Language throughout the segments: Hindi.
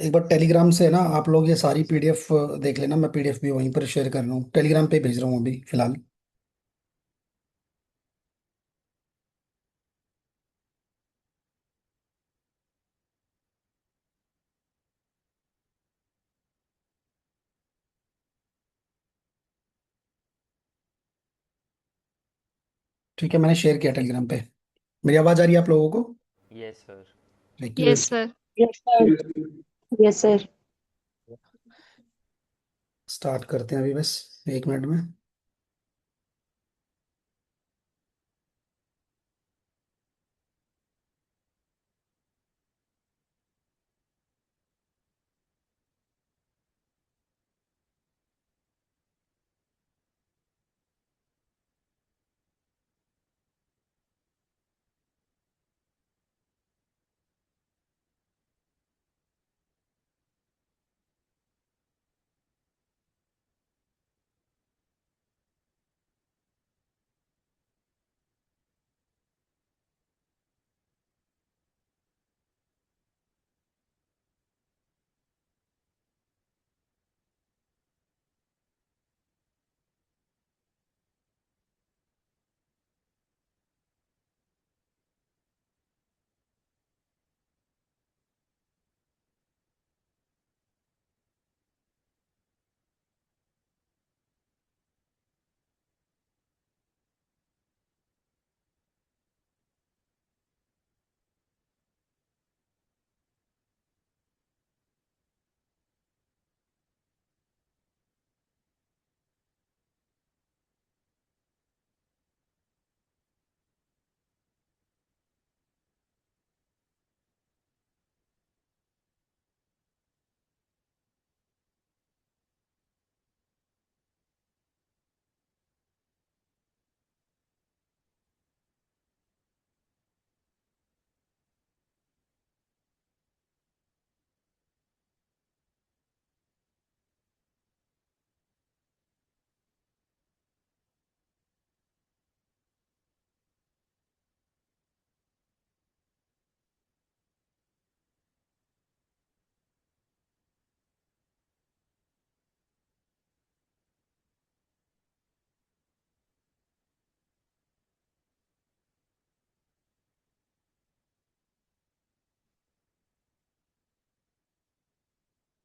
एक बार टेलीग्राम से ना आप लोग ये सारी पीडीएफ देख लेना। मैं पीडीएफ भी वहीं पर शेयर कर रहा हूँ, टेलीग्राम पे भेज रहा हूँ अभी फिलहाल। ठीक है, मैंने शेयर किया टेलीग्राम पे। मेरी आवाज आ रही है आप लोगों को? Yes sir. Thank you yes very sir. Yes sir. Yes sir. Start करते हैं अभी बस 1 मिनट में।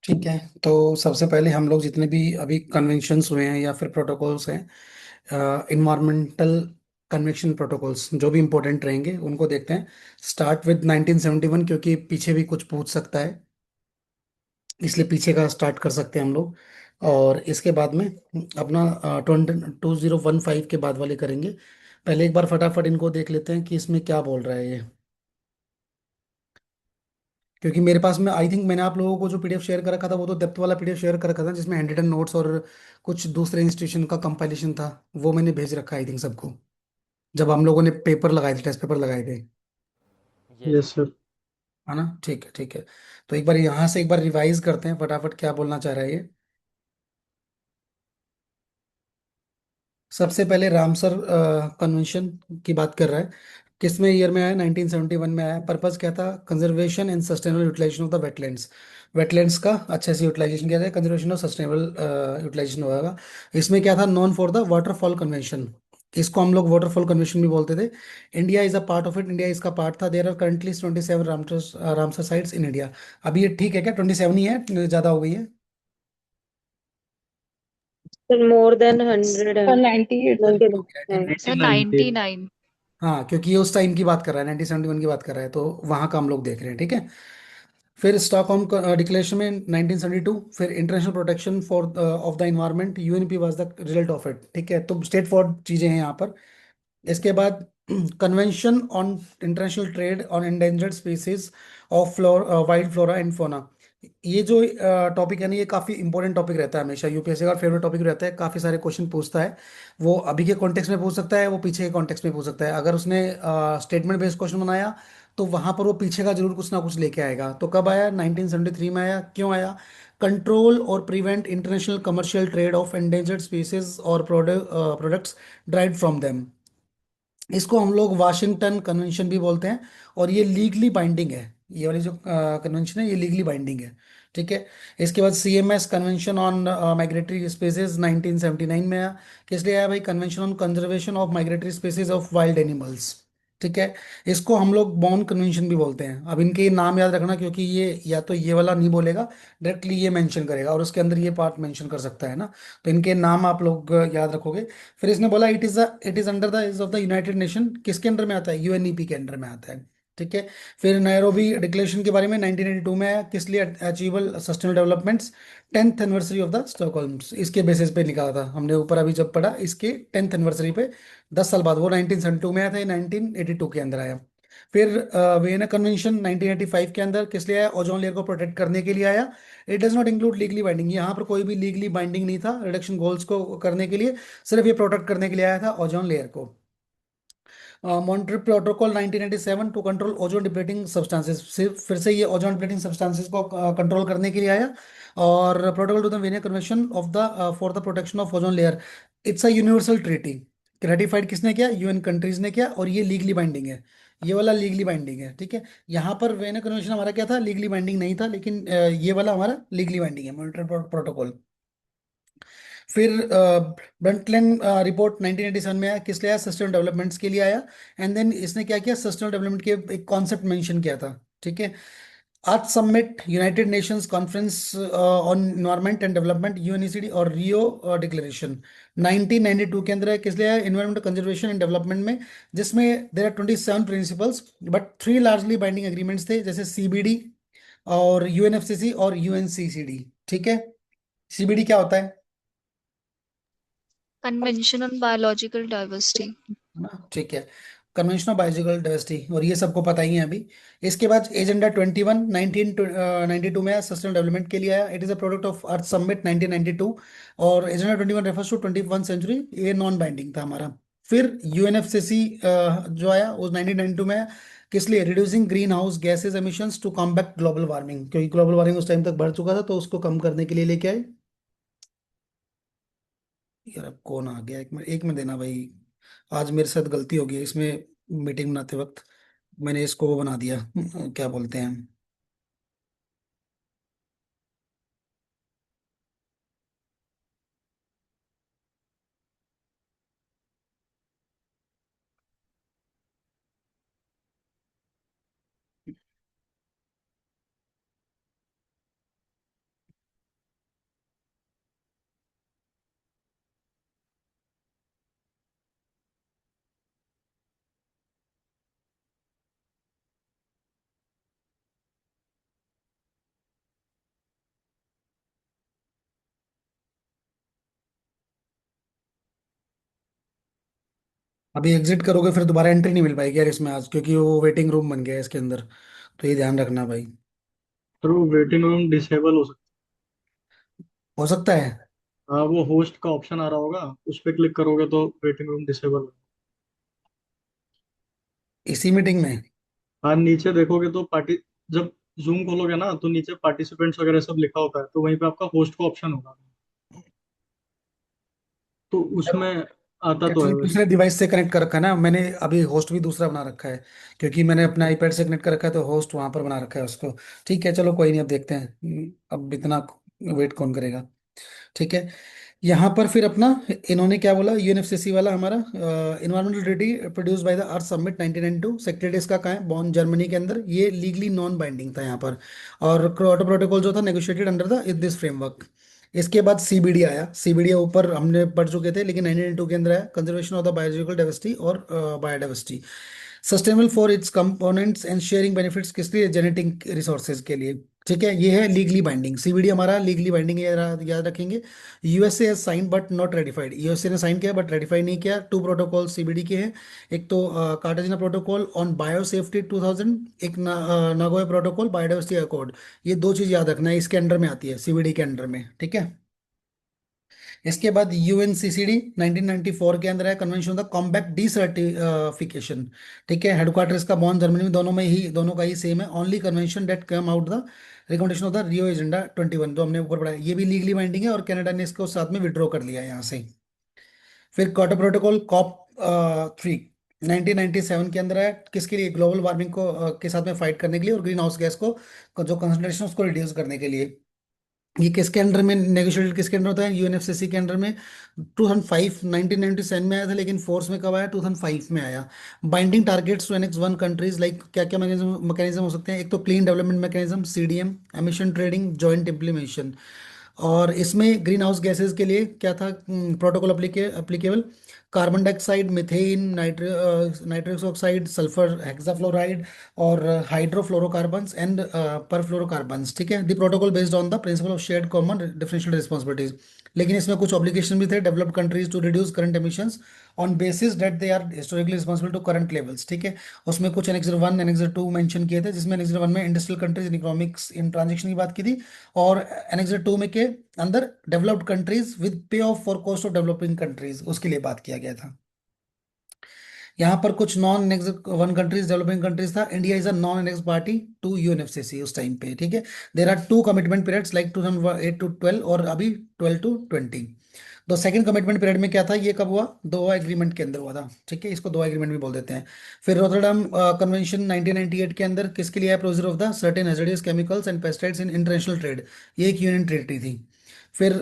ठीक है, तो सबसे पहले हम लोग जितने भी अभी कन्वेंशंस हुए हैं या फिर प्रोटोकॉल्स हैं, इन्वायरमेंटल कन्वेंशन प्रोटोकॉल्स जो भी इंपॉर्टेंट रहेंगे उनको देखते हैं। स्टार्ट विद 1971, क्योंकि पीछे भी कुछ पूछ सकता है, इसलिए पीछे का स्टार्ट कर सकते हैं हम लोग। और इसके बाद में अपना 2015 के बाद वाले करेंगे। पहले एक बार फटाफट इनको देख लेते हैं कि इसमें क्या बोल रहा है ये। क्योंकि मेरे पास में आई थिंक मैंने आप लोगों को जो पीडीएफ शेयर कर रखा था वो तो डेप्थ वाला पीडीएफ शेयर कर रखा था, जिसमें हैंड रिटन नोट्स और कुछ दूसरे इंस्टीट्यूशन का कंपाइलेशन था। वो मैंने भेज रखा है आई थिंक सबको, जब हम लोगों ने पेपर लगाए थे, टेस्ट पेपर लगाए थे। Yes yes sir. सर। है ना? ठीक है, ठीक है। तो एक बार यहाँ से एक बार रिवाइज करते हैं फटाफट क्या बोलना चाह रहा है ये। सबसे पहले रामसर कन्वेंशन की बात कर रहा है। किसमें ईयर में आया? 1971 में आया। पर्पस क्या था? Conservation and sustainable utilisation of the wetlands. Wetlands का अच्छे से यूटिलाइजेशन किया जाए, कंजर्वेशन और सस्टेनेबल यूटिलाइजेशन होगा। इसमें क्या था? Known for the waterfall convention. इसको हम लोग वाटरफॉल कन्वेंशन भी बोलते थे। India is a part of it, India इसका पार्ट था। There are currently 27 Ramsar sites in India. अभी ये ठीक है क्या? 27 ही है, ज्यादा हो गई है? सर मोर देन 100 है। 98 सर। हो गया है, ठीक। सर 90। 99। हाँ, क्योंकि ये उस टाइम की बात कर रहा है, 1971 की बात कर रहा है, तो वहां का हम लोग देख रहे हैं। ठीक है। फिर स्टॉकहोम डिक्लेरेशन में 1972। फिर international protection for of the environment, UNP was the result of it. ठीक है, तो स्टेट फॉरवर्ड चीजें हैं यहाँ पर। इसके बाद convention on international trade on endangered species of wild flora and fauna. ये जो टॉपिक है ना, ये काफी इंपॉर्टेंट टॉपिक रहता है, हमेशा यूपीएससी का फेवरेट टॉपिक रहता है। काफी सारे क्वेश्चन पूछता है। वो अभी के कॉन्टेक्स्ट में पूछ सकता है, वो पीछे के कॉन्टेक्स्ट में पूछ सकता है। अगर उसने स्टेटमेंट बेस्ड क्वेश्चन बनाया तो वहां पर वो पीछे का जरूर कुछ ना कुछ लेके आएगा। तो कब आया? 1973 में आया। क्यों आया? कंट्रोल और prevent international commercial trade off endangered species और प्रोडक्ट्स ड्राइव फ्रॉम देम। इसको हम लोग वाशिंगटन कन्वेंशन भी बोलते हैं, और ये लीगली बाइंडिंग है। ये वाली जो कन्वेंशन है ये लीगली बाइंडिंग है, ठीक है। इसके बाद CMS convention on migratory species 1979 में आया। किस लिए आया भाई? Convention on conservation of migratory species of wild animals, ठीक है। इसको हम लोग बॉन कन्वेंशन भी बोलते हैं। अब इनके नाम याद रखना, क्योंकि ये या तो ये वाला नहीं बोलेगा, डायरेक्टली ये मेंशन करेगा और उसके अंदर ये पार्ट मेंशन कर सकता है ना, तो इनके नाम आप लोग याद रखोगे। फिर इसने बोला it is under the is of the United nation, किसके अंडर में आता है? UNEP के अंडर में आता है, ठीक है। फिर नैरोबी डिक्लेरेशन के बारे में 1992 में आया, किस लिए? Achievable sustainable developments 10th anniversary of the Stockholm, इसके बेसिस पे निकाला था हमने ऊपर अभी जब पढ़ा, इसके 10th एनिवर्सरी पे 10 साल बाद, वो 1972 में आया था, ये 1982 के अंदर आया। फिर वियना कन्वेंशन 1985 के अंदर किस लिए आया? ओजोन लेयर को प्रोटेक्ट करने के लिए आया। It does not include legally binding, यहाँ पर कोई भी लीगली बाइंडिंग नहीं था रिडक्शन गोल्स को करने के लिए, सिर्फ ये प्रोटेक्ट करने के लिए आया था ओजोन लेयर को। Montreal protocol 1997 to control ozone depleting substances, फिर से ये ओजोन डिप्लीटिंग सब्सटेंसेस को कंट्रोल करने के लिए आया। और protocol to the Vienna convention of the for the protection of ozone layer, it's a universal treaty. Ratified किसने किया? UN कंट्रीज ने किया, और ये लीगली बाइंडिंग है, ये वाला लीगली बाइंडिंग है, ठीक है। यहाँ पर वियना कन्वेंशन हमारा क्या था? लीगली बाइंडिंग नहीं था, लेकिन ये वाला हमारा लीगली बाइंडिंग है, मॉन्ट्रियल प्रोटोकॉल। फिर ब्रंटलैंड रिपोर्ट 1987 में आया, किस लिए आया? सस्टेनेबल डेवलपमेंट्स के लिए आया। एंड देन इसने क्या किया? सस्टेनेबल डेवलपमेंट के एक कॉन्सेप्ट मेंशन किया था, ठीक है। Earth Summit, United Nations Conference on Environment and Development, UNECD, और रियो डिक्लेरेशन 1992 के अंदर है, किस लिए आया? एनवायरमेंट कंजर्वेशन एंड डेवलपमेंट में, जिसमें there are 27 principles, but 3 largely binding agreements थे, जैसे CBD और UNFCCC और UNCCD, ठीक है। CBD क्या होता है? Convention on Biological Diversity. है ना, ठीक है। कन्वेंशन ऑफ बायोलॉजिकल डाइवर्सिटी, और ये सबको पता ही है अभी। इसके बाद एजेंडा 21 1992 में आया, सस्टेनेबल डेवलपमेंट के लिए आया। It is a product of earth summit 1992, और agenda 21 refers to 21st century, ये नॉन बाइंडिंग था हमारा। फिर UNFCCC जो आया वो 1992 में आया, किस लिए? Reducing green house gases emissions to combat global warming, क्योंकि ग्लोबल वार्मिंग उस टाइम तक बढ़ चुका था, तो उसको कम करने के लिए लेके आए। यार अब कौन आ गया? एक में देना भाई, आज मेरे साथ गलती हो गई इसमें, मीटिंग बनाते वक्त मैंने इसको वो बना दिया, क्या बोलते हैं। अभी एग्जिट करोगे फिर दोबारा एंट्री नहीं मिल पाएगी यार इसमें आज, क्योंकि वो वेटिंग रूम बन गया है इसके अंदर, तो ये ध्यान रखना भाई। सर वो वेटिंग रूम डिसेबल हो सकता हो सकता है है। हाँ, वो होस्ट का ऑप्शन आ रहा होगा, उस पर क्लिक करोगे तो वेटिंग रूम डिसेबल। इसी मीटिंग में। हाँ, नीचे देखोगे तो पार्टी, जब जूम खोलोगे ना तो नीचे पार्टिसिपेंट्स वगैरह सब लिखा होता है, तो वहीं पे आपका होस्ट का ऑप्शन होगा, तो उसमें आता तो है एक्चुअली वैसे। दूसरे डिवाइस से कनेक्ट कर रखा है ना मैंने, अभी होस्ट भी दूसरा बना रखा है, क्योंकि मैंने अपना iPad से कनेक्ट कर रखा है, तो होस्ट वहां पर बना रखा है उसको। ठीक है चलो कोई नहीं, अब देखते हैं, अब इतना वेट कौन करेगा, ठीक है। यहाँ पर फिर अपना इन्होंने क्या बोला? UNFCCC वाला हमारा environmental treaty produce by the earth summit 1992, secretary इसका कहाँ है? बॉन, जर्मनी के अंदर। ये लीगली नॉन बाइंडिंग था यहाँ पर। और क्योटो प्रोटोकॉल जो था negotiated under the this framework. इसके बाद CBD आया। CBD ऊपर हमने पढ़ चुके थे, लेकिन 1992 के अंदर आया, conservation of the biological diversity और biodiversity, sustainable for its components and sharing benefits, किसके लिए? जेनेटिक रिसोर्सेज के लिए, ठीक है। ये है लीगली बाइंडिंग। CBD हमारा लीगली बाइंडिंग है, याद रखेंगे। USA has sign but not ratified, USA ने साइन किया बट रेटिफाई नहीं किया। 2 प्रोटोकॉल CBD के हैं, एक तो कार्टाजिना प्रोटोकॉल ऑन बायोसेफ्टी 2000, एक नागोया प्रोटोकॉल बायोडाइवर्सिटी अकॉर्ड। ये 2 चीज याद रखना है, इसके अंडर में आती है, CBD के अंडर में, ठीक है। इसके बाद UNCCD 1994 के अंदर है, convention of the combat desertification, ठीक है। हेडक्वार्टर इसका बॉन, जर्मनी में, दोनों का ही सेम है। Only convention that come out the recommendation of the Rio agenda 21, जो हमने ऊपर पढ़ा है, ये भी लीगली बाइंडिंग है, और कनाडा ने इसको साथ में विड्रॉ कर लिया है यहाँ से। फिर क्योटो प्रोटोकॉल COP 3 1997 के अंदर है, किसके लिए? ग्लोबल वार्मिंग को के साथ में फाइट करने के लिए और ग्रीन हाउस गैस को जो कंसंट्रेशन उसको रिड्यूस करने के लिए। ये किसके अंडर में नेगोशिएटेड, किसके अंडर होता है? यूएनएफसीसी के अंडर में। 2005 1997 में आया था, लेकिन फोर्स में कब आया? 2005 में आया। Binding targets to annex one countries, like क्या क्या मैकेनिज्म हो सकते हैं? एक तो clean development mechanism CDM, emission trading, joint implementation. और इसमें ग्रीन हाउस गैसेस के लिए क्या था protocol applicable? Carbon dioxide, methane, nitrous oxide, sulphur hexafluoride और हाइड्रोफ्लोरोकार्बन्स एंड परफ्लोरोकार्बन्स। ठीक है, the protocol based on the principle of shared common differential responsibilities. लेकिन इसमें कुछ ऑब्लिगेशन भी थे developed countries to reduce current emissions on basis that they are historically responsible to current levels. ठीक है, उसमें कुछ एनेक्सर 1 एनेक्सर 2 मेंशन किए थे, जिसमें एनेक्सर 1 में industrial countries in economics in transaction की बात की थी, और एनेक्सर 2 में के अंदर developed countries with pay of for cost of developing countries, उसके लिए बात किया गया था। यहाँ पर कुछ non annex one countries, developing countries था। India is a non annex party to UNFCCC उस टाइम पे। ठीक है, there are two commitment periods like 2008 to 12 और अभी 12 to 20। तो सेकंड कमिटमेंट पीरियड में क्या था? ये कब हुआ? दोहा एग्रीमेंट के अंदर हुआ था। ठीक है, इसको दोहा एग्रीमेंट भी बोल देते हैं। फिर रोटरडम कन्वेंशन 1998 के अंदर किसके लिए है? Provision of the certain hazardous chemicals and pesticides in international trade, ये एक यूनियन ट्रीटी थी। फिर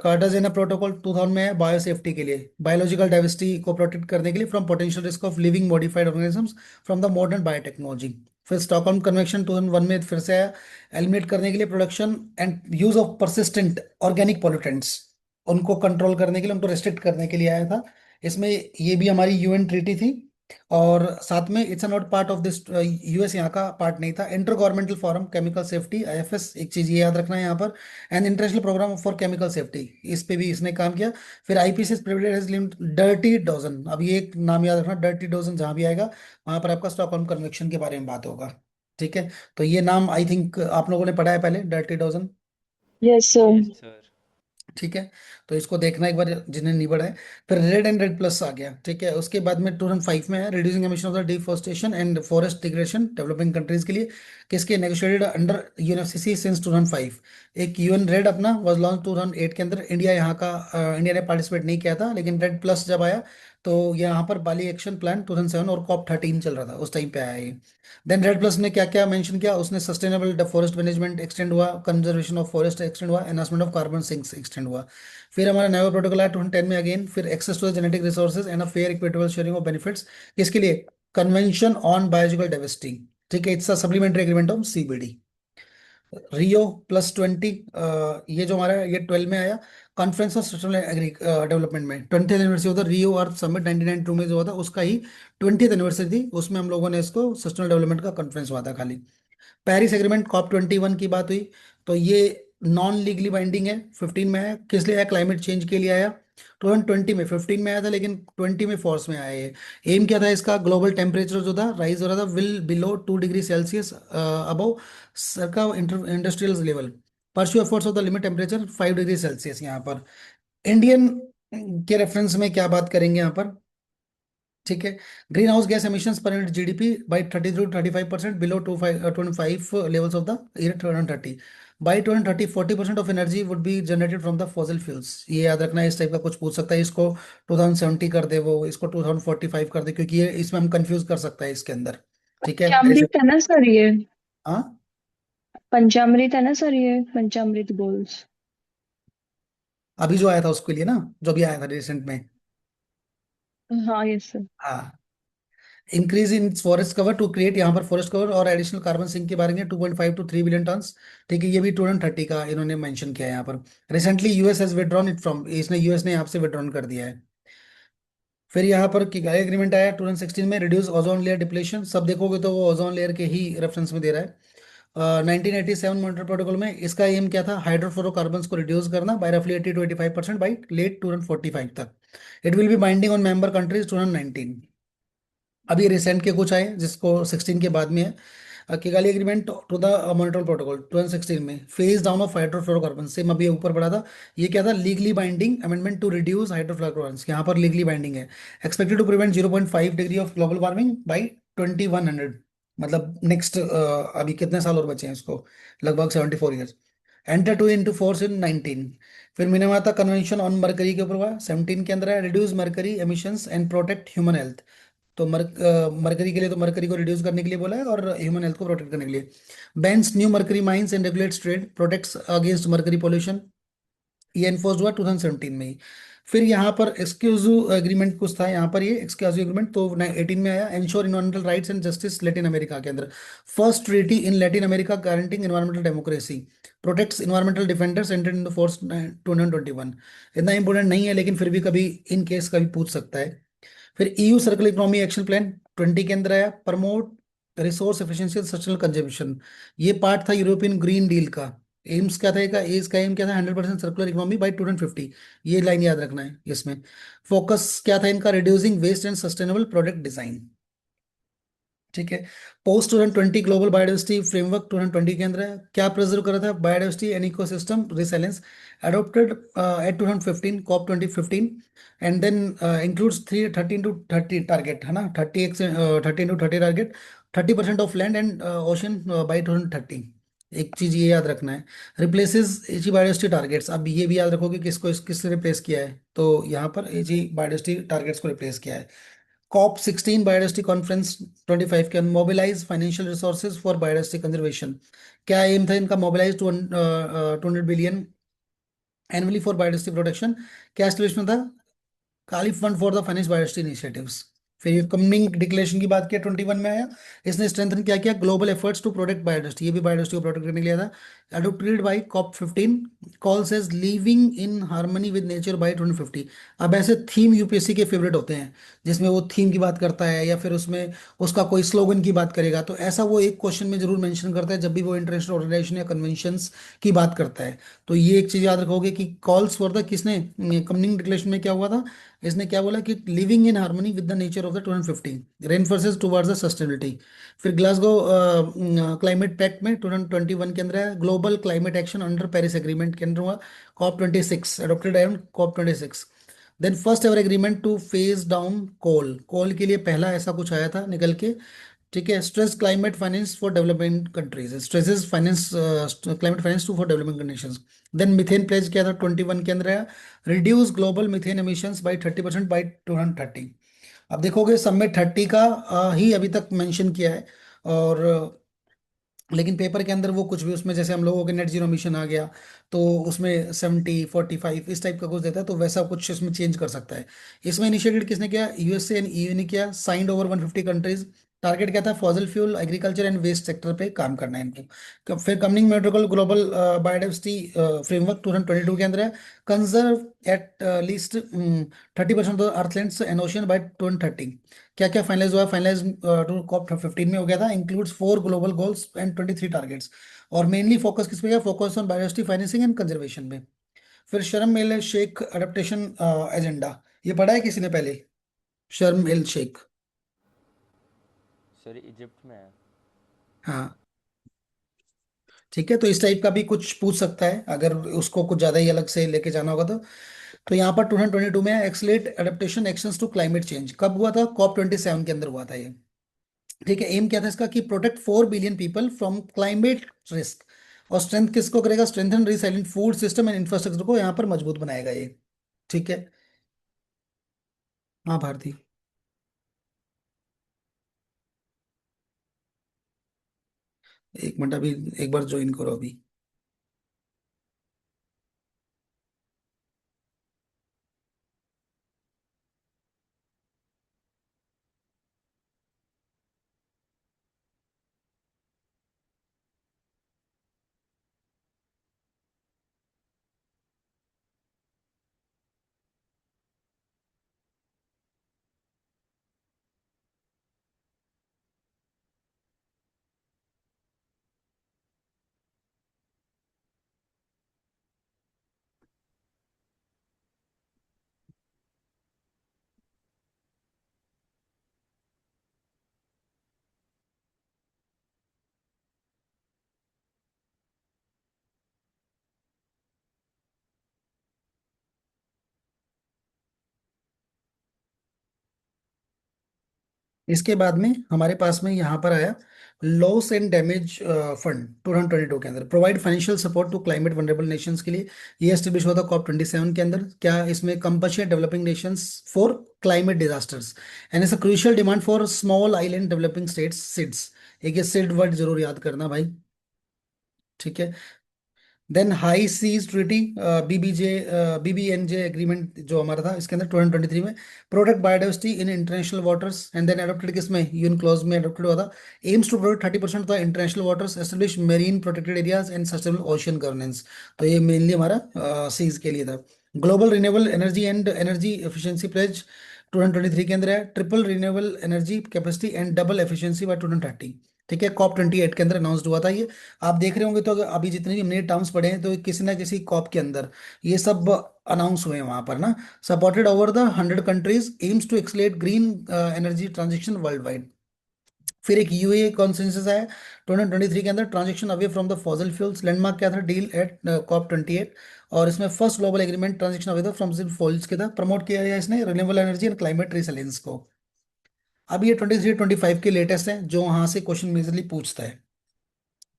कार्टाजेना प्रोटोकॉल 2000 में है, बायो सेफ्टी के लिए, बायोलॉजिकल डाइवर्सिटी को प्रोटेक्ट करने के लिए from potential risk of living modified organisms from the modern biotechnology. फिर स्टॉकहोम कन्वेंशन 2001 में फिर से आया, एलिमिनेट करने के लिए production and use of persistent organic pollutants, उनको कंट्रोल करने के लिए, उनको रेस्ट्रिक्ट करने के लिए आया था। इसमें ये भी हमारी यूएन ट्रीटी थी। और साथ में it's not part of this, US यहाँ का पार्ट नहीं था। Intergovernmental forum chemical safety IFS, एक चीज ये याद रखना है यहाँ पर, and international programme for chemical safety, इस पे भी इसने काम किया। फिर IPCS privilege has limit dirty dozen, अब ये एक नाम याद रखना, डर्टी डोजन जहां भी आएगा वहां पर आपका स्टॉकहोम कन्वेंशन के बारे में बात होगा। ठीक है, तो ये नाम आई थिंक आप लोगों ने पढ़ा है पहले, dirty dozen. Yes, sir. Yes, sir. ठीक है, तो इसको देखना एक बार जिन्हें नहीं पढ़ा है। फिर रेड एंड रेड प्लस आ गया। ठीक है, उसके बाद में 2005 में है reducing emission of the deforestation and forest degradation developing countries के लिए, किसके? Negotiated under UNFCCC since 2005। एक यूएन रेड अपना वाज लॉन्च 2008 के अंदर। इंडिया यहाँ का इंडिया ने पार्टिसिपेट नहीं किया था, लेकिन रेड प्लस जब आया तो यहाँ पर बाली एक्शन प्लान 2007 और कॉप 13 चल रहा था उस टाइम पे आया ये। देन रेड प्लस ने क्या क्या मेंशन किया? उसने सस्टेनेबल फॉरेस्ट मैनेजमेंट एक्सटेंड हुआ, कंजर्वेशन ऑफ फॉरेस्ट एक्सटेंड हुआ, enhancement of carbon sinks extend हुआ। फिर हमारा नया प्रोटोकॉल आया 2010 में अगेन, फिर access to the genetic resources and a fair equitable sharing of benefits, किसके लिए? Convention on biological diversity. ठीक है, it's a supplementary agreement of CBD. Rio +20, ये जो हमारा ये 12 में आया। कॉन्फ्रेंस ऑफ सस्टेनेबल डेवलपमेंट में 20th एनिवर्सरी होता रियो अर्थ समिट 1992 में जो हुआ था, उसका ही 20th एनिवर्सरी थी, उसमें हम लोगों ने इसको सस्टेनेबल डेवलपमेंट का कॉन्फ्रेंस हुआ था खाली। पेरिस एग्रीमेंट कॉप 21 की बात हुई, तो ये नॉन लीगली बाइंडिंग है। 15 में आया, किस लिए आया? क्लाइमेट चेंज के लिए आया। 2020 में, 15 में आया था लेकिन 20 में फोर्स में आया ये। एम क्या था इसका? ग्लोबल टेम्परेचर जो था राइज हो रहा था will below 2 degree Celsius above सरका industrial level, pursue efforts of the limit temperature 5 degree Celsius. यहाँ पर इंडियन के रेफरेंस में क्या बात करेंगे यहाँ पर? ठीक है, green house gas emissions per unit GDP by 30 to 35% below 25 levels of the year 2030। By 2030 40% of energy would be generated from the fossil fuels. ये याद रखना है, इस टाइप का कुछ पूछ सकता है। इसको 2070 कर दे, वो इसको 2045 कर दे, क्योंकि ये इसमें हम कंफ्यूज कर सकता है इसके अंदर। ठीक है ऐसे। पंचामृत है ना सर ये? हाँ, पंचामृत है ना सर ये? पंचामृत गोल्स। अभी जो आया था उसके लिए ना, जो भी आया था रिसेंट में। हाँ, यस सर। हाँ, increase in forest cover to create, यहाँ पर फॉरेस्ट कवर और एडिशनल कार्बन सिंक के बारे में 2.5 to 3 बिलियन टन्स। ठीक है, ये भी 2030 का इन्होंने मेंशन किया है यहाँ पर। Recently US has withdrawn it from, इसने यूएस ने यहाँ से विड्रॉन कर दिया है। फिर यहाँ पर किगाली एग्रीमेंट आया 2016 में, रिड्यूस ओजोन लेयर डिप्लेशन। सब देखोगे तो वो ओजोन लेयर के ही रेफरेंस में दे रहा है। 1987 मॉन्ट्रियल प्रोटोकॉल में इसका एम क्या था? हाइड्रोफ्लोरोकार्बन्स को रिड्यूस करना बाय रफली 80 to 85% बाई लेट 2045 तक। It will be binding on member countries 2019। अभी रिसेंट के कुछ आए जिसको 16 के बाद में है। Kigali agreement to the Montreal Protocol 2016 में, phase down of hydrofluorocarbon, same अभी ऊपर पड़ा था। ये क्या था? Legally binding amendment to reduce hydrofluorocarbons, यहाँ पर लीगली बाइंडिंग है। Expected to prevent 0.5 degree of global warming by 2100, मतलब नेक्स्ट अभी कितने साल और बचे हैं इसको? लगभग 74 years. Enter to into force in 19। फिर मिनेमाता कन्वेंशन ऑन मरकरी के ऊपर हुआ 17 के अंदर है, reduce mercury emissions and protect human health. तो मरकरी के लिए तो मरकरी को रिड्यूस करने के लिए बोला है और ह्यूमन हेल्थ को प्रोटेक्ट करने के लिए। Bans new mercury mines and regulates trade, protects against mercury pollution. ये एनफोर्स हुआ 2017 में ही। फिर यहाँ पर एक्सक्लूसिव एग्रीमेंट कुछ था, यहाँ पर ये एक्सक्लूसिव एग्रीमेंट तो 18 में आया। Ensure environmental rights and justice Latin America के अंदर, first treaty in Latin America guaranteeing environmental democracy, protects environmental defenders entered in force 2021। इतना इंपॉर्टेंट नहीं है लेकिन फिर भी कभी इन केस कभी पूछ सकता है। फिर EU circular economy action plan 20 के अंदर आया, promote resource efficiency sustainable conservation. ये पार्ट था यूरोपियन ग्रीन डील का। एम्स क्या था, इसका एम क्या था, 100% सर्कुलर इकोनॉमी बाई 2050। ये लाइन याद रखना है इसमें। फोकस क्या था इनका, reducing waste and sustainable product design. ठीक है। पोस्ट 2020 ग्लोबल बायोडाइवर्सिटी फ्रेमवर्क 2020 के अंदर है, क्या प्रिजर्व कर रहा था, biodiversity and ecosystem resilience, adopted at 2015 COP 2015। And then includes 13 to 30 target है ना, 13 to 30 target, 30% of land and ocean by 2030। एक चीज ये याद रखना है, रिप्लेसेस एजी बायोडाइवर्सिटी टारगेट्स। अब ये भी याद रखो कि किसने रिप्लेस किया है, तो यहाँ पर एजी बायोडाइवर्सिटी टारगेट्स को रिप्लेस किया है। कॉप 16 बायोडाइवर्सिटी कॉन्फ्रेंस 25 के अंदर, mobilise financial resources for biodiversity conservation. क्या एम था इनका, mobilise 200 billion annually for biodiversity protection. क्या एस्टिमेशन था, Cali fund for the finance biodiversity initiatives. फिर ये कमिंग डिक्लेरेशन की बात किया 21 में आया। इसने स्ट्रेंथन क्या किया, global efforts to protect biodiversity, ये भी बायोडाइवर्सिटी को प्रोटेक्ट करने के लिए था। Adopted by COP 15, calls as living in harmony with nature by 2050। अब ऐसे थीम यूपीएससी के फेवरेट होते हैं जिसमें वो थीम की बात करता है या फिर उसमें उसका कोई स्लोगन की बात करेगा, तो ऐसा वो एक क्वेश्चन में जरूर मेंशन करता है जब भी वो इंटरनेशनल ऑर्गेनाइजेशन या कन्वेंशंस की बात करता है। तो ये एक चीज याद रखोगे कि कॉल्स फॉर द, किसने कमिंग डिक्लेरेशन में क्या हुआ था, इसने क्या बोला कि living in harmony with the nature of the 2050, reinforces towards the sustainability. फिर ग्लासगो क्लाइमेट पैक्ट में 2021 के अंदर है, global climate action under Paris agreement के अंदर हुआ, COP 26 adopted and COP 26। Then first ever agreement to phase down coal, coal के लिए पहला ऐसा कुछ आया था निकल के। ठीक है। Stress climate finance for development countries, stresses finance climate finance to for developing conditions. Then methane pledge किया था 21 के अंदर है, reduce global methane emissions by 30% by 2030। अब देखोगे सब में 30 का ही अभी तक मेंशन किया है। और लेकिन पेपर के अंदर वो कुछ भी उसमें, जैसे हम लोगों के नेट जीरो मिशन आ गया तो उसमें 70 45 इस टाइप का कुछ देता है, तो वैसा कुछ इसमें चेंज कर सकता है। इसमें इनिशिएटेड किसने किया, यूएसए एंड ईयू ने किया, साइंड ओवर 150 कंट्रीज। टारगेट क्या था, fossil fuel agriculture and waste sector पे काम करना है इनको। फिर Kunming Montreal global biodiversity framework 2022 के अंदर है, conserve at least 30% of earth's lands and ocean by 2030। क्या क्या फाइनलाइज हुआ, फाइनलाइज टू कॉप 15 में हो गया था, includes 4 global goals and 23 targets. और मेनली फोकस किस पे गया, focus on biodiversity financing and conservation में। फिर शर्म एल शेख अडेप्टेशन एजेंडा, ये पढ़ा है किसी ने पहले, शर्म एल शेख। सर इजिप्ट में है। हाँ। ठीक है, तो इस टाइप का भी कुछ पूछ सकता है अगर उसको कुछ ज्यादा ही अलग से लेके जाना होगा तो यहाँ पर 2022 में accelerate adaptation actions to climate change कब हुआ था, कॉप 27 के अंदर हुआ था ये। ठीक है। एम क्या था इसका कि protect 4 billion people from climate risk. और स्ट्रेंथ किसको करेगा, strengthen resilient food system and infrastructure को यहाँ पर मजबूत बनाएगा ये। ठीक है। हाँ भारती। एक मिनट अभी, एक बार ज्वाइन करो अभी। इसके बाद में हमारे पास में यहाँ पर आया लॉस एंड डैमेज फंड 2022 के अंदर, provide financial support to climate vulnerable nations के लिए। ये एस्टेब्लिश हुआ था COP27 के अंदर। क्या इसमें compulsion developing Nations for climate disasters and it's a crucial demand for small island developing states, seeds. एक ये सिड वर्ड जरूर याद करना भाई, ठीक है। Then high seas treaty, BBNJ agreement जो हमारा था इसके अंदर 2023 में, protect biodiversity in international waters. And then adopted किसमें, यूएन क्लॉज में एडॉप्टेड हुआ था। Aims to protect 30% of the international waters, establish marine protected areas and sustainable ocean governance. तो ये मेनली हमारा सीज के लिए था। Global renewable energy and energy efficiency pledge 2023 के अंदर है, triple renewable energy capacity and double efficiency by 2030। ठीक है, COP28 के अंदर अनाउंस्ड हुआ था ये। आप देख रहे होंगे तो अभी जितने भी हमने टर्म्स पढ़े हैं तो किसी ना किसी कॉप के अंदर ये सब अनाउंस हुए हैं वहां पर ना। Supported over the 100 countries, aims to accelerate green energy transaction world wide. फिर एक यूए कॉन्सेंसस है 2023 के अंदर, transaction away from the fossil fuels. Landmark क्या था, डील एट COP28। और इसमें first global agreement transaction away था फ्रॉम फॉसिल्स के था। प्रमोट किया गया इसने renewable energy and climate resilience को। अब ये 23-25 के लेटेस्ट है जो वहां से क्वेश्चन मेजरली पूछता है।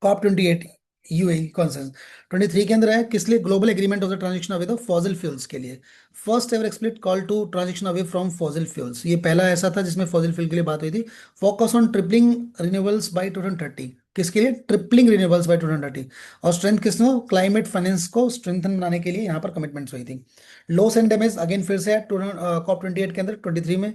COP28 यूएई कॉन्फ्रेंस 23 के अंदर है किस लिए, global agreement of the transaction away the fossil fuels के लिए। First ever explicit call to transaction away from fossil fuels, ये पहला ऐसा था जिसमें फॉसिल फ्यूल के लिए बात हुई थी। Focus on tripling renewables by 2030, किसके लिए, ट्रिपलिंग रिन्यूएबल्स बाय 2030। और स्ट्रेंथ किसने, क्लाइमेट फाइनेंस को स्ट्रेंथन बनाने के लिए यहाँ पर कमिटमेंट्स हुई थी। लॉस एंड डैमेज अगेन फिर से है COP28 के अंदर 23 में।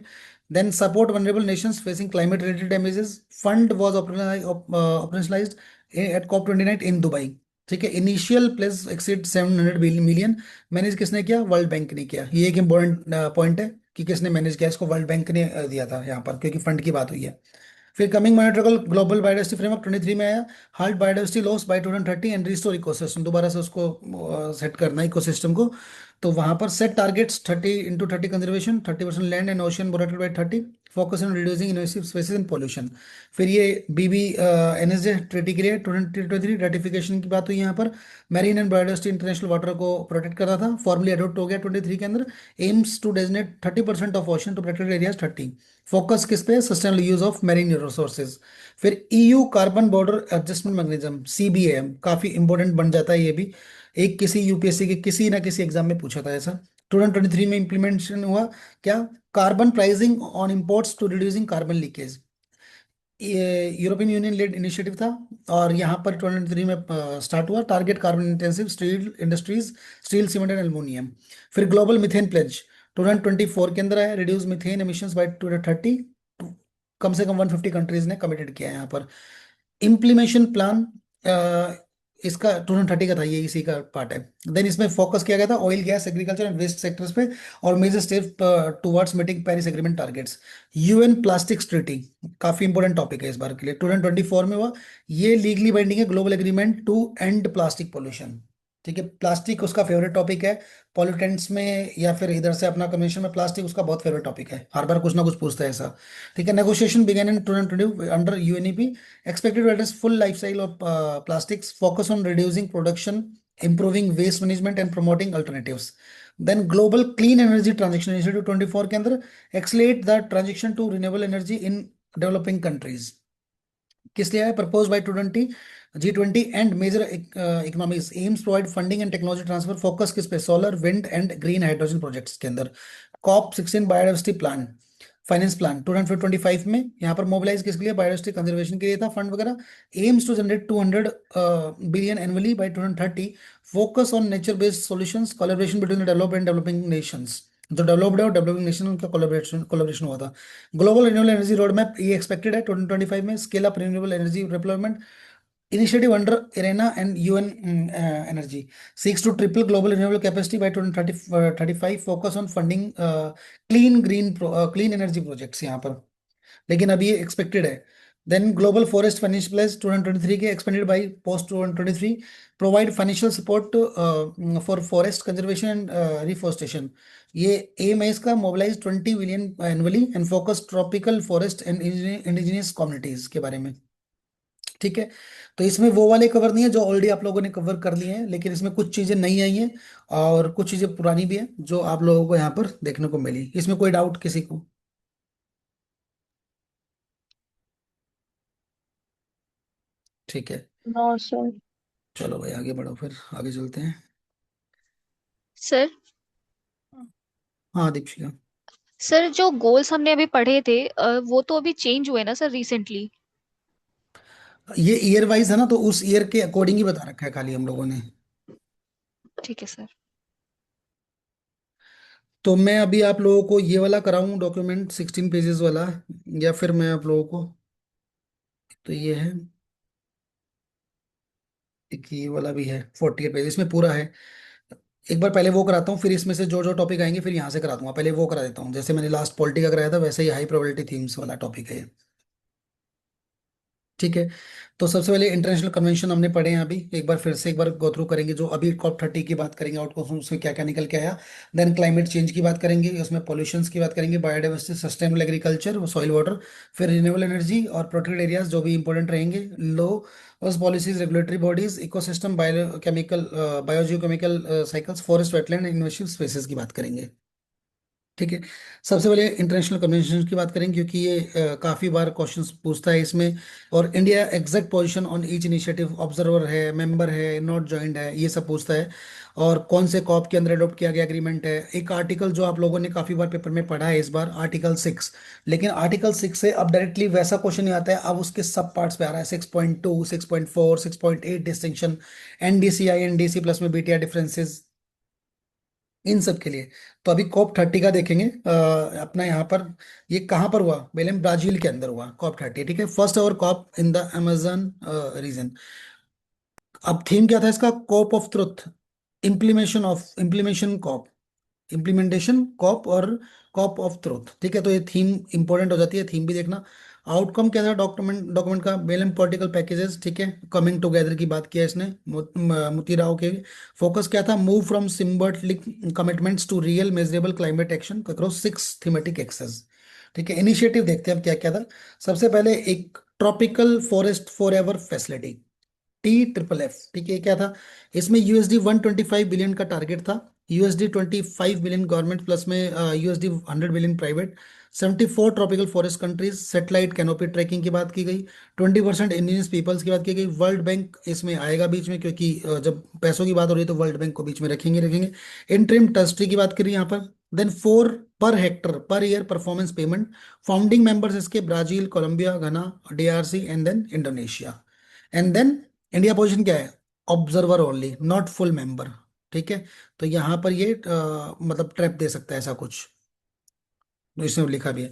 Then support vulnerable nations facing climate related damages, fund was operationalised at COP29 in Dubai. ठीक है, initial place exceed 700 million, manage किसने किया, वर्ल्ड बैंक ने किया। ये एक इंपॉर्टेंट पॉइंट है कि किसने मैनेज किया इसको, वर्ल्ड बैंक ने दिया था यहाँ पर, क्योंकि फंड की बात हुई है। फिर coming monitorable global biodiversity framework 23 में आया, halt biodiversity loss by 2030 and restore ecosystem, दोबारा से उसको सेट करना इकोसिस्टम को। तो वहां पर set targets 30 × 30 conservation, 30% land and ocean protected by 30, focus on reducing invasive species and pollution. फिर ये BBNJ ट्रीटी के लिए 2023 रेटिफिकेशन की बात हुई यहाँ पर। Marine and biodiversity international water को प्रोटेक्ट कर रहा था, फॉर्मली अडोप्ट हो गया 23 के अंदर। Aims to designate 30% of ocean to protected areas 30, focus किस पे, sustainable use of marine resources. फिर EU carbon border adjustment mechanism CBAM, काफी इंपॉर्टेंट बन जाता है ये भी, एक किसी यूपीएससी के किसी ना किसी एग्जाम में पूछा था ऐसा। 2023 में इंप्लीमेंटेशन हुआ क्या, carbon pricing on imports to reducing carbon leakage. European Union led initiative था और यहाँ पर 2023 में स्टार्ट हुआ। Target carbon intensive steel industries, steel, cement and aluminium. फिर ग्लोबल मीथेन प्लेज 2024 के अंदर है, रिड्यूस मीथेन एमिशंस बाय 2030, कम से कम 150 कंट्रीज ने कमिटेड किया है यहाँ पर। इम्प्लीमेशन प्लान इसका 2030 का था, ये इसी का पार्ट है। देन इसमें फोकस किया गया था oil, gas, agriculture and waste sectors पे, और major step towards meeting Paris agreement targets. UN plastics treaty काफी इंपॉर्टेंट टॉपिक है इस बार के लिए, 2024 में हुआ। ये लीगली बाइंडिंग है, global agreement to end plastic pollution. ठीक है, प्लास्टिक उसका फेवरेट टॉपिक है पॉल्यूटेंट्स में, या फिर इधर से अपना कमीशन में प्लास्टिक उसका बहुत फेवरेट टॉपिक है, हर बार कुछ ना कुछ पूछता है ऐसा। ठीक है, negotiation began in 2020 under UNEP, expected to address full life cycle of plastics, focus on reducing production, improving waste management and promoting alternatives. Then global clean energy transition initiative 24 के अंदर, accelerate the transition to renewable energy in developing countries। किस लिए है, propose by 20 G20 and major economies, aims provide funding and technology transfer, focus किस पे, solar, wind and green hydrogen projects के अंदर। COP16 biodiversity plan, finance plan 2025 में यहाँ पर मोबिलाइज किसके लिए, बायोडाइवर्सिटी कंजर्वेशन के लिए था फंड वगैरह। Aims to generate 200 billion annually by 2030, focus on nature based solutions, collaboration between the developed and developing nations. जो डेवलप्ड है और डेवलपिंग नेशन उनका कोलैबोरेशन हुआ था। Global renewable energy road map ये एक्सपेक्टेड है 2025 में, scale up renewable energy development initiative under IRENA and UN Energy seeks to triple global renewable capacity by 2035, focus on funding clean energy projects यहाँ पर, लेकिन अभी ये एक्सपेक्टेड है। Then global forest financial place 2023 के expanded by post 2023, provide financial support for forest conservation and reforestation. ये एम है इसका, mobilise 20 billion annually and focus tropical forest and indigenous communities के बारे में। ठीक है, तो इसमें वो वाले कवर नहीं है जो ऑलरेडी आप लोगों ने कवर कर लिए हैं, लेकिन इसमें कुछ चीजें नई आई हैं और कुछ चीजें पुरानी भी हैं जो आप लोगों को यहाँ पर देखने को मिली। इसमें कोई डाउट किसी को? ठीक है, 900। चलो भाई आगे बढ़ो, फिर आगे चलते हैं। सर हाँ दीपिका। सर जो गोल्स हमने अभी पढ़े थे वो तो अभी चेंज हुए ना सर रिसेंटली। ये ईयर वाइज है ना, तो उस ईयर के अकॉर्डिंग ही बता रखा है खाली हम लोगों ने। ठीक है सर। तो मैं अभी आप लोगों को ये वाला कराऊं डॉक्यूमेंट 16 पेजेस वाला, या फिर मैं आप लोगों को, तो ये है, एक ये वाला भी है 48 पेज, इसमें पूरा है। एक बार पहले वो कराता हूँ, फिर इसमें से जो जो टॉपिक आएंगे फिर यहाँ से करा दूंगा। पहले वो करा देता हूँ, जैसे मैंने लास्ट पॉलिटी का कराया था वैसे ही हाई प्रोबेबिलिटी थीम्स वाला टॉपिक है ये। ठीक है, तो सबसे पहले इंटरनेशनल कन्वेंशन हमने पढ़े हैं अभी, एक बार फिर से एक बार गो थ्रू करेंगे। जो अभी COP30 की बात करेंगे, आउटकम उसमें क्या क्या निकल के आया। देन क्लाइमेट चेंज की बात करेंगे, उसमें पॉल्यूशंस की बात करेंगे, biodiversity, sustainable agriculture, soil water, फिर रिन्यूएबल एनर्जी और प्रोटेक्टेड एरियाज जो भी इंपॉर्टेंट रहेंगे। लो उस policies, regulatory bodies, ecosystem, biochemical, biogeochemical cycles, forest, wetland, invasive species की बात करेंगे। ठीक है, सबसे पहले इंटरनेशनल कन्वेंशन की बात करेंगे, क्योंकि ये काफी बार क्वेश्चंस पूछता है इसमें। और India exact position on each initiative, observer है, मेंबर है, नॉट ज्वाइंट है, ये सब पूछता है। और कौन से कॉप के अंदर अडॉप्ट किया गया एग्रीमेंट है। एक आर्टिकल जो आप लोगों ने काफी बार पेपर में पढ़ा है इस बार, आर्टिकल 6। लेकिन आर्टिकल 6 से अब डायरेक्टली वैसा क्वेश्चन नहीं आता है, अब उसके सब पार्ट्स पे आ रहा है, 6.2, 6.4, 6.8 डिस्टिंक्शन, NDCI, NDC प्लस में BTI डिफरेंसेस, इन सब के लिए। तो अभी COP30 का देखेंगे अपना यहाँ पर। ये कहाँ पर हुआ, बेलेम ब्राजील के अंदर हुआ COP30। ठीक है, फर्स्ट और COP in the Amazon region. अब थीम क्या था इसका, COP of truth, implementation COP, implementation COP और कॉप ऑफ ट्रुथ। ठीक है, तो ये थीम इंपॉर्टेंट हो जाती है, थीम भी देखना। आउटकम क्या था डॉक्यूमेंट डॉक्यूमेंट का, बेलम पॉलिटिकल पैकेजेस। ठीक है, कमिंग टुगेदर की बात किया इसने, मोतीराव के। फोकस क्या था, move from symbolic commitments to real measurable climate action across 6 thematic axes. ठीक है, इनिशिएटिव देखते हैं अब क्या क्या था। सबसे पहले एक tropical forest forever facility, TFF। ठीक है, क्या था इसमें, USD 125 बिलियन का टारगेट था। USD 25 बिलियन गवर्नमेंट प्लस में USD 100 billion private. 74 tropical forest countries, satellite canopy tracking की बात की गई। 20% इंडिजिनस पीपल्स की बात की गई। वर्ल्ड बैंक इसमें आएगा बीच में, क्योंकि जब पैसों की बात हो रही है तो वर्ल्ड बैंक को बीच में रखेंगे। इंटरिम ट्रस्टी की बात करिए यहाँ पर। Then 4 per hectare per year performance payment. Founding members इसके Brazil, Colombia, Ghana, DRC and then Indonesia. And then India position क्या है, observer only, not full member. ठीक है, तो यहाँ पर ये मतलब ट्रैप दे सकता है ऐसा कुछ, तो इसमें लिखा भी है।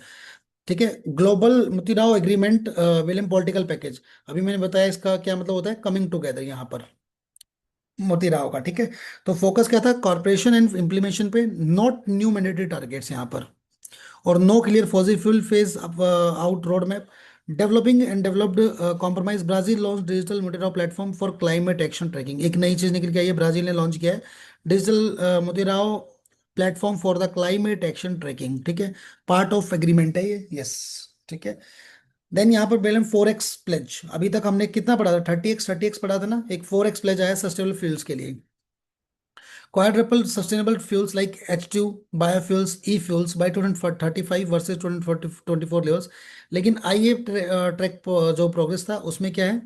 ठीक है, ग्लोबल मुतिराव एग्रीमेंट, विलियम पॉलिटिकल पैकेज। अभी मैंने बताया इसका क्या मतलब होता है, कमिंग टुगेदर यहाँ पर मोतीराव का। ठीक है, तो फोकस क्या था, कॉर्पोरेशन एंड इम्प्लीमेशन पे, नॉट न्यू मैंडेटरी टारगेट्स यहाँ पर। और no clear fossil fuel phase out road map. Developing and developed compromise, Brazil launch digital मोटेराव platform for climate action tracking. एक नई चीज निकल के आई है, ब्राजील ने लॉन्च किया है डिजिटल मोटेराव platform for the climate action tracking. ठीक है, पार्ट ऑफ एग्रीमेंट है ये, यस। ठीक है, देन यहाँ पर बेलम 4x प्लेज। अभी तक हमने कितना पढ़ा था, 30x पढ़ा था ना, एक 4x प्लेज आया सस्टेनेबल फ्यूल्स के लिए। Quadruple sustainable fuels like H2 biofuels, e-fuels by 2035 versus 2024 levels. लेकिन आइए ट्रैक जो प्रोग्रेस था उसमें क्या है,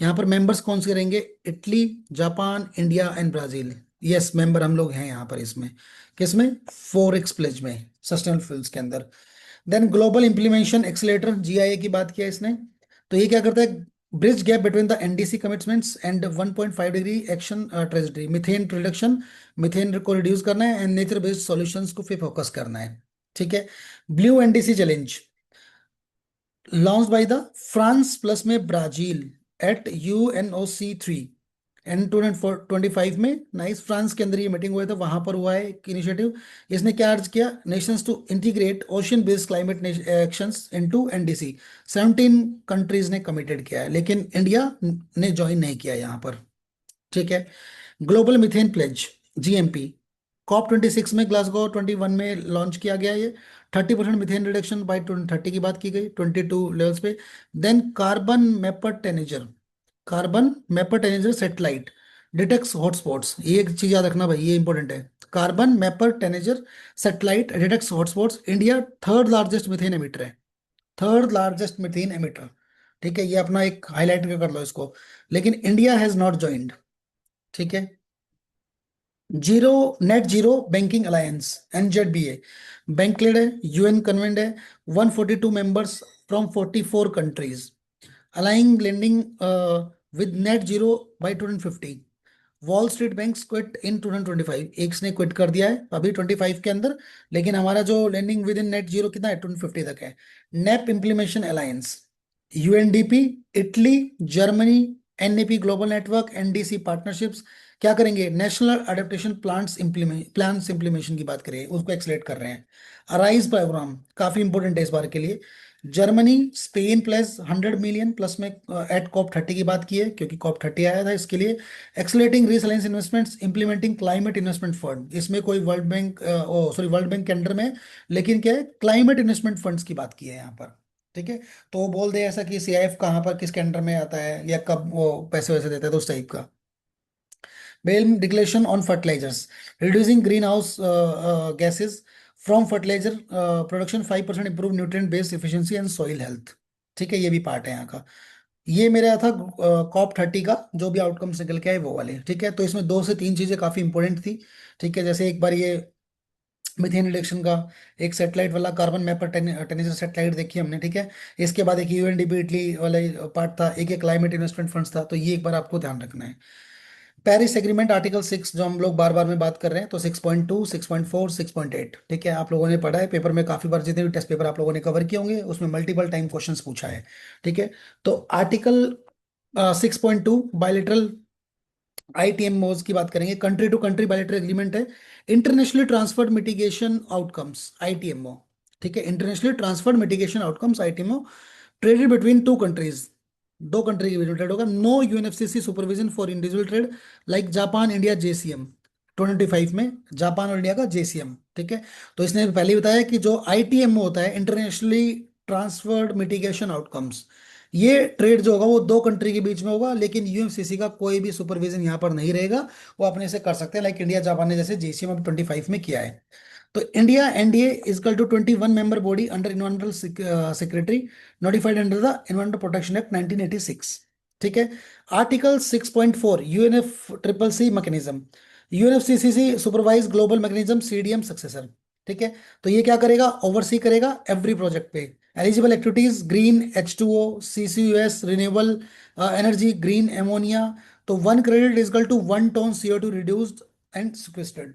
यहाँ पर मेंबर्स कौन से करेंगे, Italy, Japan, India and Brazil. Yes, member हम लोग हैं यहाँ पर इसमें, किसमें, 4x प्लेज में, सस्टेनेबल फ्यूल्स के अंदर। Then global implementation accelerator, GIA की बात किया इसने। तो ये क्या करता है, bridge gap between the NDC commitments and 1.5 degree action tragedy, methane reduction, methane को रिड्यूस करना है एंड नेचर बेस्ड सॉल्यूशंस को फिर फोकस करना है। ठीक है, blue NDC challenge launch by the France plus में ब्राजील एट UNOC 3 एंड 2025 में, नाइस, फ्रांस के अंदर ये मीटिंग हुआ था, वहां पर हुआ है एक इनिशिएटिव। इसने क्या अर्ज किया, nations to integrate ocean based climate actions into NDC। 17 countries ने कमिटेड किया है, लेकिन इंडिया ने ज्वाइन नहीं किया यहाँ पर। ठीक है, global methane pledge, GMP, COP26 में, ग्लासगो 21 में लॉन्च किया गया ये। 30% मिथेन रिडक्शन बाय 2030 की बात की गई 22 लेवल्स पे। Then carbon mapper Tanager satellite detects hotspots. ये एक चीज याद रखना भाई, ये इंपॉर्टेंट है। Carbon mapper Tanager satellite detects hotspots. India third largest methane emitter है, थर्ड लार्जेस्ट मिथेन एमिटर। ठीक है, ये अपना एक हाईलाइट कर लो इसको। लेकिन इंडिया हैज नॉट ज्वाइंड। ठीक है। Zero net zero banking alliance NZBA bank led है, UN कन्वेंट है, 142 members from 44 countries, aligning lending with net zero by 2050। Wall Street banks quit in 2025, एक ने क्विट कर दिया है अभी 25 के अंदर, लेकिन हमारा जो landing within net zero कितना है, 2050 तक है। NAP implementation alliance, UNDP, Italy, Germany, NAP global network, NDC partnerships क्या करेंगे, नेशनल अडेप्टेशन प्लान्स इम्प्लीमेशन की बात करें, उसको एक्सलेट कर रहे हैं। अराइज प्रोग्राम काफी इंपॉर्टेंट है इस बार के लिए। Germany Spain plus 100 million plus में एट COP30 की बात की है, क्योंकि COP30 आया था इसके लिए। Accelerating resilience investments, implementing climate investment fund, इसमें कोई वर्ल्ड बैंक के अंडर में, लेकिन क्या है, क्लाइमेट इन्वेस्टमेंट फंड्स की बात की है यहाँ पर। ठीक है। तो वो बोल दे ऐसा कि CIF कहाँ पर किसके अंडर में आता है या कब वो पैसे वैसे देता है, तो उस टाइप का। BALM declaration on fertilizers, reducing greenhouse gases from fertilizer production 5%, improve nutrient based efficiency and soil health। ठीक है, ये भी पार्ट है यहाँ का। ये मेरा था COP30 का जो भी आउटकम्स निकल के आए वो वाले। ठीक है, तो इसमें 2 से 3 चीजें काफी इंपॉर्टेंट थी। ठीक है, जैसे एक बार ये मिथेन रिडक्शन का एक सैटेलाइट वाला कार्बन मैपर टेनिसर सैटेलाइट देखी हमने। ठीक है, इसके बाद एक UNDP इटली वाला पार्ट था, एक क्लाइमेट इन्वेस्टमेंट फंड्स था, तो ये एक बार आपको ध्यान रखना है। पेरिस एग्रीमेंट आर्टिकल 6 जो हम लोग बार बार में बात कर रहे हैं, तो 6.2, 6.4, 6.8। ठीक है, आप लोगों ने पढ़ा है पेपर में काफी बार, जितने भी टेस्ट पेपर आप लोगों ने कवर किए होंगे उसमें मल्टीपल टाइम क्वेश्चंस पूछा है। ठीक है, तो आर्टिकल 6.2 बायलेटरल ITMOs की बात करेंगे, country to country bilateral agreement है। Internationally transferred mitigation outcomes ITMO। ठीक है, internationally transferred mitigation outcomes ITMO, traded between 2 countries, 2 country के बीच में ट्रेड होगा। No UNFCCC supervision for individual trade like Japan India JCM 2025 में, जापान और इंडिया का JCM। ठीक है, तो इसने पहले ही बताया कि जो ITMO होता है, इंटरनेशनली ट्रांसफर्ड मिटिगेशन आउटकम्स, ये ट्रेड जो होगा वो 2 कंट्री के बीच में होगा, लेकिन UNFCCC का कोई भी सुपरविजन यहाँ पर नहीं रहेगा, वो अपने से कर सकते हैं, लाइक इंडिया जापान ने जैसे JCM अब 25 में किया है। तो India NDA equal to 21 member body under environmental secretary, notified under the environmental protection act 1986। ठीक है। Article 6.4 UNFCCC mechanism, UNFCCC supervise global mechanism CDM successor. ठीक है, तो ये क्या करेगा, ओवरसी करेगा एवरी प्रोजेक्ट पे। Eligible activities green H2O, CCUS, renewable energy, green ammonia. तो 1 credit is equal to 1 ton CO2 reduced and sequestered.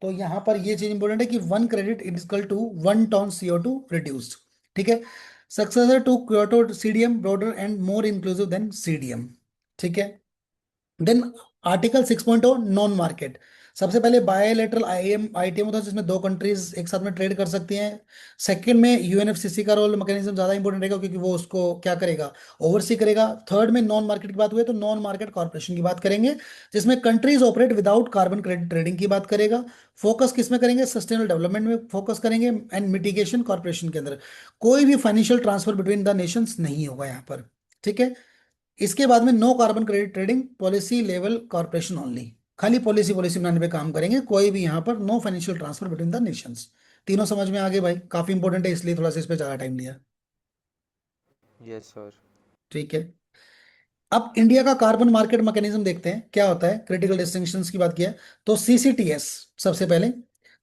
तो यहां पर ये चीज इंपॉर्टेंट है कि 1 credit is equal to 1 ton CO2 reduced. ठीक है। Successor to Kyoto CDM, broader and more inclusive than CDM। ठीक है। देन आर्टिकल 6.0 नॉन मार्केट, सबसे पहले बायलैटरल ITM होता है जिसमें 2 कंट्रीज एक साथ में ट्रेड कर सकती हैं। सेकंड में UNFCCC का रोल मैकेनिज्म ज्यादा इंपॉर्टेंट रहेगा, क्योंकि वो उसको क्या करेगा, ओवरसी करेगा। थर्ड में नॉन मार्केट की बात हुई है, तो नॉन मार्केट कॉर्पोरेशन की बात करेंगे, जिसमें countries operate without carbon credit trading की बात करेगा। फोकस किस में करेंगे, सस्टेनेबल डेवलपमेंट में फोकस करेंगे, एंड मिटिगेशन कॉर्पोरेशन के अंदर कोई भी financial transfer between the nations नहीं होगा यहाँ पर। ठीक है। इसके बाद में no carbon credit trading, policy level corporation only, खाली पॉलिसी पॉलिसी बनाने पे काम करेंगे, कोई भी यहाँ पर no financial transfer between the nations. तीनों समझ में आ गए भाई, काफी इंपॉर्टेंट है, इसलिए थोड़ा सा इस पे ज्यादा टाइम लिया। Yes, sir. ठीक है। अब इंडिया का कार्बन मार्केट मैकेनिज्म देखते हैं क्या होता है, क्रिटिकल डिस्टिंक्शंस की बात किया है, तो CCTS सबसे पहले,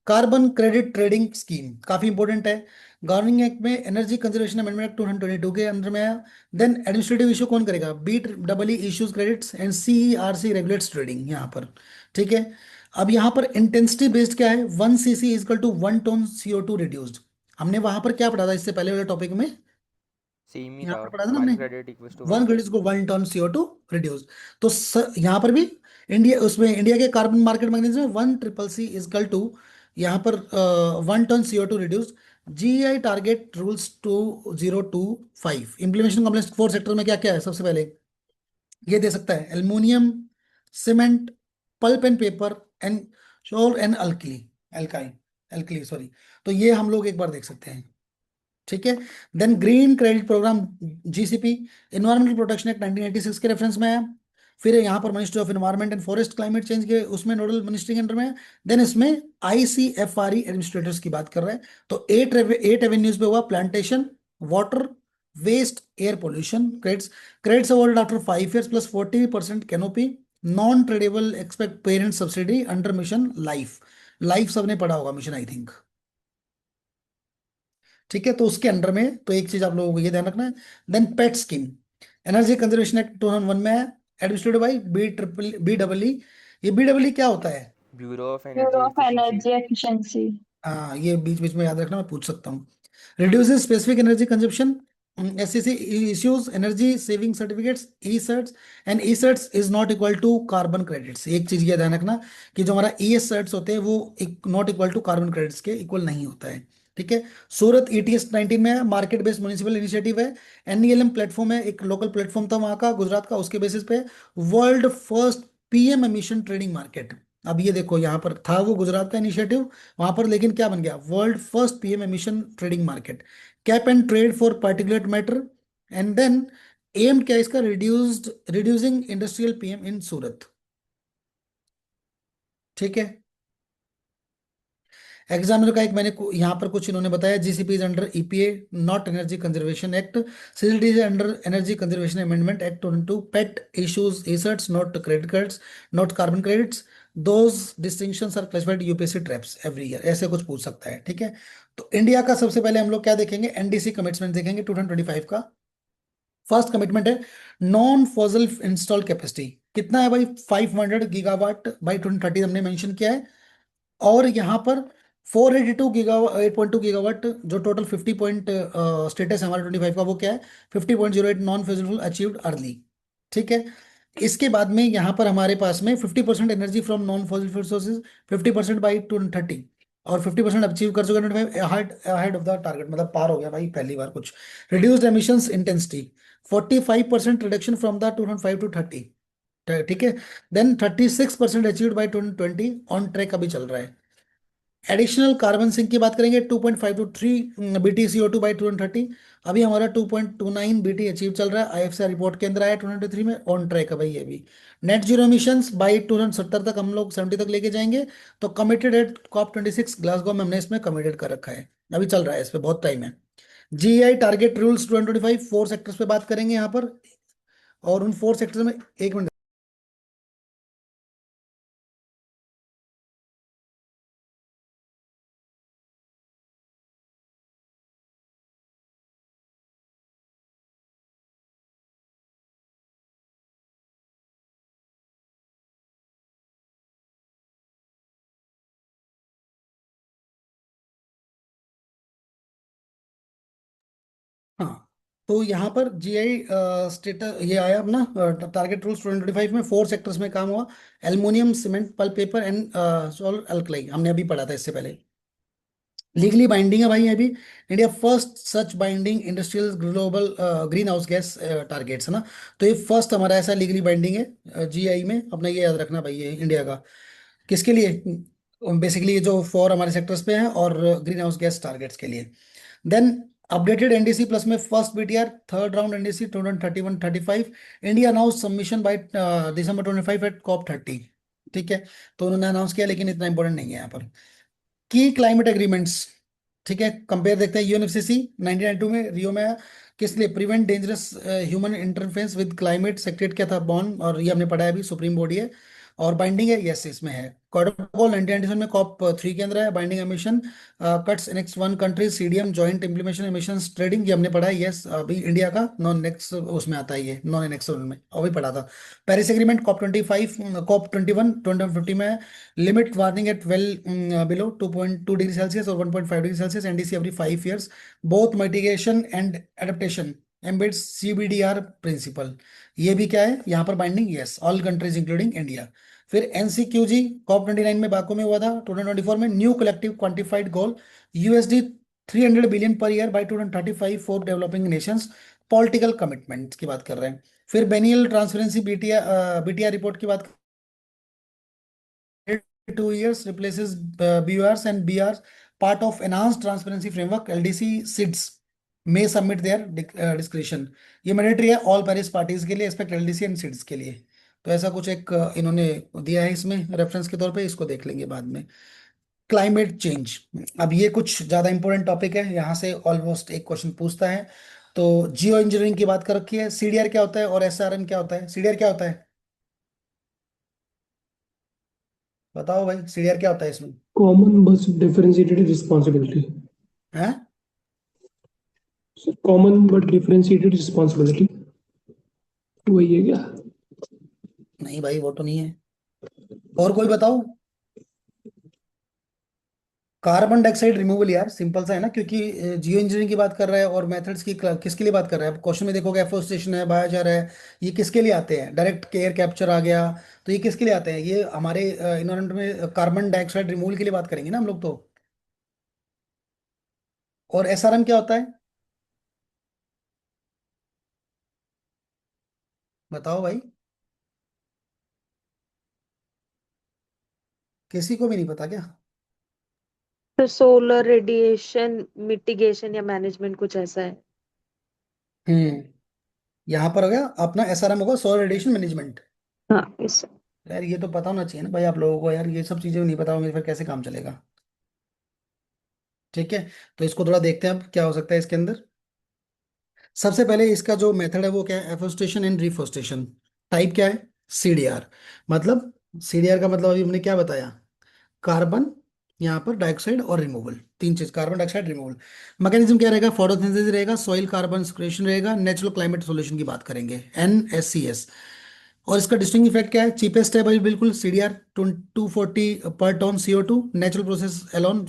कार्बन क्रेडिट ट्रेडिंग स्कीम काफी इंपॉर्टेंट है। गवर्निंग एक्ट में एनर्जी कंजर्वेशन अमेंडमेंट एक्ट 2022 के अंदर में आया। देन एडमिनिस्ट्रेटिव इशू कौन करेगा, BEE issues credits and CERC regulates trading यहाँ पर। ठीक है। अब यहाँ पर इंटेंसिटी बेस्ड क्या है, 1 cc is equal to 1 ton CO2 reduced. हमने वहां पर क्या पढ़ा था इससे पहले वाले टॉपिक में, Same ही यहाँ था, पर पढ़ा था ना हमने, 1 credit equals to 1 1 credit ton. को 1 टन CO2 रिड्यूस। तो यहाँ पर भी इंडिया, उसमें इंडिया के carbon market mechanism 1 CCC is equal to यहाँ पर 1 ton CO2 reduce. GEI target rules 2025 implementation complex 4 sector में क्या क्या है, सबसे पहले ये दे सकता है, aluminium, cement, pulp and paper, and sure and alkali sorry. तो ये हम लोग एक बार देख सकते हैं। ठीक है। Then green credit programme GCP, environmental protection act 1986 के रेफरेंस में है। फिर यहाँ पर ministry of environment and forest climate change के उसमें नोडल मिनिस्ट्री के अंडर में है। देन इसमें ICFRE एडमिनिस्ट्रेटर्स की बात कर रहे हैं। तो 8 एवेन्यूज पे हुआ, plantation, water, waste air pollution credits awarded after 5 years plus 40% canopy non tradable expect parent subsidy under mission life सबने पढ़ा होगा मिशन आई थिंक। ठीक है, तो उसके अंडर में तो एक चीज आप लोगों को ये ध्यान रखना है। देन पेट स्कीम एनर्जी कंजर्वेशन एक्ट 2001 में है, एडमिनिस्ट्रेटेड बाई BEE। ये BEE क्या होता है? Bureau of bureau energy of efficiency. Energy efficiency. हाँ, ये बीच बीच में याद रखना, मैं पूछ सकता हूँ। Reduces specific energy consumption, SCC issues energy saving certificates E certs and E certs is not equal to carbon credits. एक चीज ये ध्यान रखना कि जो हमारा ES सर्ट्स होते हैं वो not equal to carbon credits के इक्वल नहीं होता है। ठीक है, सूरत ETS 19 में है, मार्केट बेस्ड म्युनिसिपल इनिशिएटिव है। NELM प्लेटफॉर्म है, एक लोकल प्लेटफॉर्म था वहां का गुजरात का, उसके बेसिस पे world first PM emission trading market. अब ये देखो, यहाँ पर था वो गुजरात का इनिशिएटिव वहां पर, लेकिन क्या बन गया? World first PM emission trading market, cap and trade for particulate matter. And then aim क्या है इसका? Reducing industrial PM in Surat. ठीक है, एग्जामिनर का एक मैंने यहाँ पर कुछ इन्होंने बताया, GCP is under EPA not energy conservation act, CLT is under energy conservation amendment act 22, PAT issues ESCerts not credit cards not carbon credits, those distinctions are classified UPSC traps every year, ऐसे कुछ पूछ सकता है। ठीक है, तो इंडिया का सबसे पहले हम लोग क्या देखेंगे? NDC कमिटमेंट देखेंगे 2025 का। फर्स्ट कमिटमेंट है नॉन फॉसिल इंस्टॉल कैपेसिटी, कितना है भाई? 500 गीगावाट बाई 2030 हमने मेंशन किया है। और यहाँ पर 482 गीगावाट 8.2 गीगावाट जो टोटल 50 पॉइंट स्टेटस है हमारा 25 का, वो क्या है? 50.08 नॉन फिजिबल अचीव्ड अर्ली। ठीक है, इसके बाद में यहाँ पर हमारे पास में 50% energy from non fossil sources 50% by 2030, और 50% अचीव कर चुका है 25 अहेड ऑफ द टारगेट, मतलब पार हो गया भाई पहली बार कुछ। Reduced emissions intensity 45% reduction from the 2005 to 30। ठीक है, then 36% achieved by 2020, on track अभी चल रहा है। एडिशनल कार्बन सिंक की बात करेंगे 2.5 टू 3 BT CO2 बाई 2030, अभी हमारा 2.29 BT अचीव चल रहा है, IFCI रिपोर्ट के अंदर आया 2023 में, ऑन ट्रैक है भाई ये भी। नेट जीरो एमिशंस बाई 2070 तक हम लोग 70 तक लेके जाएंगे, तो कमिटेड एट COP26 ग्लासगो में हमने इसमें कमिटेड कर रखा है, अभी चल रहा है, इस पे बहुत टाइम है। GEI टारगेट रूल्स 2025 4 सेक्टर्स पे बात करेंगे यहाँ पर, और उन 4 सेक्टर्स में एक मिनट। हाँ, तो यहाँ पर GI स्टेटस ये आया अपना टारगेट रूल्स 2025 में 4 सेक्टर्स में काम हुआ। Aluminium, cement, pulp paper and salt alkali, हमने अभी पढ़ा था इससे पहले। लीगली बाइंडिंग है भाई अभी, India first such binding industrial global green house gas targets है ना, तो ये फर्स्ट हमारा ऐसा लीगली बाइंडिंग है GI में, अपना ये याद रखना भाई, ये इंडिया का। किसके लिए? बेसिकली ये जो 4 हमारे सेक्टर्स पे हैं, और ग्रीन हाउस गैस टारगेट्स के लिए। देन अपडेटेड NDC प्लस में first BTR third round NDC 2031-35, India announce submission by December 25 at COP30। ठीक है, तो उन्होंने अनाउंस किया, लेकिन इतना इंपॉर्टेंट नहीं है यहाँ पर। की क्लाइमेट एग्रीमेंट्स, ठीक है, कंपेयर देखते हैं। UNFCCC 1992 में रियो में आया, किस लिए? Prevent dangerous human interference with climate, secret क्या था? बॉन, और ये हमने पढ़ा है अभी, सुप्रीम बॉडी है। और बाइंडिंग है, यस इसमें है। प्रोटोकॉल 1997 में COP3 के अंदर है। Binding emission cuts next 1 country CDM joint implementation emissions trading, ये हमने पढ़ा है, यस अभी इंडिया का नॉन नेक्स्ट उसमें आता है, ये नॉन एनेक्स में अभी पढ़ा था। पेरिस एग्रीमेंट COP25 COP21 2050 में limit warning at well below 2.2 degree Celsius और 1.5 degree Celsius, NDC every 5 years, both mitigation and adaptation embeds CBDR principle, ये भी क्या है यहाँ पर binding, yes all countries including India. फिर NCQG COP29 में बाको में हुआ था 2024 में, new collective quantified goal USD 300 billion per year by 2035 for developing nations, political commitment की बात कर रहे हैं। फिर बेनियल ट्रांसपेरेंसी BTR रिपोर्ट की बात 2 years replaces BURs and BRs, part of enhanced transparency framework, LDC SIDS may submit their discretion, ये मैंडेटरी है ऑल पेरिस पार्टीज के लिए एक्सपेक्ट LDC एंड SIDS के लिए। तो ऐसा कुछ एक इन्होंने दिया है इसमें रेफरेंस के तौर पे, इसको देख लेंगे बाद में। क्लाइमेट चेंज, अब ये कुछ ज्यादा इंपॉर्टेंट टॉपिक है, यहाँ से ऑलमोस्ट एक क्वेश्चन पूछता है। तो जियो इंजीनियरिंग की बात कर रखी है। सीडीआर क्या होता है और एसआरएम क्या होता है? सीडीआर क्या होता है बताओ भाई, सीडीआर क्या होता है इसमें? कॉमन बस डिफरेंशिएटेड रिस्पॉन्सिबिलिटी। है? कॉमन बट डिफरेंशिएटेड रिस्पॉन्सिबिलिटी वही है क्या? नहीं भाई, वो तो नहीं है। और कोई बताओ। कार्बन डाइऑक्साइड रिमूवल यार, सिंपल सा है ना, क्योंकि जियो इंजीनियरिंग की बात कर रहा है और मेथड्स की किसके लिए बात कर रहा है? अब क्वेश्चन में देखोगे एफोरेस्टेशन है, बायोचार है, ये किसके लिए आते हैं? डायरेक्ट एयर कैप्चर आ गया, तो ये किसके लिए आते हैं? ये हमारे इन्वायरमेंट में कार्बन डाइऑक्साइड रिमूवल के लिए बात करेंगे ना हम लोग तो। और एसआरएम क्या होता है बताओ भाई, किसी को भी नहीं पता क्या? तो सोलर रेडिएशन मिटिगेशन या मैनेजमेंट कुछ ऐसा है। हम्म। यहाँ पर हो गया अपना एसआरएम, होगा सोलर रेडिएशन मैनेजमेंट। हाँ इस यार ये तो पता होना चाहिए ना भाई आप लोगों को, यार ये सब चीजें नहीं पता होंगी फिर कैसे काम चलेगा? ठीक है, तो इसको थोड़ा देखते हैं अब क्या हो सकता है इसके अंदर। सबसे पहले इसका जो मेथड है वो क्या है? Afforestation and reforestation. टाइप क्या है? सीडीआर। मतलब सीडीआर का मतलब अभी हमने क्या बताया? कार्बन, यहाँ पर डाइऑक्साइड और रिमूवल, तीन चीज, कार्बन डाइऑक्साइड रिमूवल। मैकेनिज्म क्या रहेगा? फोटोसिंथेसिस रहेगा, सॉइल कार्बन सिक्वेशन रहेगा, नेचुरल क्लाइमेट सॉल्यूशन की बात करेंगे, NSCS। और इसका डिस्टिंग इफेक्ट क्या है? चीपेस्ट है भाई बिल्कुल, CDR 240 per ton CO2। Natural process alone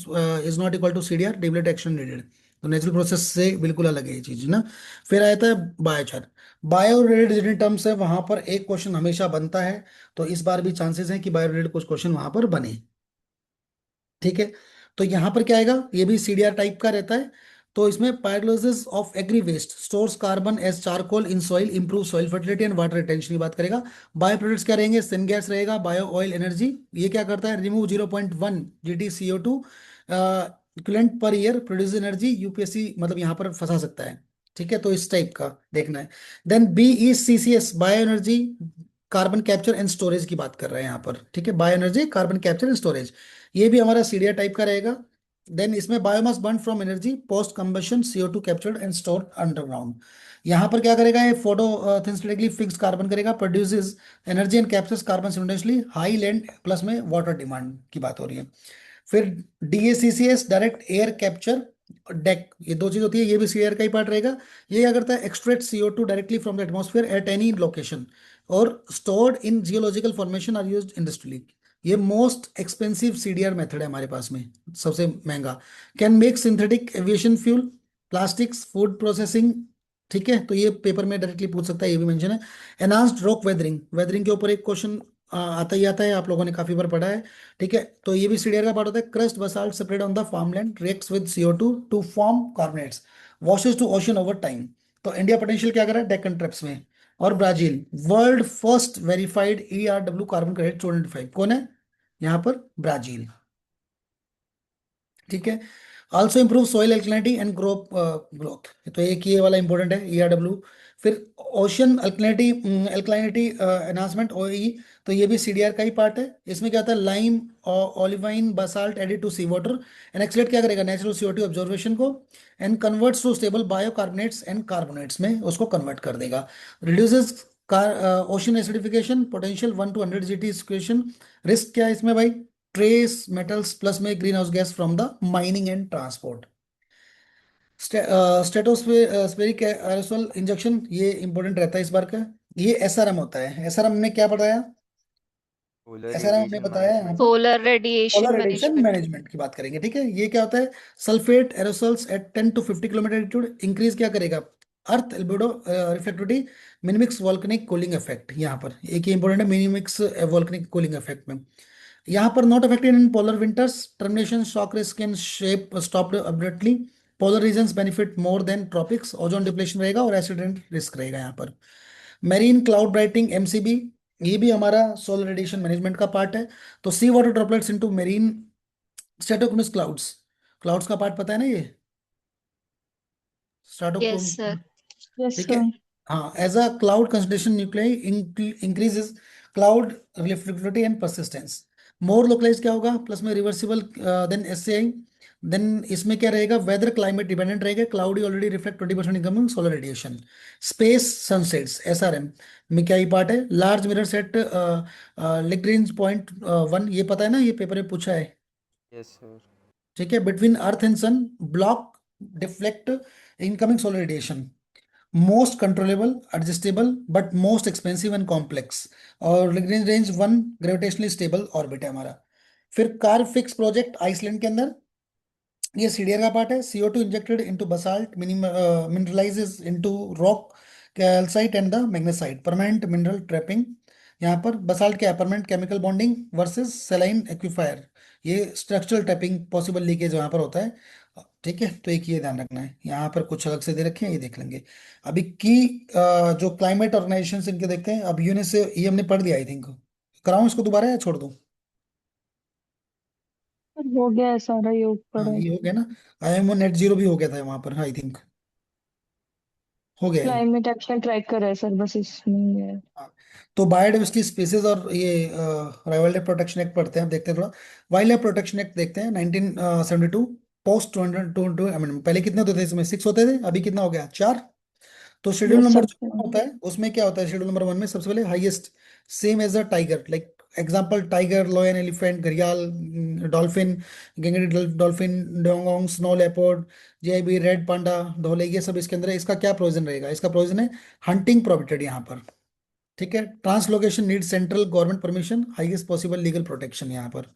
is not equal to CDR, developed action needed. तो नेचुरल प्रोसेस से बिल्कुल अलग है ये चीज ना। फिर आता है बायोचार। बायो रिलेटेड जितने टर्म्स है वहां पर एक क्वेश्चन हमेशा बनता है, तो इस बार भी चांसेस हैं कि बायो रिलेटेड कुछ क्वेश्चन वहां पर बने। ठीक है, तो यहाँ पर क्या आएगा? ये भी सीडीआर टाइप का रहता है। तो इसमें pyrolysis of agri waste stores carbon as charcoal in soil, improve soil fertility and water retention की बात करेगा। बायो प्रोडक्ट्स क्या रहेंगे? सिनगैस रहेगा, बायो ऑयल एनर्जी। ये क्या करता है? Remove 0.1 GT CO2 equivalent per year, produce energy. UPSC मतलब यहाँ पर फंसा सकता है। ठीक है, तो इस टाइप का देखना है। Then BECCS bioenergy, carbon capture and storage की बात कर रहे हैं यहाँ पर। ठीक है, bioenergy, carbon capture and storage, ये भी हमारा सीडीआर टाइप का रहेगा। देन इसमें biomass burn from energy post combustion, CO2 captured and stored underground. यहाँ पर क्या करेगा? ये फोटोसिंथेटिकली फिक्स कार्बन करेगा, produces energy and captures carbon simultaneously, high land plus में वाटर डिमांड की बात हो रही है। फिर DACCS direct air capture deck, ये दो चीज होती है, ये भी सीडीआर का ही पार्ट रहेगा। ये क्या करता है? Extract CO2 directly from the atmosphere at any location और stored in geological formation are used industrially. ये मोस्ट एक्सपेंसिव सीडीआर मेथड है हमारे पास में, सबसे महंगा। Can make synthetic aviation fuel, plastics, food processing. ठीक है, तो ये पेपर में डायरेक्टली पूछ सकता है, ये भी मेंशन है। एनहांस्ड रॉक वेदरिंग, वेदरिंग के ऊपर एक क्वेश्चन आता ही आता है, आप लोगों ने काफी बार पढ़ा है। ठीक है, तो ये भी सीडीआर का पार्ट होता है। Crust basalt separate on the farmland, reacts with CO2 to form carbonates, washes to ocean over time. तो इंडिया पोटेंशियल क्या कर रहा है? डेक्कन ट्रैप्स में। और Brazil, world first verified ERW carbon credit 295, कौन है यहाँ पर? ब्राजील। ठीक है, also improve soil alkalinity and growth, तो एक ये वाला इंपॉर्टेंट है ERW। फिर ocean alkalinity, alkalinity enhancement OAE, तो ये भी सीडीआर का ही पार्ट है। इसमें क्या होता है? Lime olivine basalt added to sea water and accelerate क्या करेगा? नेचुरल CO2 ऑब्जर्वेशन को and converts to stable bicarbonates and carbonates में उसको कन्वर्ट कर देगा। Reduces ocean acidification potential 1 to 100 GT equation. Risk क्या है इसमें भाई? ट्रेस मेटल्स प्लस में greenhouse gas from the mining and transport. Stratospheric aerosol injection, ये इंपॉर्टेंट रहता है इस बार का। ये SRM होता है। SRM ने क्या बताया? सोलर SRM हमने रेडिएशन बताया यहाँ मैनेजमेंट। पर solar radiation solar radiation management. Management की बात करेंगे। ठीक है, ये क्या होता है? Sulphate aerosols at 10 to 50 kilometre altitude increase क्या करेगा? Earth albedo reflectivity, mimics volcanic cooling effect. यहाँ पर एक ही इंपॉर्टेंट है, मिनिमिक्स वोल्केनिक कूलिंग इफेक्ट में। यहाँ पर not affected in polar winters, termination shock risk and shape stopped abruptly, polar regions benefit more than tropics, ozone depletion रहेगा और एक्सीडेंट रिस्क रहेगा यहाँ पर। मेरीन क्लाउड ब्राइटिंग MCB, ये भी हमारा सोलर रेडिएशन मैनेजमेंट का पार्ट है। तो sea water droplets into marine stratocumulus clouds, clouds का पार्ट पता है ना ये? यस स्ट्रेटोक्रोन। सर। यस ठीक है, सर। हाँ, as a cloud concentration nuclei increases cloud reflectivity and persistence. More localise क्या होगा? प्लस में रिवर्सिबल देन SAI, देन इसमें क्या रहेगा, वेदर क्लाइमेट डिपेंडेंट रहेगा, cloudy already reflect 20% incoming solar radiation, space sunsets SRM में क्या ही पार्ट है, लार्ज मिरर सेट लिग्रेंज पॉइंट 1, ये पता है ना, ये पेपर में पूछा है, यस सर। ठीक है, between earth and sun, block deflect incoming solar radiation, most controllable adjustable but most expensive and complex, और Lagrange range 1 gravitationally stable orbit है हमारा। फिर कार फिक्स प्रोजेक्ट आइसलैंड के अंदर, ये सीडीआर का पार्ट है, CO2 injected into basalt, mineralises into rock calcite and the magnesite, permanent mineral trapping, यहाँ पर बसाल्ट क्या है, permanent chemical bonding versus saline aquifer, ये स्ट्रक्चरल टैपिंग पॉसिबल लीकेज वहाँ पर होता है, ठीक है। तो एक ये ध्यान रखना है, यहाँ पर कुछ अलग से दे रखे हैं, ये देख लेंगे। अभी की जो क्लाइमेट ऑर्गेनाइजेशन इनके देखते हैं, अब यूनिट से ये हमने पढ़ दिया आई थिंक, कराऊं इसको दोबारा या छोड़ दूं? हो गया है सारा योग हाँ पढ़ा। ये हो गया ना, IMO नेट जीरो भी हो गया था वहां पर आई थिंक, हो गया है। क्लाइमेट एक्शन ट्रैक कर रहा है सर, बस इसमें ही है। हाँ, तो बायोडाइवर्सिटी स्पीसीज और ये वाइल्ड लाइफ प्रोटेक्शन एक्ट पढ़ते हैं, अब देखते हैं थोड़ा। वाइल्ड लाइफ प्रोटेक्शन एक्ट देखते हैं 1972, पोस्ट 202, आई मीन पहले कितने होते थे इसमें, 6 होते थे, अभी कितना हो गया, 4। तो शेड्यूल यस नंबर सर। जो होता है उसमें क्या होता है, शेड्यूल नंबर 1 में सबसे पहले highest, same as a tiger, like example tiger, lion, elephant, घड़ियाल, dolphin, Gangetic dolphin, dugong, snow leopard, JIB, red panda, dhole, ये सब इसके अंदर है। इसका क्या प्रोविजन रहेगा, इसका प्रोविजन है हंटिंग प्रोहिबिटेड यहाँ पर, ठीक है। Translocation need central government permission, highest possible legal protection यहाँ पर।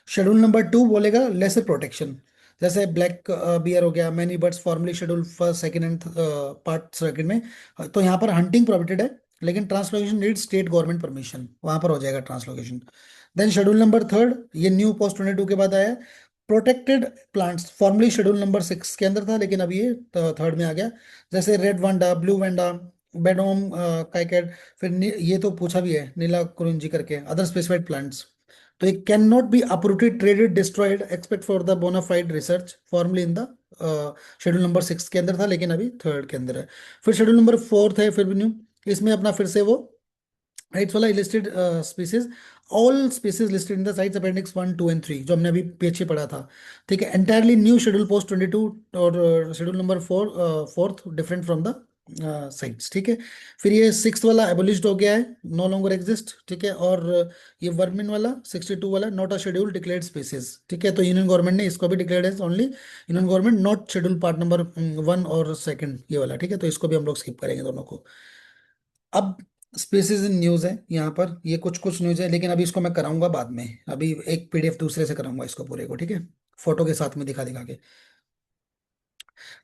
शेड्यूल नंबर 2 बोलेगा लेसर प्रोटेक्शन, जैसे ब्लैक बियर हो गया, many birds formally schedule first second and part second में, तो यहाँ पर हंटिंग प्रोहिबिटेड है, लेकिन translocation need state government permission, वहां पर हो जाएगा ट्रांसलोकेशन। देन शेड्यूल नंबर 3, ये न्यू पोस्ट 22 के बाद आया है, protected plants, formally schedule number 6 के अंदर था, लेकिन अब ये 3rd में आ गया, जैसे रेड वांडा, ब्लू वांडा, बेडोम काइकेड, फिर ये तो पूछा भी है नीला कुरुंजी करके, अदर स्पेसिफाइड प्लांट्स। तो it cannot be uprooted, traded, destroyed except for the bona fide research, formally in the schedule number 6 के अंदर था, लेकिन अभी 3rd के अंदर है। फिर शेड्यूल नंबर 4 है, फिर भी न्यू, इसमें अपना फिर से वो राइट्स वाला listed species, all species listed in the sites appendix 1, 2 and 3, जो हमने अभी पीछे पढ़ा था, ठीक है। एंटायरली न्यू शेड्यूल पोस्ट 22, और schedule number 4th different from the sites, ठीक है। फिर ये 6th वाला एबोलिश्ड हो गया है, नो लॉन्गर एग्जिस्ट, ठीक है। और ये वर्मिन वाला 62 वाला, not a schedule declared species, ठीक है। तो यूनियन गवर्नमेंट ने इसको भी declared as only union government not schedule part number 1 और 2, ये वाला, ठीक है। तो इसको भी हम लोग स्किप करेंगे दोनों को। अब स्पीसीज इन न्यूज है यहाँ पर, ये कुछ कुछ न्यूज है, लेकिन अभी इसको मैं कराऊंगा बाद में, अभी एक PDF दूसरे से कराऊंगा इसको पूरे को, ठीक है, फोटो के साथ में दिखा दिखा के।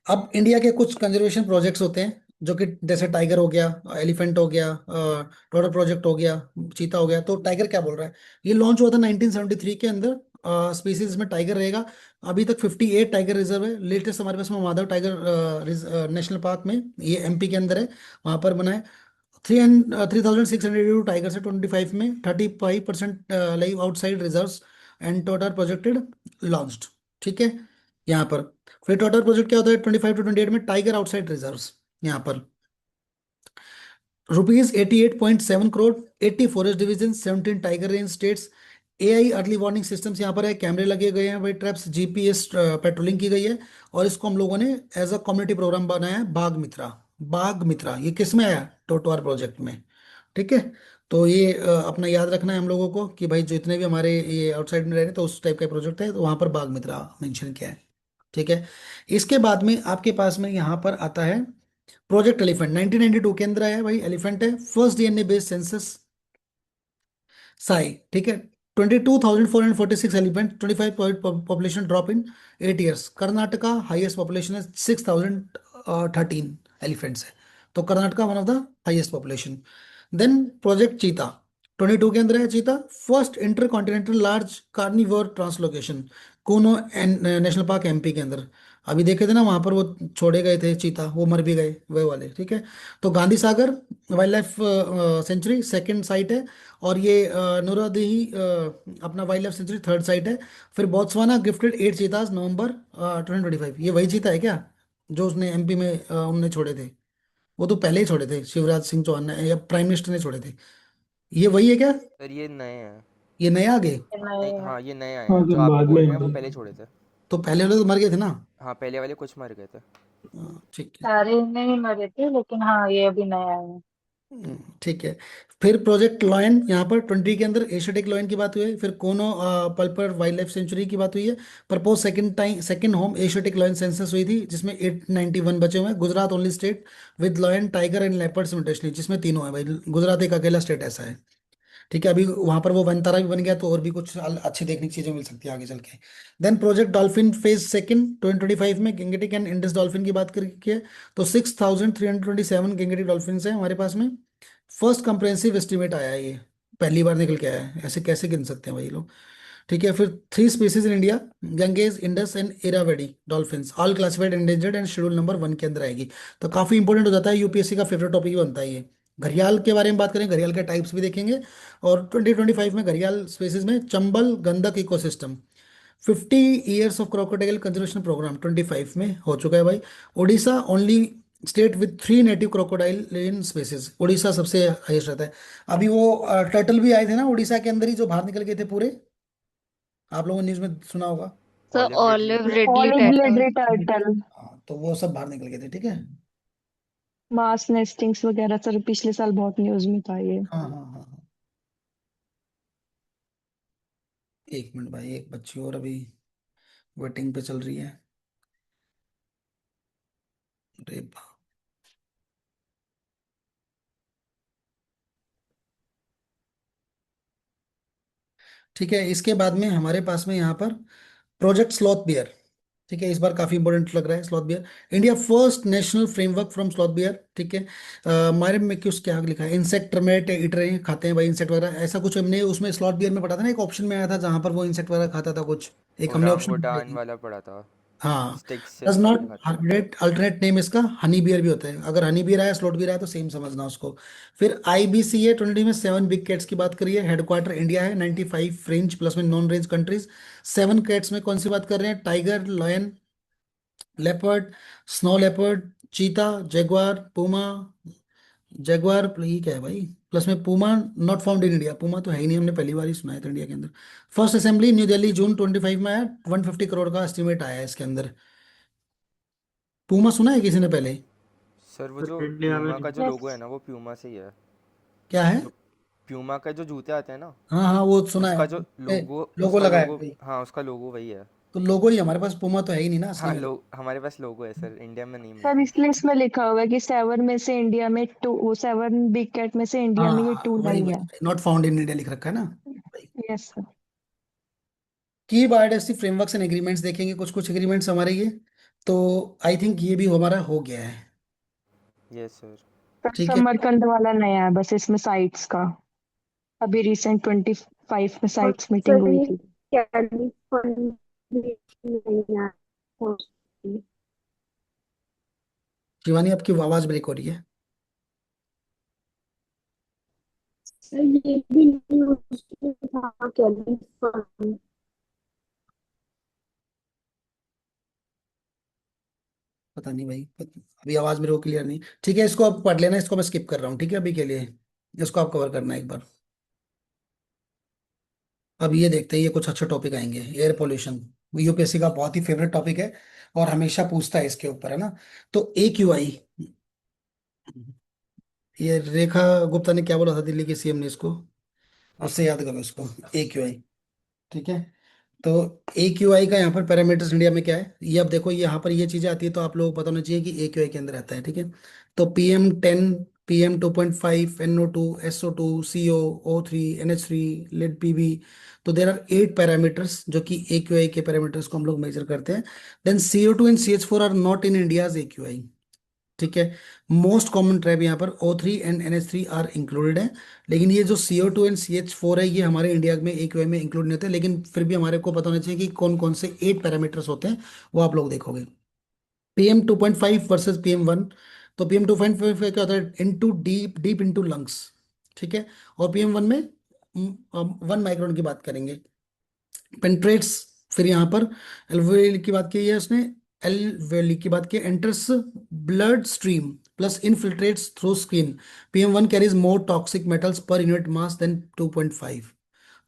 अब इंडिया के कुछ कंजर्वेशन प्रोजेक्ट्स होते हैं, जो कि जैसे टाइगर हो गया, एलिफेंट हो गया, टोडर प्रोजेक्ट हो गया, चीता हो गया। तो टाइगर क्या बोल रहा है, ये लॉन्च हुआ था 1973 के अंदर, स्पीसीज में टाइगर रहेगा। अभी तक 58 टाइगर रिजर्व है, लेटेस्ट हमारे पास में माधव टाइगर नेशनल पार्क में, ये MP के अंदर है, वहां पर बना है। 3,682 टाइगर है 25 में, 35% live outside reserves, and total projected launched, ठीक है यहाँ पर। फिर टोटल प्रोजेक्ट क्या होता है 25 to 28 में, टाइगर आउटसाइड रिजर्व्स यहाँ पर ₹88.7 crore, 80 forest division, 17 tiger range states, AI early warning systems यहाँ पर है, कैमरे लगे गए हैं, वाइट ट्रैप्स, GPS पेट्रोलिंग की गई है, और इसको हम लोगों ने एज अ कम्युनिटी प्रोग्राम बनाया है, बाघ मित्रा। बाघ मित्रा ये किस में आया, टोटवार प्रोजेक्ट में, ठीक है। तो ये अपना याद रखना है हम लोगों को, कि भाई जो इतने भी हमारे ये आउटसाइड में रह रहे हैं, तो उस टाइप का प्रोजेक्ट है, तो वहां पर बाघ मित्रा मेंशन किया है, ठीक है। इसके बाद में आपके पास में यहाँ पर आता है प्रोजेक्ट एलिफेंट, 1992 के अंदर आया भाई, एलिफेंट है, फर्स्ट DNA बेस्ड सेंसस साई, ठीक है। 22,446 elephant, 25 population drop in 8 years। Karnataka highest population है, 6,013 एलिफेंट्स है, तो Karnataka one of the highest population. Then project cheetah 22 के अंदर है, cheetah first intercontinental large carnivore translocation, Kuno national park MP के अंदर। अभी देखे थे ना वहां पर वो छोड़े गए थे चीता, वो मर भी गए वे वाले, ठीक है। तो Gandhi Sagar wildlife sanctuary 2nd site है, और ये नुरादेही अपना wild life sanctuary 3rd site है। फिर बोत्सवाना गिफ्टेड 8 चीताज नवंबर 2025, ये वही चीता है क्या जो उसने MP में उनने छोड़े थे, वो तो पहले ही छोड़े थे शिवराज सिंह चौहान ने या प्राइम मिनिस्टर ने छोड़े थे, ये वही है क्या, सर ये नए हैं। ये नए आ गए? नहीं हाँ ये नए आए हाँ हैं, जो सर आप बाद बोल में रहे हैं वो पहले छोड़े थे। तो पहले वाले तो मर गए थे ना। हाँ पहले वाले कुछ मर गए थे। ठीक है। सारे नहीं मरे थे, लेकिन हाँ ये अभी नया है। ठीक है। फिर प्रोजेक्ट लॉयन, यहाँ पर 20 के अंदर एशियाटिक लॉयन की बात हुई है। फिर कोनो पल्पर वाइल्ड लाइफ सेंचुरी की बात हुई है। Propose second home Asiatic lion census हुई थी, जिसमें 891 बचे हुए हैं। Gujarat only state with lion tiger and leopard simultaneously, जिसमें तीनों है भाई। गुजरात एक अकेला स्टेट ऐसा है। ठीक है, अभी वहां पर वो वनतारा भी बन गया, तो और भी कुछ अच्छी देखने की चीजें मिल सकती है आगे चल के। Then project dolphin phase second 2025 में गेंगेटिक एंड इंडस डॉल्फिन की बात करके, तो 6327 गेंगेटिक डॉल्फिन है हमारे पास में। फर्स्ट कंप्रेहेंसिव एस्टिमेट आया है ये, पहली बार निकल के आया है। ऐसे कैसे गिन सकते हैं भाई लोग। ठीक है। फिर 3 species in India, Ganges, Indus and Irrawaddy dolphins, all classified endangered and schedule number 1 के अंदर आएगी। तो काफी इंपॉर्टेंट हो जाता है, यूपीएससी का फेवरेट टॉपिक भी बनता है ये। घड़ियाल के बारे में बात करें, घड़ियाल के टाइप्स भी देखेंगे। और 2025 में घड़ियाल स्पीसीज में Chambal Gandak ecosystem, 50 years of crocodile conservation programme 25 में हो चुका है भाई। Orissa only state with 3 native crocodile in species, Orissa सबसे हाईएस्ट रहता है। अभी वो टर्टल भी आए थे ना उड़ीसा के अंदर ही, जो बाहर निकल गए थे पूरे, आप लोगों ने न्यूज में सुना होगा। Sir olive olive Ridley. Ridley olive turtle. Ridley turtle, हाँ, तो वो सब बाहर निकल गए थे। ठीक है। मास नेस्टिंग्स वगैरह सर पिछले साल बहुत न्यूज में था ये। हाँ हाँ हाँ हाँ। एक मिनट भाई, एक बच्ची और अभी वेटिंग पे चल रही है। अरे ठीक है। इसके बाद में हमारे पास में यहाँ पर प्रोजेक्ट स्लॉथ बियर। ठीक है, इस बार काफी इंपॉर्टेंट लग रहा है sloth bear. India first national framework from sloth bear. ठीक है। हमारे में कुछ क्या लिखा है, इंसेक्ट टर्मिनेट ईटर खाते हैं भाई, इंसेक्ट वगैरह ऐसा कुछ हमने उसमें स्लॉथ बियर में पढ़ा था ना। एक ऑप्शन में आया था जहां पर वो इंसेक्ट वगैरह खाता था कुछ, एक हमने ओरांगुटान ऑप्शन। वाला पड़ा था। हाँ। स्टिक्स से डज पकड़ नॉट के खाते हैं। अल्टरनेट अल्टरनेट नेम इसका हनी बियर भी होता है। अगर हनी बियर आया स्लोट बियर आया तो सेम समझना उसको। फिर IBCA 20 में 7 बिग कैट्स की बात करिए। हेडक्वार्टर इंडिया है, 95 रेंज प्लस में नॉन रेंज कंट्रीज। 7 कैट्स में कौन सी बात कर रहे हैं, tiger, lion, leopard, snow leopard, चीता, जैगवार, पूमा। जैगवार ये क्या है भाई, प्लस में Puma not found in India, Puma तो है ही नहीं, हमने पहली बार ही सुना है तो इंडिया के अंदर। फर्स्ट असेंबली न्यू दिल्ली जून 25 में आया, 150 करोड़ का एस्टिमेट आया है इसके अंदर। पूमा सुना है किसी ने पहले। सर वो सर जो इंडिया में प्यूमा का जो नहीं। लोगो है ना, वो प्यूमा से ही है। क्या है। जो प्यूमा का जो जूते आते हैं ना, हाँ हाँ, वो सुना है। उसका जो लोगो, लोगो उसका लगाया है लोगो, भाई। हाँ उसका लोगो वही है। तो लोगो ही हमारे पास, पूमा तो है ही नहीं ना असली हाँ में। हमारे पास लोगो है सर, इंडिया में नहीं सर मिलता। इस लिस्ट में लिखा हुआ है कि 7 में से इंडिया में 2, वो 7 बिग कैट में से इंडिया में ये हाँ 2 वही नहीं है। वही, नॉट फाउंड इन इंडिया लिख रखा है ना। Yes sir. की बायोडाइवर्सिटी फ्रेमवर्क्स एंड एग्रीमेंट्स देखेंगे, कुछ कुछ एग्रीमेंट्स हमारे ये। तो आई थिंक ये भी हमारा हो गया है। Yes sir. ठीक है। समरकंद वाला नया है बस इसमें साइट्स का, अभी रिसेंट 25 में और साइट्स मीटिंग सर हुई ये थी। कैलिफोर्निया नहीं है। शिवानी आपकी आवाज ब्रेक हो रही है। सर ये भी न्यूज़ में था, कैलिफोर्निया। पता नहीं भाई, अभी आवाज मेरे को क्लियर नहीं। ठीक है, इसको आप पढ़ लेना, इसको मैं स्किप कर रहा हूँ। ठीक है, अभी के लिए इसको आप कवर करना एक बार। अब ये देखते हैं, ये कुछ अच्छे टॉपिक आएंगे। एयर पोल्यूशन यूपीएससी का बहुत ही फेवरेट टॉपिक है, और हमेशा पूछता है इसके ऊपर, है ना। तो AQI, ये रेखा गुप्ता ने क्या बोला था दिल्ली के CM ने इसको, उससे याद करो इसको। AQI। ठीक है। तो AQI का यहाँ पर पैरामीटर्स इंडिया में क्या है, ये अब देखो, यहाँ पर ये चीजें आती है तो आप लोगों को पता होना चाहिए कि AQI के अंदर आता है। ठीक है। तो PM10, PM2.5, NO2, SO2, CO, O3, NH3, lead PB। तो देर आर 8 पैरामीटर्स जो कि AQI के पैरामीटर्स को हम लोग मेजर करते हैं। Then CO2 and CH4 are not in India's AQI। ठीक है। मोस्ट कॉमन ट्रैप यहाँ पर O3 and NH3 are included है। लेकिन ये जो CO2 एंड CH4 है, ये हमारे इंडिया में AQI में इंक्लूड नहीं होते। लेकिन फिर भी हमारे को पता होना चाहिए कि कौन कौन से 8 पैरामीटर्स होते हैं, वो आप लोग देखोगे। PM2.5 versus PM1। तो PM2.5 क्या होता है, into deep deep into lungs. ठीक है। और PM1 में 1 माइक्रोन की बात करेंगे। पेंट्रेट्स, फिर यहाँ पर एल्वेoli की बात की है उसने, एल्वेoli की बात की, enters blood stream plus infiltrates through skin. PM1 carries more toxic metals per unit mass than 2.5।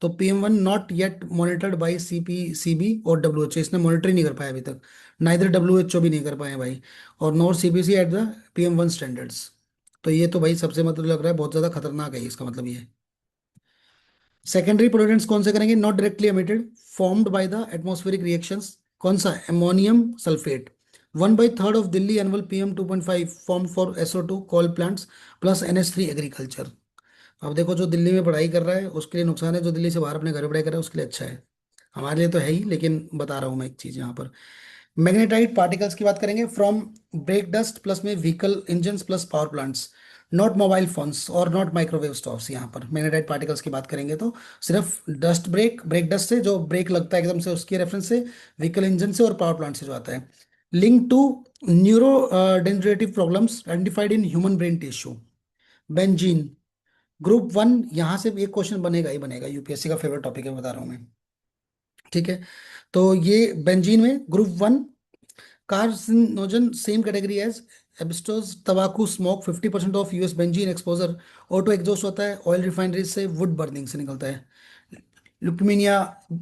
तो PM1 not yet monitored by CPCB और WHO, इसने मॉनिटर ही नहीं कर पाया अभी तक, नाइदर WHO भी नहीं कर पाए भाई, और nor CPC at the PM1 standards. तो ये तो भाई सबसे मतलब लग रहा है बहुत ज़्यादा खतरनाक है इसका मतलब ये। सेकेंडरी पोल्यूटेंट्स कौन से करेंगे? Not directly emitted, formed by the atmospheric reactions. कौन सा? Ammonium sulphate. 1/3 of Delhi annual PM2.5 form for SO2 coal plants plus NH3 agriculture. अब देखो जो दिल्ली में पढ़ाई कर रहा है उसके लिए नुकसान है, जो दिल्ली से बाहर अपने घर में पढ़ाई कर रहा है उसके लिए अच्छा है। हमारे लिए तो है ही, लेकिन बता रहा हूँ मैं एक चीज़ यहाँ पर। मैग्नेटाइट पार्टिकल्स की बात करेंगे फ्रॉम ब्रेक डस्ट प्लस में vehicle engine plus power plants, not mobile phones और नॉट माइक्रोवेव स्टोव्स। यहाँ पर मैग्नेटाइट पार्टिकल्स की बात करेंगे तो सिर्फ डस्ट ब्रेक डस्ट से, जो ब्रेक लगता है एकदम से, उसके रेफरेंस से, व्हीकल इंजन से और पावर प्लांट से जो आता है। Link to neurodegenerative problems identified in human brain tissue. Benzene group 1, यहाँ से एक क्वेश्चन बनेगा ही बनेगा, यूपीएससी का फेवरेट टॉपिक है बता रहा हूँ मैं, ठीक है। तो ये बेंजीन में group 1 carcinogen, same category as asbestos, तंबाकू, smoke. 50% of US benzene exposure auto exhaust होता है, ऑयल रिफाइनरीज से, वुड बर्निंग से निकलता है। ल्यूकेमिया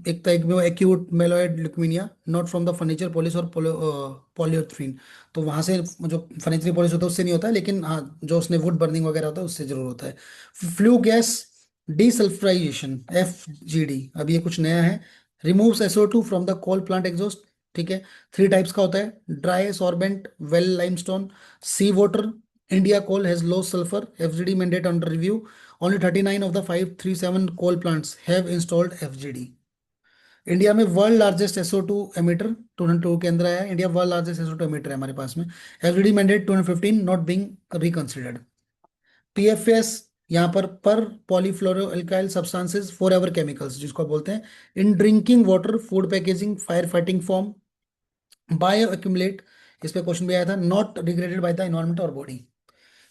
एक टाइप में acute myeloid leukaemia, not from the furniture polish और पॉलीथ्रीन। तो वहाँ से जो फर्नीचर पॉलिश होता है उससे नहीं होता है, लेकिन हाँ जो उसने वुड बर्निंग वगैरह होता है उससे जरूर होता है। फ्लू गैस डीसल्फ्राइजेशन, FGD, अब ये कुछ नया है। Removes SO2 from the coal plant exhaust, ठीक है। 3 टाइप्स का होता है, dry sorbent, well limestone, sea water. India coal has low sulphur, FGD mandate under review. Only 39 of the 537 coal plants have installed FGD. India में वर्ल्ड लार्जेस्ट SO2 एमिटर 202 के अंदर आया है। India world largest SO2 emitter है हमारे पास में। FGD mandate 215 not being reconsidered. PFS यहाँ पर polyfluoro alkyl substances forever chemicals, जिसको बोलते हैं in drinking water, food packaging, fire fighting foam, bioaccumulate. इस पे क्वेश्चन भी आया था, not degraded by the environment और बॉडी।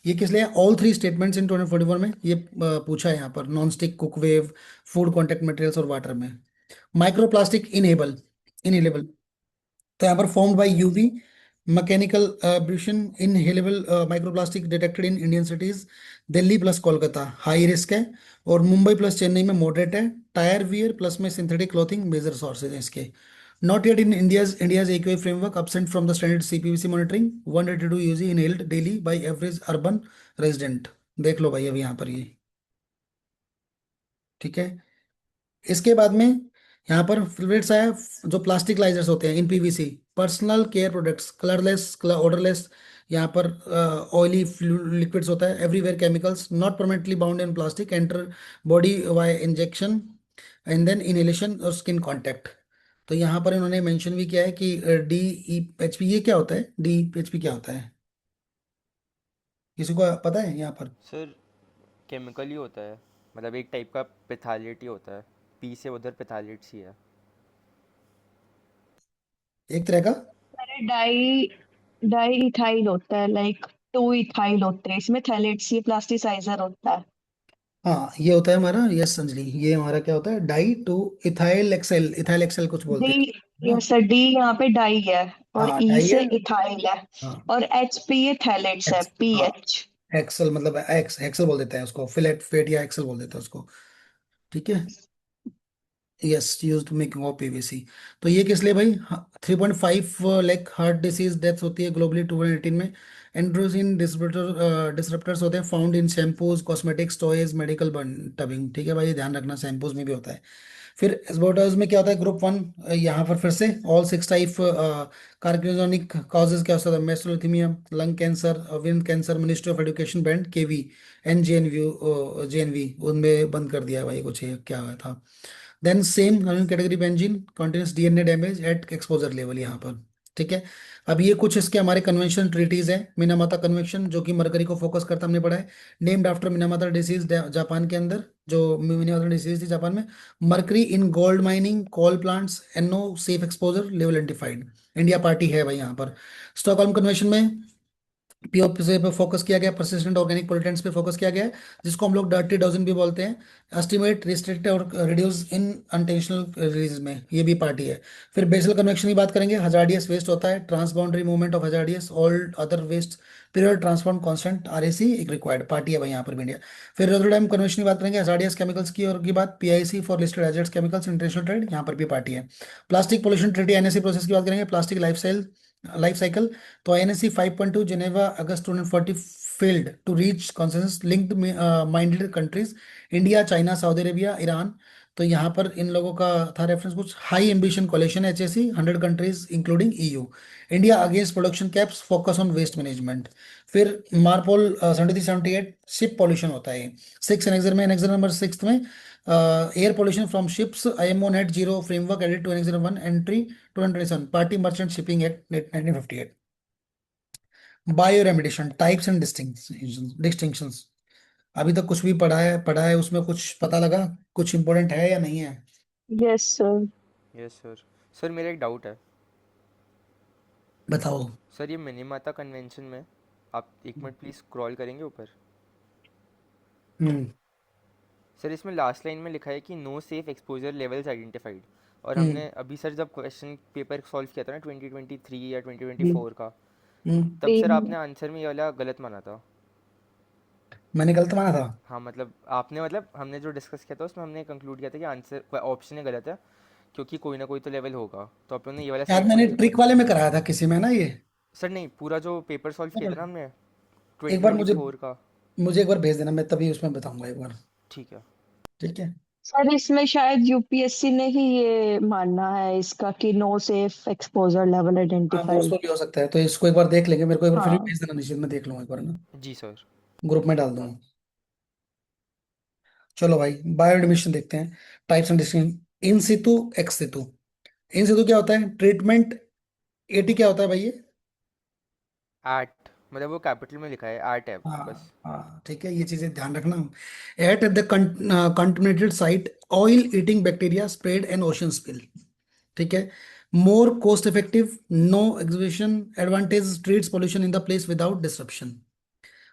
ये किस लिए? ऑल 3 स्टेटमेंट्स इन 2044 में ये पूछा है यहाँ पर, non stick, cookware, food contact materials और वाटर में। माइक्रोप्लास्टिक इनहेलेबल, तो यहाँ पर formed by UV mechanical abrasion, inhalable microplastic detected in Indian cities. Delhi plus Kolkata high risk है, और मुंबई प्लस चेन्नई में मॉडरेट है। टायर वियर प्लस में सिंथेटिक क्लोथिंग मेजर सोर्सेज हैं इसके। Not yet in India's AQI framework, absent from the standard CPVC monitoring. 182 UG inhaled daily by average urban resident. देख लो भाई अभी यहाँ पर ये, ठीक है। इसके बाद में यहाँ पर फिल्ट्रेट्स आया, जो प्लास्टिक लाइजर्स होते हैं in PVC, personal care products, colourless, odourless, यहाँ पर ऑयली लिक्विड्स होता है। Everywhere chemicals not permanently bound in plastic, enter body by injection and then inhalation और स्किन कांटेक्ट। तो यहाँ पर इन्होंने मेंशन भी किया है कि DEHP, ये क्या होता है? DEHP क्या होता है, किसी को पता है यहाँ पर? सर केमिकल ही होता है, मतलब एक टाइप का पिथालेट ही होता है। पी से उधर पिथालेट सी है। एक तरह का। अरे डाई डाई इथाइल होता है, लाइक 2 इथाइल होते हैं इसमें, थैलेट्स ये प्लास्टिसाइजर होता है। हाँ ये होता है हमारा, यस अंजलि, ये हमारा क्या होता है? इथाइल एक्सेल कुछ बोलते डी, हैं ना। यस सर, डी यहाँ पे डाई है और हाँ ई डाई से है। इथाइल है, हाँ और एच पे ये थैलेट्स है, एक्स, हाँ PH। एक्सेल मतलब एक्सेल बोल देते हैं उसको, फिलेट फेट या एक्सेल बोल देते हैं उसको, ठीक है। Yes, use to making of PVC। तो ये किस लिए भाई? 3.5 लाख हार्ट डिसीज डेथ होती है ग्लोबली 2018 में। एंड्रोजिन डिसरप्टर्स होते हैं found in shampoos, cosmetics, toys, medical tubing, ठीक है भाई, ध्यान रखना शैम्पूज में भी होता है। फिर एस्बेस्टोस में क्या होता है? ग्रुप 1, यहाँ पर फिर से ऑल 6 टाइप कार्सिनोजेनिक कॉजेज क्या होता है? Mesothelioma, lung cancer, wind cancer. Ministry of education banned KV and JNV उनमें बंद कर दिया है भाई, कुछ ये क्या हुआ था। Then same category benzene continuous DNA damage at exposure level यहाँ पर, ठीक है। अब ये कुछ इसके हमारे कन्वेंशन ट्रीटीज है। मिनामाता कन्वेंशन जो कि मरकरी को फोकस करता हमने पढ़ा है, named after Minamata disease Japan के अंदर, जो मिनामाता डिसीज थी जापान में। Mercury in gold mining, coal plants, NO safe exposure level identified. India party है भाई यहाँ पर। स्टॉकहोल्म कन्वेंशन में पीओपी पे फोकस किया गया, परसिस्टेंट ऑर्गेनिक पोल्यूटेंट्स पे फोकस किया गया है, जिसको हम लोग डर्टी डोजन भी बोलते हैं। एस्टिमेट, रिस्ट्रिक्ट और रिड्यूस इन अनटेंशनल रिलीज में, ये भी पार्टी है। फिर बेसल कन्वेक्शन की बात करेंगे, हजार्डियस वेस्ट होता है, transboundary movement of hazardous all other waste period transform constant RAC एक रिक्वायर्ड पार्टी है भाई यहाँ पर भी इंडिया। फिर रोटरडैम कन्वेंशन की बात करेंगे, हजार्डियस केमिकल्स की और की बात, PIC for listed hazardous chemicals international trade, यहाँ पर भी पार्टी है। Plastic pollution treaty NSC process की बात करेंगे, प्लास्टिक लाइफ साइकिल, तो INSC 5.2 Geneva August 2040 failed to reach consensus linked minded countries India, China, Saudi Arabia, Iran. तो यहाँ पर इन लोगों का था रेफरेंस कुछ, high ambition coalition HAC 100 countries including EU, India against production caps, focus on waste management. फिर मार्पोल 73-78 शिप पॉल्यूशन होता है, 6 में एनेक्सर नंबर 6 में air pollution from ships, IMO net zero framework added to annexure 1 entry 2027, party merchant shipping act 1958। Bioremediation types and distinctions, अभी तक कुछ भी पढ़ा है उसमें कुछ पता लगा, कुछ इंपॉर्टेंट है या नहीं है? Yes sir. Yes sir. Sir मेरा एक डाउट है बताओ। सर, ये मिनीमाता कन्वेंशन में आप एक मिनट प्लीज़ स्क्रॉल करेंगे ऊपर। हम्म। सर इसमें लास्ट लाइन में लिखा है कि no safe exposure levels identified, और हम्म। हमने अभी सर जब क्वेश्चन पेपर सॉल्व किया था ना 2023 या हम्म। 2024 का, हम्म। तब सर आपने आंसर में ये वाला गलत माना था। मैंने गलत माना था? हाँ मतलब आपने, मतलब हमने जो डिस्कस किया था उसमें हमने कंक्लूड किया था कि आंसर ऑप्शन ही गलत है, क्योंकि कोई ना कोई तो लेवल होगा, तो आप लोगों ने ये वाला शायद सिलेक्ट मैंने कर लिया था। ट्रिक वाले में कराया था किसी में ना ये। सर नहीं, पूरा जो पेपर सॉल्व किया था ना हमने एक बार मुझे 2024 का। मुझे एक बार भेज देना, मैं तभी उसमें बताऊंगा एक बार। ठीक है। ठीक है। सर इसमें शायद यूपीएससी ने ही ये मानना है इसका कि नो सेफ एक्सपोजर लेवल हाँ, मोस्ट आइडेंटिफाइड। भी हो सकता है, तो इसको एक बार देख लेंगे, मेरे को एक बार फिर भी हाँ। भेज देना निश्चित, मैं देख लूंगा एक बार ना, जी सर। ग्रुप में डाल दूंगा। चलो भाई, बायोडिमिशन देखते हैं, types and distinction. In situ, ex situ. In situ क्या होता है? ट्रीटमेंट। एटी क्या होता है भाई ये? एट, मतलब वो कैपिटल में लिखा है, एट है बस। हाँ हाँ, ठीक है, ये चीजें ध्यान रखना। At the contaminated site oil eating bacteria spread an ocean spill. ठीक है। More cost effective, no exhibition advantage, treats pollution in the place without disruption.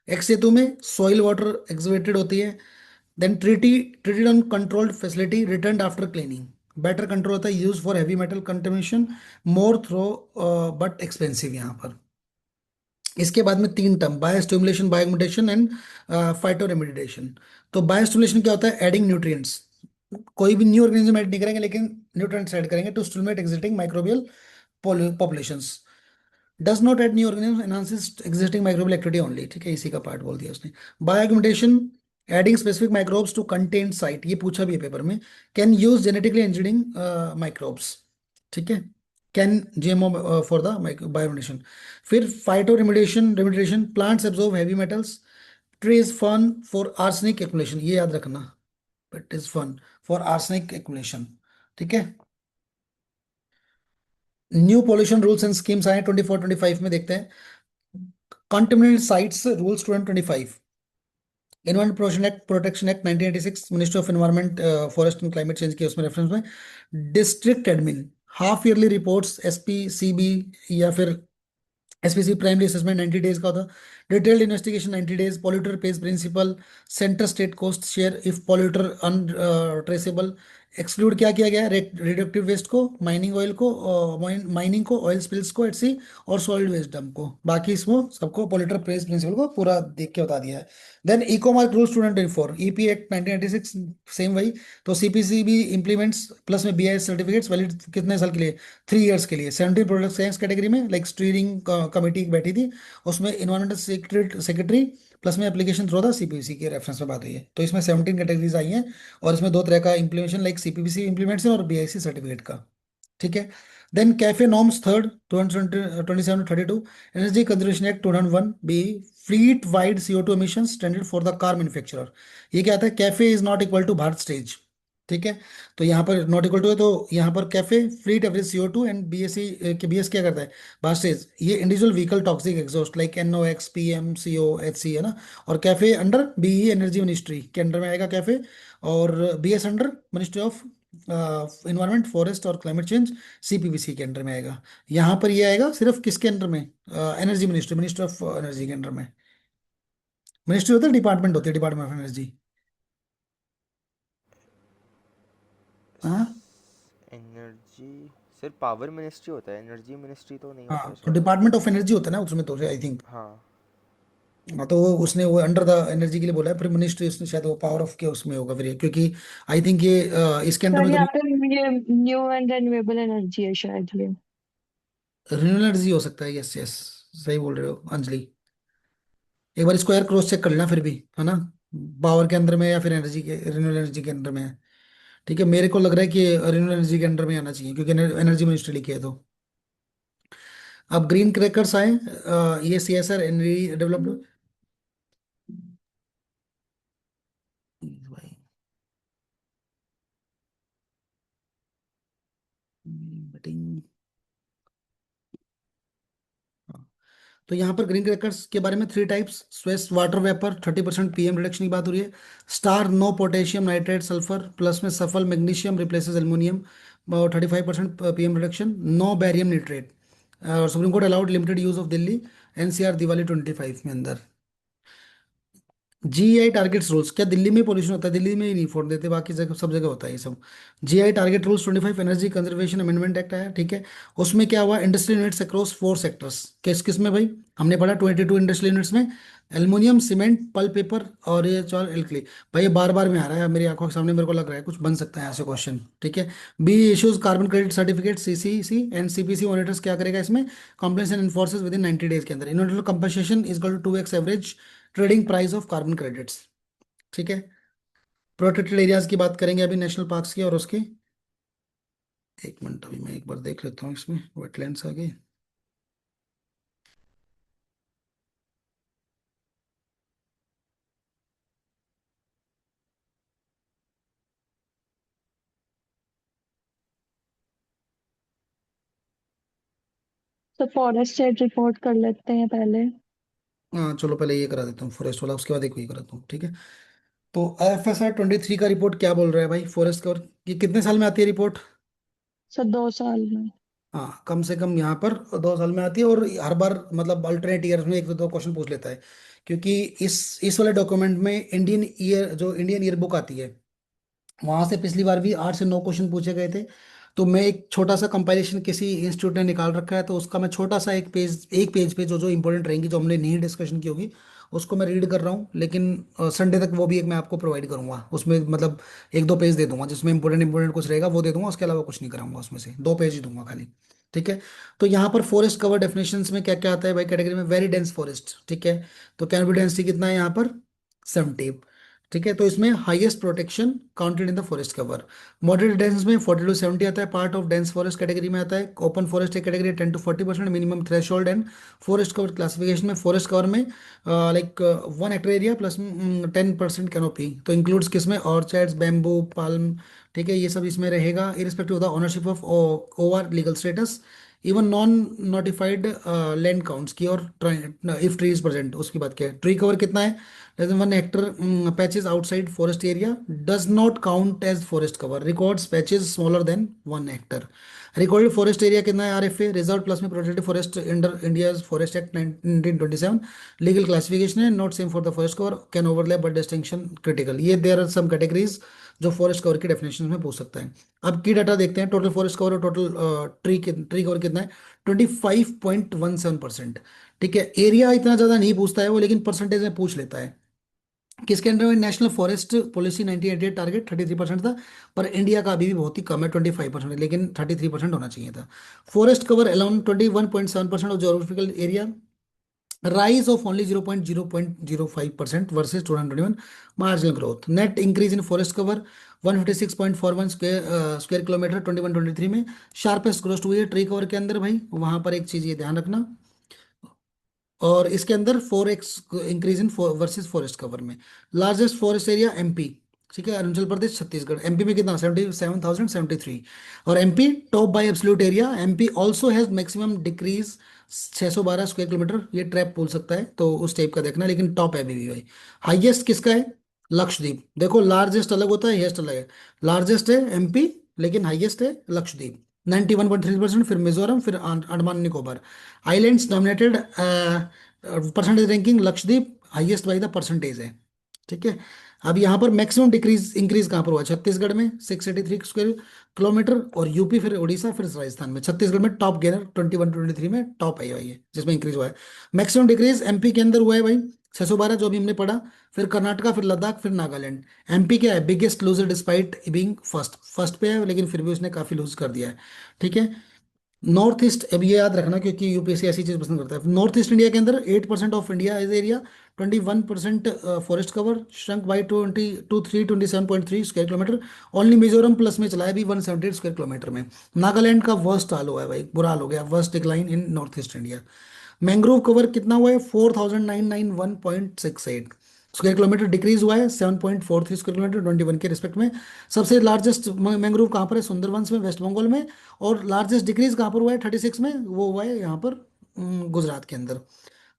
Ex situ में सॉइल वाटर एक्सवेटेड होती है, then treated on controlled facility returned after cleaning, better control होता है, use for heavy metal contamination, more thorough but expensive यहाँ पर। इसके बाद में तीन term, biostimulation, bioaugmentation and फाइटोरेमिडिएशन। तो बायो स्टिमुलेशन क्या होता है? एडिंग न्यूट्रिएंट्स, कोई भी न्यू ऑर्गेनिज्म ऐड नहीं करेंगे, लेकिन न्यूट्रिएंट्स ऐड करेंगे to stimulate existing microbial populations. Does not add new organism, enhances existing microbial activity only. ठीक है, इसी का पार्ट बोल दिया उसने। Bioaugmentation, adding specific microbes to contain site, ये पूछा भी है पेपर में। Can use genetically engineering microbes. ठीक है, can GMO for the bioaugmentation. फिर phytoremediation, plants absorb heavy metals, trees fern for arsenic accumulation, ये याद रखना, it is fun for arsenic accumulation. ठीक है। New pollution rules and schemes आए 24-25 में, देखते हैं। Contaminated sites rules 2025, environment protection act 1986, ministry of environment forest and climate change के उसमें रेफरेंस में। District admin half yearly reports, SPCB या फिर एसपीसी प्राइमरी असेसमेंट 90 डेज का होता। Detailed investigation 90 days, polluter pays principle, centre state cost share if polluter untraceable. Exclude क्या किया गया? रेडियोएक्टिव वेस्ट को, माइनिंग ऑयल को, माइनिंग को, ऑयल स्पिल्स को एट सी, और सॉलिड वेस्ट डंप को। बाकी इसको सबको पॉल्यूटर पेज प्रिंसिपल को पूरा देख के बता दिया है। Then eco mark rule student 24, EP act 1996, same वही। तो सीपीसी भी इम्प्लीमेंट्स, प्लस में बीआईएस सर्टिफिकेट्स वैलिड कितने साल के लिए? 3 इयर्स के लिए। 17 प्रोडक्ट साइंस कैटेगरी में, लाइक स्टीयरिंग कमेटी बैठी थी, उसमें इन्वायरमेंटल सेक्रेटरी प्लस में एप्लीकेशन थ्रू था, सीपीसी के रेफरेंस में बात हुई है। तो इसमें 17 कैटेगरीज आई हैं, और इसमें दो तरह का इम्प्लीमेंटेशन, लाइक सीपीसी इम्प्लीमेंटेशन और बीआईसी सर्टिफिकेट का। ठीक है। Then CAFE norms third 27-32, energy conservation act 2001 B, fleet wide CO2 emission standard for the car manufacturer. ये क्या आता है? CAFE is not equal to Bharat stage. ठीक है, तो यहाँ पर नॉट इक्वल टू है, तो यहाँ पर cafe fleet average CO2 and BSc के बीएस क्या करता है? भारत स्टेज ये individual vehicle toxic exhaust like NOx PM CO HC है ना। और cafe under BE energy ministry के अंडर में आएगा कैफे, और BS under ministry of environment forest और क्लाइमेट चेंज सीपीवीसी के अंडर में आएगा। यहाँ पर ये आएगा सिर्फ किसके अंडर में, energy ministry, minister of energy के अंडर में। मिनिस्ट्री होता है, डिपार्टमेंट होती है, डिपार्टमेंट ऑफ एनर्जी। हाँ एनर्जी सिर्फ पावर मिनिस्ट्री होता है, एनर्जी मिनिस्ट्री तो नहीं होता है हाँ, तो शायद। डिपार्टमेंट ऑफ एनर्जी होता है ना उसमें, तो आई थिंक। हाँ। हाँ, तो वो उसने वो अंडर द एनर्जी के लिए बोला है, फिर मिनिस्ट्री उसने शायद वो पावर ऑफ के उसमें होगा फिर ये, क्योंकि आई थिंक ये इसके अंडर सर में यहाँ कभी पे ये न्यू एंड रिन्यूएबल एनर्जी है शायद ये। रिन्यूएबल एनर्जी हो सकता है, यस यस, सही बोल रहे हो अंजलि। एक बार स्क्वायर क्रॉस चेक कर लेना फिर भी, है ना, पावर के अंदर में या फिर एनर्जी के, रिन्यूएबल एनर्जी के अंदर में है। ठीक है, मेरे को लग रहा है कि रिन्यूएबल एनर्जी के अंडर में आना चाहिए, क्योंकि एनर्जी मिनिस्ट्री लिखी है तो। अब ग्रीन क्रैकर्स आए, ये सीएसआर एनर्जी डेवलप्ड भाई, मीटिंग। तो यहाँ पर ग्रीन क्रैकर्स के बारे में 3 टाइप्स, स्वेस्ट वाटर वेपर 30% पीएम रिडक्शन की बात हो रही है। STAR no potassium nitrate sulphur plus में SAFAL magnesium replaces aluminium 35% PM reduction. No barium nitrate, और Supreme Court allowed limited use of Delhi NCR Diwali 25 में अंदर। जीआई टारगेट्स रूल्स, क्या दिल्ली में पोल्यूशन होता है? दिल्ली में ही नहीं फोड़ देते, बाकी जगह सब जगह होता है ये सब। GI target rules 25 energy conservation amendment act आया, ठीक है। उसमें क्या हुआ, इंडस्ट्रियल यूनिट्स अक्रॉस 4 सेक्टर्स, किस किस में भाई, हमने पढ़ा 22 इंडस्ट्रियल यूनिट्स में, एल्युमिनियम, सीमेंट, पल्प पेपर और ये चौल एल्कली। भाई ये बार बार में आ रहा है मेरी आंखों के सामने, मेरे को लग रहा है कुछ बन सकता है यहाँ से क्वेश्चन, ठीक है। B issues carbon credit certificate CCC and CPC monitors क्या करेगा इसमें, complaints and enforces within 90 days के अंदर। Environmental compensation is equal to 2x average trading price of carbon credits, ठीक है। प्रोटेक्टेड एरियाज की बात करेंगे अभी, नेशनल पार्क्स की और उसकी। एक मिनट, अभी मैं एक बार देख लेता हूँ इसमें वेटलैंड्स आ गए। तो फॉरेस्ट सेट रिपोर्ट कर लेते हैं पहले। हाँ चलो पहले ये करा देता हूँ फॉरेस्ट वाला, उसके बाद एक ये कराता हूँ, ठीक है। तो IFSR 23 का रिपोर्ट क्या बोल रहा है भाई, फॉरेस्ट कवर ये कितने साल में आती है रिपोर्ट? सर 2 साल में। हाँ कम से कम यहाँ पर 2 साल में आती है, और हर बार मतलब अल्टरनेट ईयर्स में एक तो दो क्वेश्चन पूछ लेता है, क्योंकि इस वाले डॉक्यूमेंट में इंडियन ईयर, जो इंडियन ईयर बुक आती है, वहां से पिछली बार भी 8 से 9 क्वेश्चन पूछे गए थे। तो मैं एक छोटा सा कंपाइलेशन किसी इंस्टीट्यूट ने निकाल रखा है, तो उसका मैं छोटा सा एक पेज पे जो जो इंपॉर्टेंट रहेंगी, जो हमने नहीं डिस्कशन की होगी, उसको मैं रीड कर रहा हूँ। लेकिन संडे तक वो भी एक मैं आपको प्रोवाइड करूंगा, उसमें मतलब 1-2 पेज दे दूंगा, जिसमें इंपॉर्टेंट इंपॉर्टेंट कुछ रहेगा वो दे दूंगा, उसके अलावा कुछ नहीं कराऊंगा, उसमें से 2 पेज ही दूंगा खाली, ठीक है। तो यहाँ पर फॉरेस्ट कवर डेफिनेशंस में क्या क्या आता है भाई, कैटेगरी में वेरी डेंस फॉरेस्ट, ठीक है। तो कैनोपी डेंसिटी कितना है यहाँ पर, 70, ठीक है। तो इसमें highest protection counted in the forest cover. Moderate dense में 40 to 70 आता है, part of dense forest category में आता है। ओपन फॉरेस्ट एक category 10 to 40% minimum threshold. And forest cover classification में, फॉरेस्ट कवर में like 1 Hector area plus 10% canopy, तो इंक्लूड्स किसमें, ऑर्चर्ड्स, बैम्बू, पाल्म, ठीक है, ये सब इसमें रहेगा, irrespective of the ownership of over legal status, even non notified land counts की, और इफ ट्री इज प्रेजेंट उसकी बात किया। ट्री कवर कितना है, less than 1 hectare patches outside forest area does not count as forest cover, records patches smaller than 1 hectare। recorded forest area कितना है, RFA रिजर्व प्लस में protected forest under India's forest act 1927। Legal classification है not same for the forest cover, can overlap but distinction critical. ये देयर आर सम कैटेगरीज जो फॉरेस्ट कवर की डेफिनेशन में पूछ सकता है। अब की डाटा देखते हैं, टोटल फॉरेस्ट कवर और टोटल ट्री कवर कितना है, 25.17%, ठीक है। एरिया इतना ज़्यादा नहीं पूछता है वो, लेकिन परसेंटेज में पूछ लेता है। किसके अंडर में, नेशनल फॉरेस्ट पॉलिसी 1988 टारगेट 33% था, पर इंडिया का अभी भी बहुत ही कम है 25% है, लेकिन 33% होना चाहिए था। Forest cover around 21.7% of geographical area, rise of only 0.05% versus 2021, marginal growth, net increase in forest cover 156.41 square kilometre 21-23 में। शार्पेस्ट ग्रोथ हुई है ट्री कवर के अंदर भाई, वहां पर एक चीज ये ध्यान रखना। और इसके अंदर 4x increase in versus forest cover में। लार्जेस्ट फॉरेस्ट एरिया एमपी, ठीक है, अरुणाचल प्रदेश, छत्तीसगढ़। एमपी में कितना, 77,073। और MP top bye absolute area, MP also has maximum decrease 612 square kilometre, ये ट्रैप बोल सकता है, तो उस टाइप का देखना, लेकिन टॉप है अभी भी भाई। हाईएस्ट किसका है, लक्षद्वीप। देखो लार्जेस्ट अलग होता है, हाईएस्ट अलग है। लार्जेस्ट है एमपी लेकिन हाईएस्ट है लक्षद्वीप 91.3%, फिर मिजोरम, फिर Andaman Nicobar islands dominated percentage ranking, Lakshadweep highest by the percentage है। ठीक है, अब यहाँ पर मैक्सिमम डिक्रीज इंक्रीज कहाँ पर हुआ? छत्तीसगढ़ में 683 स्क्वायर किलोमीटर, और यूपी, फिर उड़ीसा, फिर राजस्थान में। छत्तीसगढ़ में टॉप गेनर 21-23 में टॉप आई भाई है, जिसमें इंक्रीज हुआ है। मैक्सिमम डिक्रीज एमपी के अंदर हुआ है भाई 612, जो अभी हमने पढ़ा। फिर कर्नाटका, फिर लद्दाख, फिर नागालैंड। एमपी क्या है? Biggest loser despite being first, first पे है लेकिन फिर भी उसने काफी लूज कर दिया है। ठीक है, नॉर्थ ईस्ट, अब ये याद रखना क्योंकि यूपीएससी ऐसी चीज पसंद करता है। नॉर्थ ईस्ट इंडिया के अंदर 8% of India is area, 21% forest cover, shrunk by 327.3 square kilometre. Only Mizoram plus में चला है अभी 178 स्क्वायर किलोमीटर में। नागालैंड का वर्स्ट हाल हुआ है भाई, बुरा हाल हो गया, worst decline in north east India. Mangrove cover कितना हुआ है? 4991.68 स्क्वायर किलोमीटर, डिक्रीज हुआ है 7.43 स्क्वायर किलोमीटर 21 के रिस्पेक्ट में। सबसे लार्जेस्ट मैंग्रोव कहाँ पर है? सुंदरबंस में, वेस्ट बंगाल में। और लार्जेस्ट डिक्रीज कहाँ पर हुआ है 36 में? वो हुआ है यहाँ पर गुजरात के अंदर।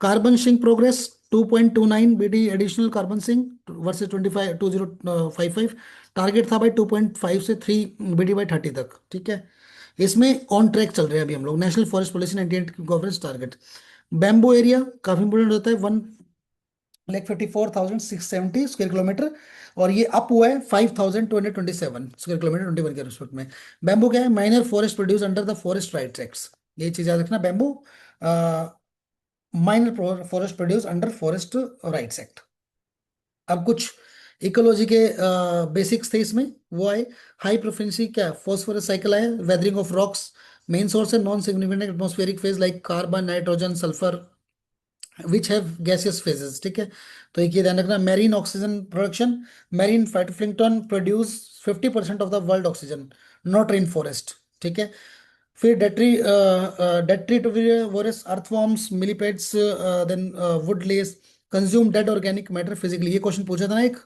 Carbon sink progress 2.29 BD additional carbon sink versus 2055। Target था भाई 2.5 से 3 बीडी बाई 30 तक। ठीक है, इसमें ऑन ट्रैक चल रहे हैं अभी हम लोग। National forest policy 98 governance target. Bamboo area काफी इंपोर्टेंट होता है, 1,54,670 स्क्वायर किलोमीटर, और ये अप हुआ है 5,227 स्क्वायर किलोमीटर 21 के रिस्पेक्ट में। बैम्बू क्या है? Minor forest produce under the forest rights acts, ये चीज याद रखना। Bamboo minor forest produce under forest rights act. अब कुछ इकोलॉजी के बेसिक्स थे इसमें, वो आए। हाई प्रोफिशिएंसी क्या? फॉस्फोरस साइकिल आया। Weathering of rocks main source है। Non significant atmospheric phase like carbon, nitrogen, sulphur which have gaseous phases. ठीक है, तो एक ये ध्यान रखना। Marine oxygen production, marine phytoplankton produce 50% of the world oxygen, not rain forest. ठीक है, फिर detritivores, earthworms, millipedes, then woodlice consume dead organic matter physically. ये क्वेश्चन पूछा था ना एक,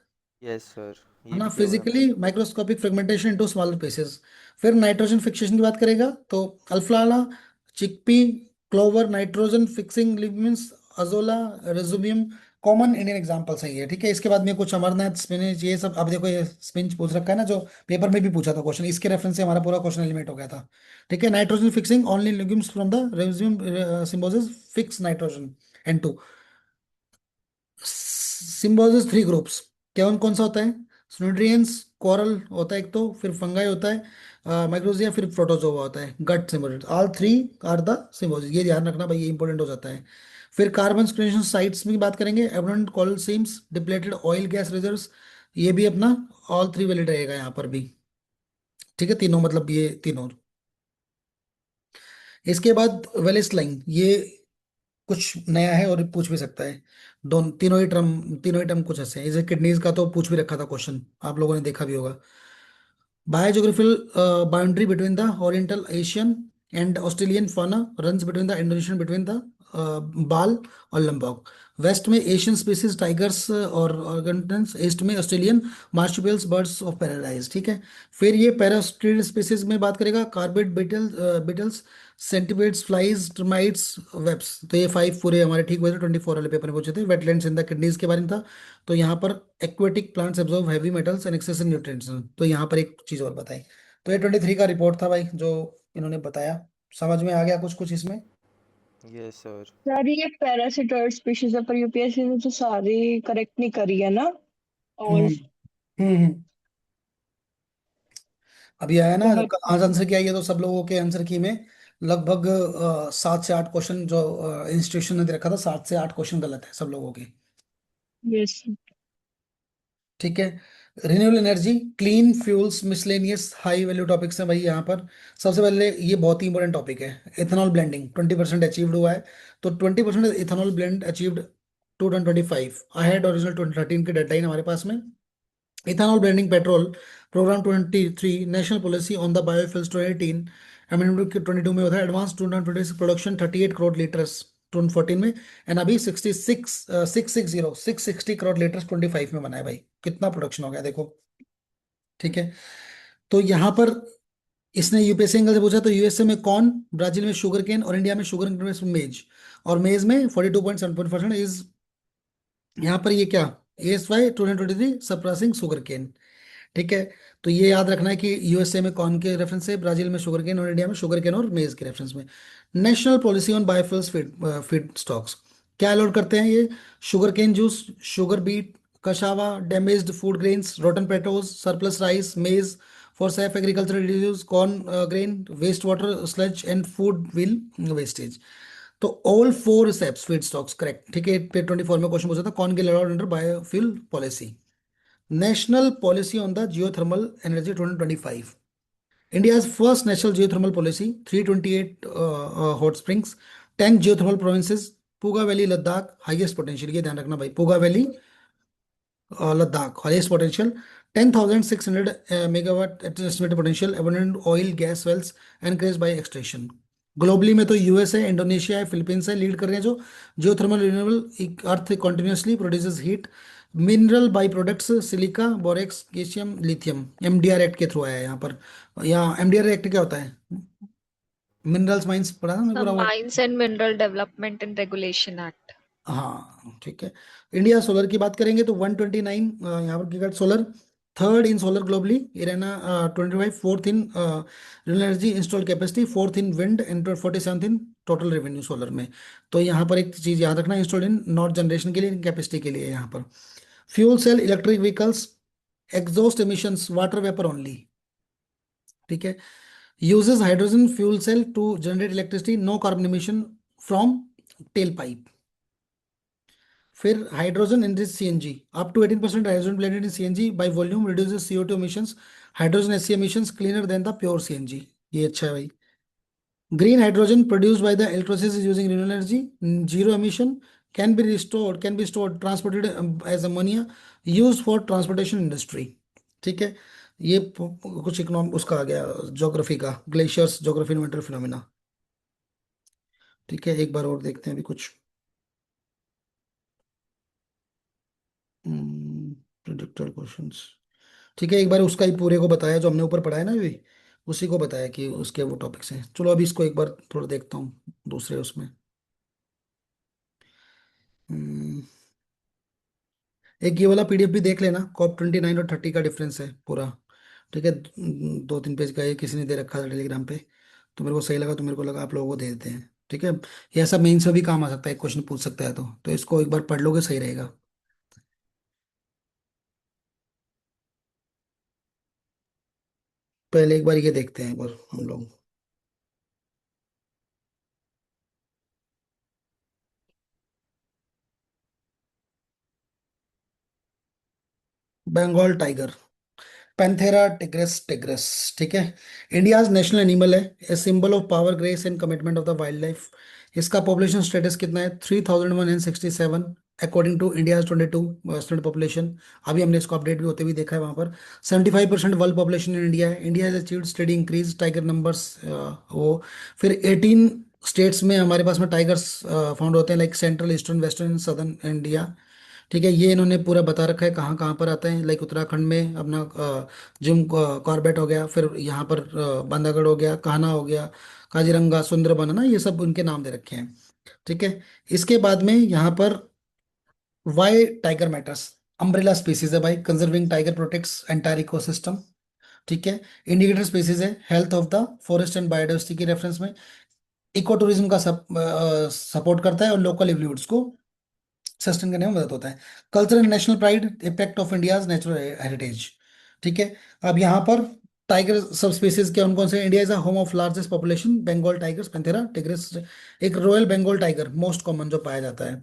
यस सर, है ये ना? भी किया हुआ है। Physically microscopic fragmentation into smaller pieces. फिर नाइट्रोजन फिक्सेशन की बात करेगा तो अल्फाला, chickpea, clover, nitrogen fixing legumes, azolla, rhizobium common Indian examples हैं ये। ठीक है, इसके बाद में कुछ अमरनाथ, स्पिनच, ये सब। अब देखो ये स्पिनच पूछ रखा है ना, जो पेपर में भी पूछा था क्वेश्चन, इसके रेफरेंस से हमारा पूरा क्वेश्चन एलिमेंट हो गया था। ठीक है, nitrogen fixing only legumes from the rhizobium symbiosis fix nitrogen N2। Symbiosis 3 groups, कौन कौन सा होता है? स्नोड्रियंस, कोरल होता है एक तो, फिर फंगाई होता है, माइक्रोजिया, फिर प्रोटोजोआ होता है। Gut symbiosis, all three are the symbiosis, ये ध्यान रखना भाई, ये इंपॉर्टेंट हो जाता है। फिर कार्बन स्क्रीनेशन साइट्स में बात करेंगे। Abundant coal seams, depleted oil gas reserves, ये भी अपना ऑल थ्री वैलिड रहेगा यहाँ पर भी। ठीक है, तीनों मतलब ये तीनों। इसके बाद वेलिस लाइन, ये कुछ नया है और पूछ भी सकता है। दोनों तीनों ही टर्म कुछ ऐसे हैं। इसे किडनीज का तो पूछ भी रखा था क्वेश्चन, आप लोगों ने देखा भी होगा। Biogeographical boundary between the oriental Asian and Australian fauna runs between the Indonesian between the Bali और लंबॉक। वेस्ट में एशियन स्पीसीज टाइगर्स और ऑर्गेंटन्स, ईस्ट में Australian marsupials birds of paradise. ठीक है, फिर ये पैरास्ट्रीड स्पीसीज में बात करेगा। Carabid beetles, centipedes, flies, termites, webs. तो ये 5 पूरे हमारे ठीक हुए थे, 24 वाले पेपर में पूछे थे। वेटलैंड्स इन द किडनीज के बारे में था। तो यहाँ पर aquatic plants absorb heavy metals and excessive nutrients. तो यहाँ पर एक चीज और बताई। तो ये 23 का रिपोर्ट था भाई, जो इन्होंने बताया। समझ में आ गया कुछ कुछ इसमें? Yes sir. सर ये पैरासिटोइड स्पीशीज है, पर यूपीएससी ने तो सारी करेक्ट नहीं करी है ना। और हम्म हम्म। अभी आया ना, बहुत आज आंसर किया, ये तो सब लोगों के आंसर की में लगभग 7 से 8 क्वेश्चन जो इंस्टीट्यूशन ने दे रखा था, 7 से 8 क्वेश्चन गलत है सब लोगों के। यस। ठीक है, renewable energy, clean fuels, miscellaneous high value topics हैं भाई यहाँ पर। सबसे पहले ये बहुत ही इंपॉर्टेंट टॉपिक है, इथेनॉल ब्लेंडिंग 20% अचीव्ड हुआ है। तो 20% ethanol blend achieved 2025 ahead original 2013 की डेडलाइन हमारे पास में। Ethanol blending petrol programme 23 national policy on the biofuels 2018 amendment 22 में होता है। एडवांस 2026 प्रोडक्शन 38 करोड़ लीटर्स 2014 में, एंड अभी 660 करोड़ लीटर्स 25 में बना है भाई। कितना प्रोडक्शन हो गया देखो। ठीक है, तो यहाँ पर इसने यूपीएससी एंगल से पूछा, तो यूएसए में कॉर्न, ब्राजील में शुगर केन, और इंडिया में शुगर में मेज। और मेज में 42.7% इज यहाँ पर ये क्या ASY 2023 सरपासिंग शुगर केन। ठीक है। तो ये याद रखना है कि यूएसए में कॉर्न के रेफरेंस से, ब्राजील में शुगर केन और इंडिया में शुगर केन और मेज के रेफरेंस में। National policy on biofuels feedstocks, क्या अलॉट करते हैं ये? Sugar cane juice, sugar beet, cassava, damaged food grains, rotten potatoes, surplus rice, maize for safe agricultural रिड्यूस, corn grain, waste water sludge and food wheel wastage. तो all four steps feedstocks correct, ठीक है। पेज 24 में क्वेश्चन पूछा था, कौन के allowed under biofuel policy? National policy on the geothermal energy 2025, India's first national geothermal policy, 328 hot springs, 10 geothermal provinces, Puga Valley, Ladakh, highest potential, ये ध्यान रखना भाई, Puga valley Ladakh highest potential, 10,600 megawatt estimated potential, abundant oil gas wells encourage by extraction. Globally में तो यूएस है, इंडोनेशिया है, फिलीपींस है, लीड कर रहे हैं जो geothermal renewable earth continuously produces heat, mineral by products silica, borax, calcium, lithium, MDR act के थ्रू आया है यहाँ पर। यहाँ एमडीआर एक्ट क्या होता है? मिनरल्स माइंस पढ़ा था मैं पूरा वो। Mines and mineral development and regulation act. हाँ ठीक है। इंडिया सोलर की बात करेंगे तो 129 यहाँ पर gigawatt solar, third in solar globally, Irena 25, fourth in renewable energy install capacity, fourth in wind and 47th in total revenue solar में। तो यहाँ पर एक चीज याद रखना, इंस्टॉल इन नॉट जनरेशन के लिए, कैपेसिटी के लिए यहाँ पर। Fuel cell electric vehicles, exhaust emissions water vapour only, ठीक है। Uses hydrogen fuel cell to generate electricity, no carbon emission from tail pipe. फिर hydrogen in this CNG, up to 18% hydrogen blended in CNG by volume reduces CO2 emissions, hydrogen SC emissions cleaner than the pure CNG. ये अच्छा है भाई। Green hydrogen produced by the electrolysis using renewable energy, zero emission, can be stored transported as ammonia, used for transportation industry, ठीक है। ये कुछ इकोनॉम उसका आ गया ज्योग्राफी का, ग्लेशियर्स ज्योग्राफी इन्वेंटर फिनोमिना, ठीक है। एक बार और देखते हैं अभी कुछ प्रोजेक्टर क्वेश्चंस, ठीक है। एक बार उसका ही पूरे को बताया जो हमने ऊपर पढ़ा है ना अभी, उसी को बताया कि उसके वो टॉपिक्स हैं। चलो अभी इसको एक बार थोड़ा देखता हूँ दूसरे उसमें। हम्म, एक ये वाला पीडीएफ भी देख लेना, कॉप 29 और 30 का डिफरेंस है पूरा, ठीक है। 2-3 पेज का ये किसी ने दे रखा था टेलीग्राम पे, तो मेरे को सही लगा, तो मेरे को लगा आप लोगों को दे देते हैं, ठीक है। ये ऐसा मेंस में भी काम आ सकता है, क्वेश्चन पूछ सकता है, तो इसको एक बार पढ़ लोगे सही रहेगा। पहले एक बार ये देखते हैं एक बार हम लोग, Bengal tiger, panthera tigris tigris, ठीक है। इंडियाज नेशनल एनिमल है, a symbol of power, grace and commitment of the wild life. इसका पॉपुलेशन स्टेटस कितना है? 3167 according to India's 22 standard population. अभी हमने इसको अपडेट भी होते हुए देखा है वहाँ पर। 75% वर्ल्ड पॉपुलेशन इन इंडिया है। India has achieved study increase tiger numbers, वो। फिर 18 स्टेट्स में हमारे पास में टाइगर्स फाउंड होते हैं, like central, eastern, western, southern India, ठीक है। ये इन्होंने पूरा बता रखा है कहाँ कहाँ पर आते हैं, लाइक उत्तराखंड में अपना जिम कॉर्बेट हो गया, फिर यहाँ पर बांधवगढ़ हो गया, कान्हा हो गया, काजीरंगा, सुंदरबन है ना, ये सब उनके नाम दे रखे हैं, ठीक है। इसके बाद में यहाँ पर why tiger matters, umbrella species है भाई, conserving tiger protects entire ecosystem, ठीक है। इंडिकेटर स्पीसीज है, health of the forest and biodiversity के रेफरेंस में। इको टूरिज्म का सपोर्ट करता है और लोकल लिवलीहुड्स को सस्टेन करने में मदद होता है। Culture and national pride, impact of India's natural heritage, ठीक है। अब यहाँ पर टाइगर सब स्पीसीज के कौन कौन से? India is a home of largest population Bengal tigers, Panthera tigris, एक royal Bengal tiger most common जो पाया जाता है।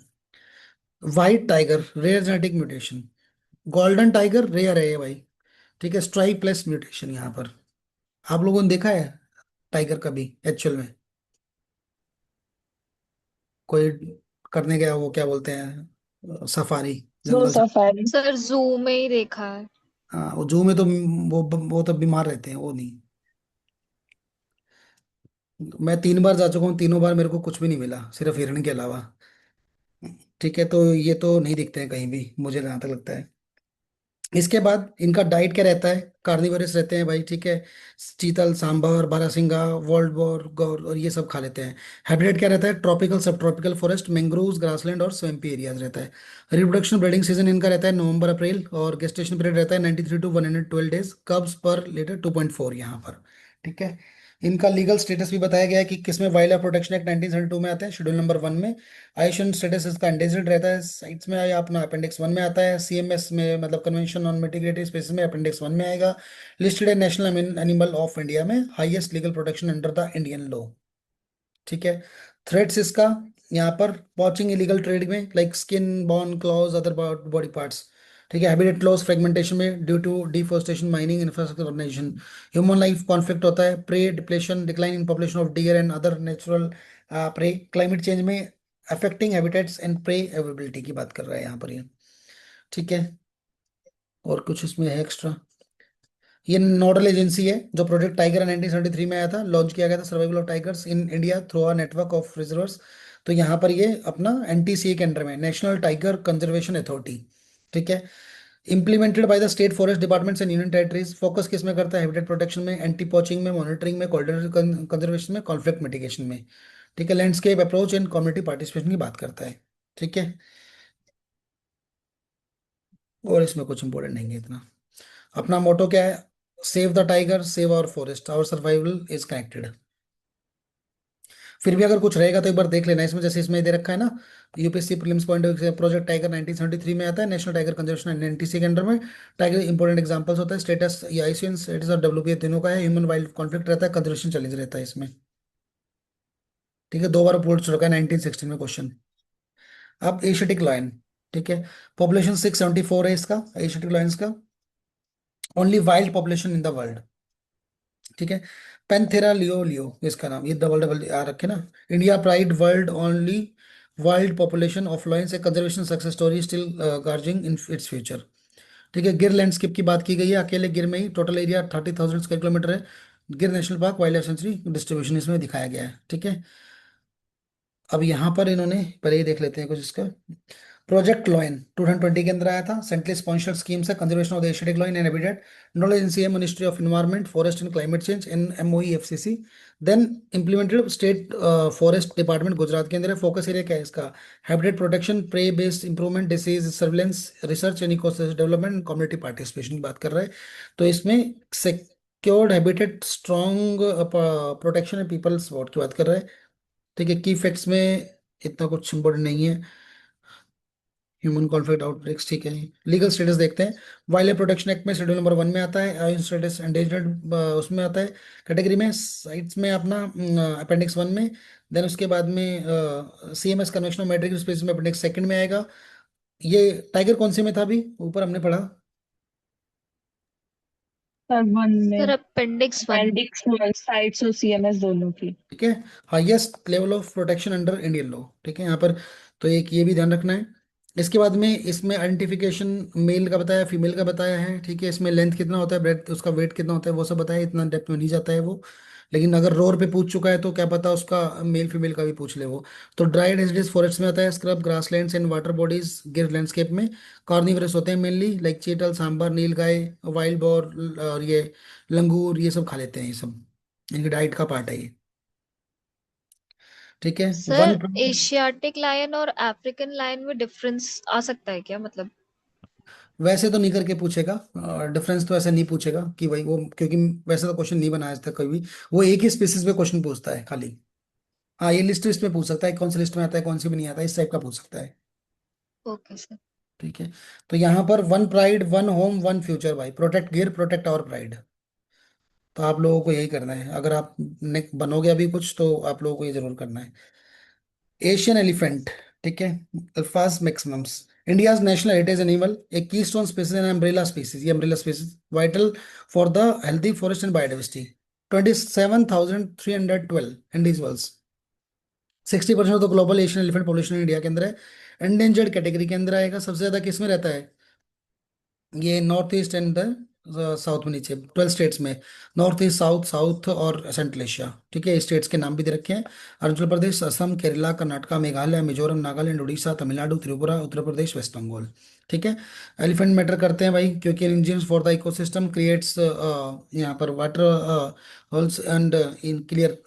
White tiger rare genetic mutation, golden tiger rare है ये भाई, ठीक है। स्ट्राइप प्लस म्यूटेशन यहाँ पर। आप लोगों ने देखा है टाइगर कभी एक्चुअल में? कोई करने गया, वो क्या बोलते हैं, सफारी, वो जंगल सफारी। सर जू में ही देखा है। हाँ वो जू में तो वो तो बीमार रहते हैं, वो नहीं। मैं 3 बार जा चुका हूँ, तीनों बार मेरे को कुछ भी नहीं मिला सिर्फ हिरण के अलावा, ठीक है। तो ये तो नहीं दिखते हैं कहीं भी, मुझे जहाँ तक लगता है। इसके बाद इनका डाइट क्या रहता है, कार्निवोरस रहते हैं भाई, ठीक है। चीतल, सांबर, बारहसिंगा, वर्ल्ड बोर, गौर और ये सब खा लेते हैं। हैबिटेट क्या रहता है, ट्रॉपिकल सब ट्रॉपिकल फॉरेस्ट, मैंग्रोव्स, ग्रासलैंड और स्वैम्पी एरियाज रहता है। रिप्रोडक्शन ब्रीडिंग सीजन इनका रहता है नवंबर अप्रैल, और गेस्टेशन पीरियड रहता है 93 टू 112 डेज, कब्स पर लीटर 2.4 यहाँ पर, ठीक है। इनका लीगल स्टेटस भी बताया गया है कि किसमें, वाइल्ड लाइफ प्रोटेक्शन एक्ट 1972 में आता है, शेड्यूल नंबर 1 में। आयुष्मान स्टेटस इसका एंडेंजर्ड रहता है, साइट्स में या अपना अपेंडिक्स 1 में आता है। सीएमएस में मतलब कन्वेंशन ऑन मिटिगेटेड स्पीसीज में अपेंडिक्स 1 में आएगा। लिस्टेड है नेशनल एनिमल ऑफ इंडिया में, highest legal protection under the Indian law, ठीक है। थ्रेट्स इसका यहाँ पर, वॉचिंग इलीगल ट्रेड में like skin, bone, claws, other body parts, ठीक है। हैबिटेट लॉस, फ्रेगमेंटेशन में due to deforestation, mining, infrastructure organisation. Human life conflict होता है, prey depletion, decline in population of deer and other natural prey. Climate change में affecting habitats and prey availability की बात कर रहा है यहाँ पर ये, ठीक है। और कुछ इसमें है एक्स्ट्रा। ये नोडल एजेंसी है जो प्रोजेक्ट टाइगर 1973 में आया था, लॉन्च किया गया था, survival of tigers in India through a network of reservoirs. तो यहाँ पर ये अपना एनटीसीए के अंडर में, नेशनल टाइगर कंजर्वेशन अथॉरिटी, ठीक है। Implemented by the state forest departments and union territories. Focus किस में करता है, हैबिटेट प्रोटेक्शन में, एंटी पोचिंग में, मॉनिटरिंग में, कॉरिडोर कंजर्वेशन में, कॉन्फ्लिक्ट मिटिगेशन में, ठीक है। Landscape approach and community participation की बात करता है, ठीक है। और इसमें कुछ इंपॉर्टेंट नहीं है इतना। अपना मोटो क्या है, save the tiger, save our forest, our survival is connected. फिर भी अगर कुछ रहेगा तो एक बार देख लेना इसमें, जैसे इसमें दे रखा है ना, UPSC prelims point project tiger 1973 में आता है, national tiger conservation and NTC के अंडर में। टाइगर इंपॉर्टेंट एग्जांपल्स होता है, स्टेटस ये आईसीएन स्टेटस और डब्ल्यूपीए तीनों का है। ह्यूमन वाइल्ड कॉन्फ्लिक्ट रहता है, कंजर्वेशन चैलेंज रहता है इसमें, ठीक है। 2 बार पूछ चुका है 1916 में क्वेश्चन। अब एशियाटिक लायन, ठीक है। पॉपुलेशन 674 है इसका, एशियाटिक लायंस का, only wild population in the world, ठीक है। पैंथेरा लियो लियो इसका नाम, ये डबल डबल आ रखे ना। India pride world only wild population of lions, a conservation success story still guarding in its future, ठीक है। गिर लैंडस्केप की बात की गई है, अकेले गिर में ही टोटल एरिया 30,000 स्क्वायर किलोमीटर है। गिर national park wild life sanctuary distribution इसमें दिखाया गया है, ठीक है। अब यहाँ पर इन्होंने, पहले ही देख लेते हैं कुछ इसका। प्रोजेक्ट लॉयन 2020 के अंदर आया था, सेंट्रली स्पॉन्सर्ड स्कीम है conservation of the Asiatic lion and habitat. Nodal agency है ministry of environment, forest and climate change in MOEFCC। Then implemented state forest department Gujarat के अंदर है। फोकस एरिया क्या है इसका, habitat protection, prey based improvement, disease surveillance, research and ecosystem development, community participation की बात कर रहा है। तो इसमें secured habitat, strong protection and people support की बात कर रहा है, ठीक है। की फैक्ट्स में इतना कुछ इंपॉर्टेंट नहीं है। ह्यूमन कॉन्फ्लिक्ट आउटब्रेक्स, ठीक है। लीगल स्टेटस देखते हैं। वाइल्ड लाइफ प्रोटेक्शन एक्ट में शेड्यूल नंबर 1 में आता है, आयुष स्टेटस एंडेंजर्ड उसमें आता है कैटेगरी में, साइट्स में अपना अपेंडिक्स 1 में। देन उसके बाद में CMS convention of metric species में अपेंडिक्स 2 में आएगा। ये टाइगर कौन से में था अभी ऊपर हमने पढ़ा, सब वन में सर अपेंडिक्स 1। अपेंडिक्स साइट्स और सीएमएस दोनों की। ठीक है। Highest level of protection under Indian law, ठीक है यहाँ पर। तो एक ये भी ध्यान रखना है। इसके बाद में इसमें आइडेंटिफिकेशन मेल का बताया, फीमेल का बताया है, ठीक है। इसमें लेंथ कितना होता है, ब्रेथ, उसका वेट कितना होता है, वो सब बताया, इतना डेप्थ में नहीं जाता है वो। लेकिन अगर रोर पे पूछ चुका है तो क्या पता उसका मेल फीमेल का भी पूछ ले वो। तो ड्राई डेसिडस फॉरेस्ट में आता है, scrub grasslands and water bodies गिर लैंडस्केप में। कार्निवरस होते हैं मेनली, लाइक चीतल, सांबर, नीलगाय, वाइल्ड बोर और ये लंगूर, ये सब खा लेते हैं, ये सब इनकी डाइट का पार्ट है ये, ठीक है। वन, सर एशियाटिक लायन और अफ्रीकन लायन में डिफरेंस आ सकता है क्या, मतलब? वैसे तो नहीं करके पूछेगा, डिफरेंस तो ऐसे नहीं पूछेगा कि भाई वो, क्योंकि वैसे तो क्वेश्चन नहीं बनाया आज तक कभी भी। वो एक ही स्पीसीज पे क्वेश्चन पूछता है खाली। हाँ, ये लिस्ट लिस्ट में पूछ सकता है, कौन सी लिस्ट में आता है, कौन सी में नहीं आता है, इस टाइप का पूछ सकता है, ओके सर। ठीक है। तो यहाँ पर one pride, one home, one future भाई, प्रोटेक्ट गिर, प्रोटेक्ट आवर प्राइड। तो आप लोगों को यही करना है, अगर आप बनोगे अभी कुछ तो आप लोगों को ये जरूर करना है। एशियन एलिफेंट, ठीक है। Elephas maximus, India's national heritage animal, a keystone species and umbrella species, ये umbrella species, vital for the healthy forest and biodiversity. 27,312 individuals, 60% of the global Asian elephant population India के अंदर है। एंडेंजर्ड कैटेगरी के अंदर आएगा। सबसे ज्यादा किस में रहता है, ये north east and the south में नीचे 12 स्टेट्स में, नॉर्थ ईस्ट, साउथ, साउथ और सेंट्रल एशिया। ठीक है, स्टेट्स के नाम भी दे रखे हैं। अरुणाचल प्रदेश, असम, केरला, कर्नाटका, मेघालय, मिजोरम, नागालैंड, उड़ीसा, तमिलनाडु, त्रिपुरा, उत्तर प्रदेश, वेस्ट बंगाल। ठीक है। एलिफेंट मैटर करते हैं भाई, क्योंकि engineers for the ecosystem creates यहाँ पर water holes and in clear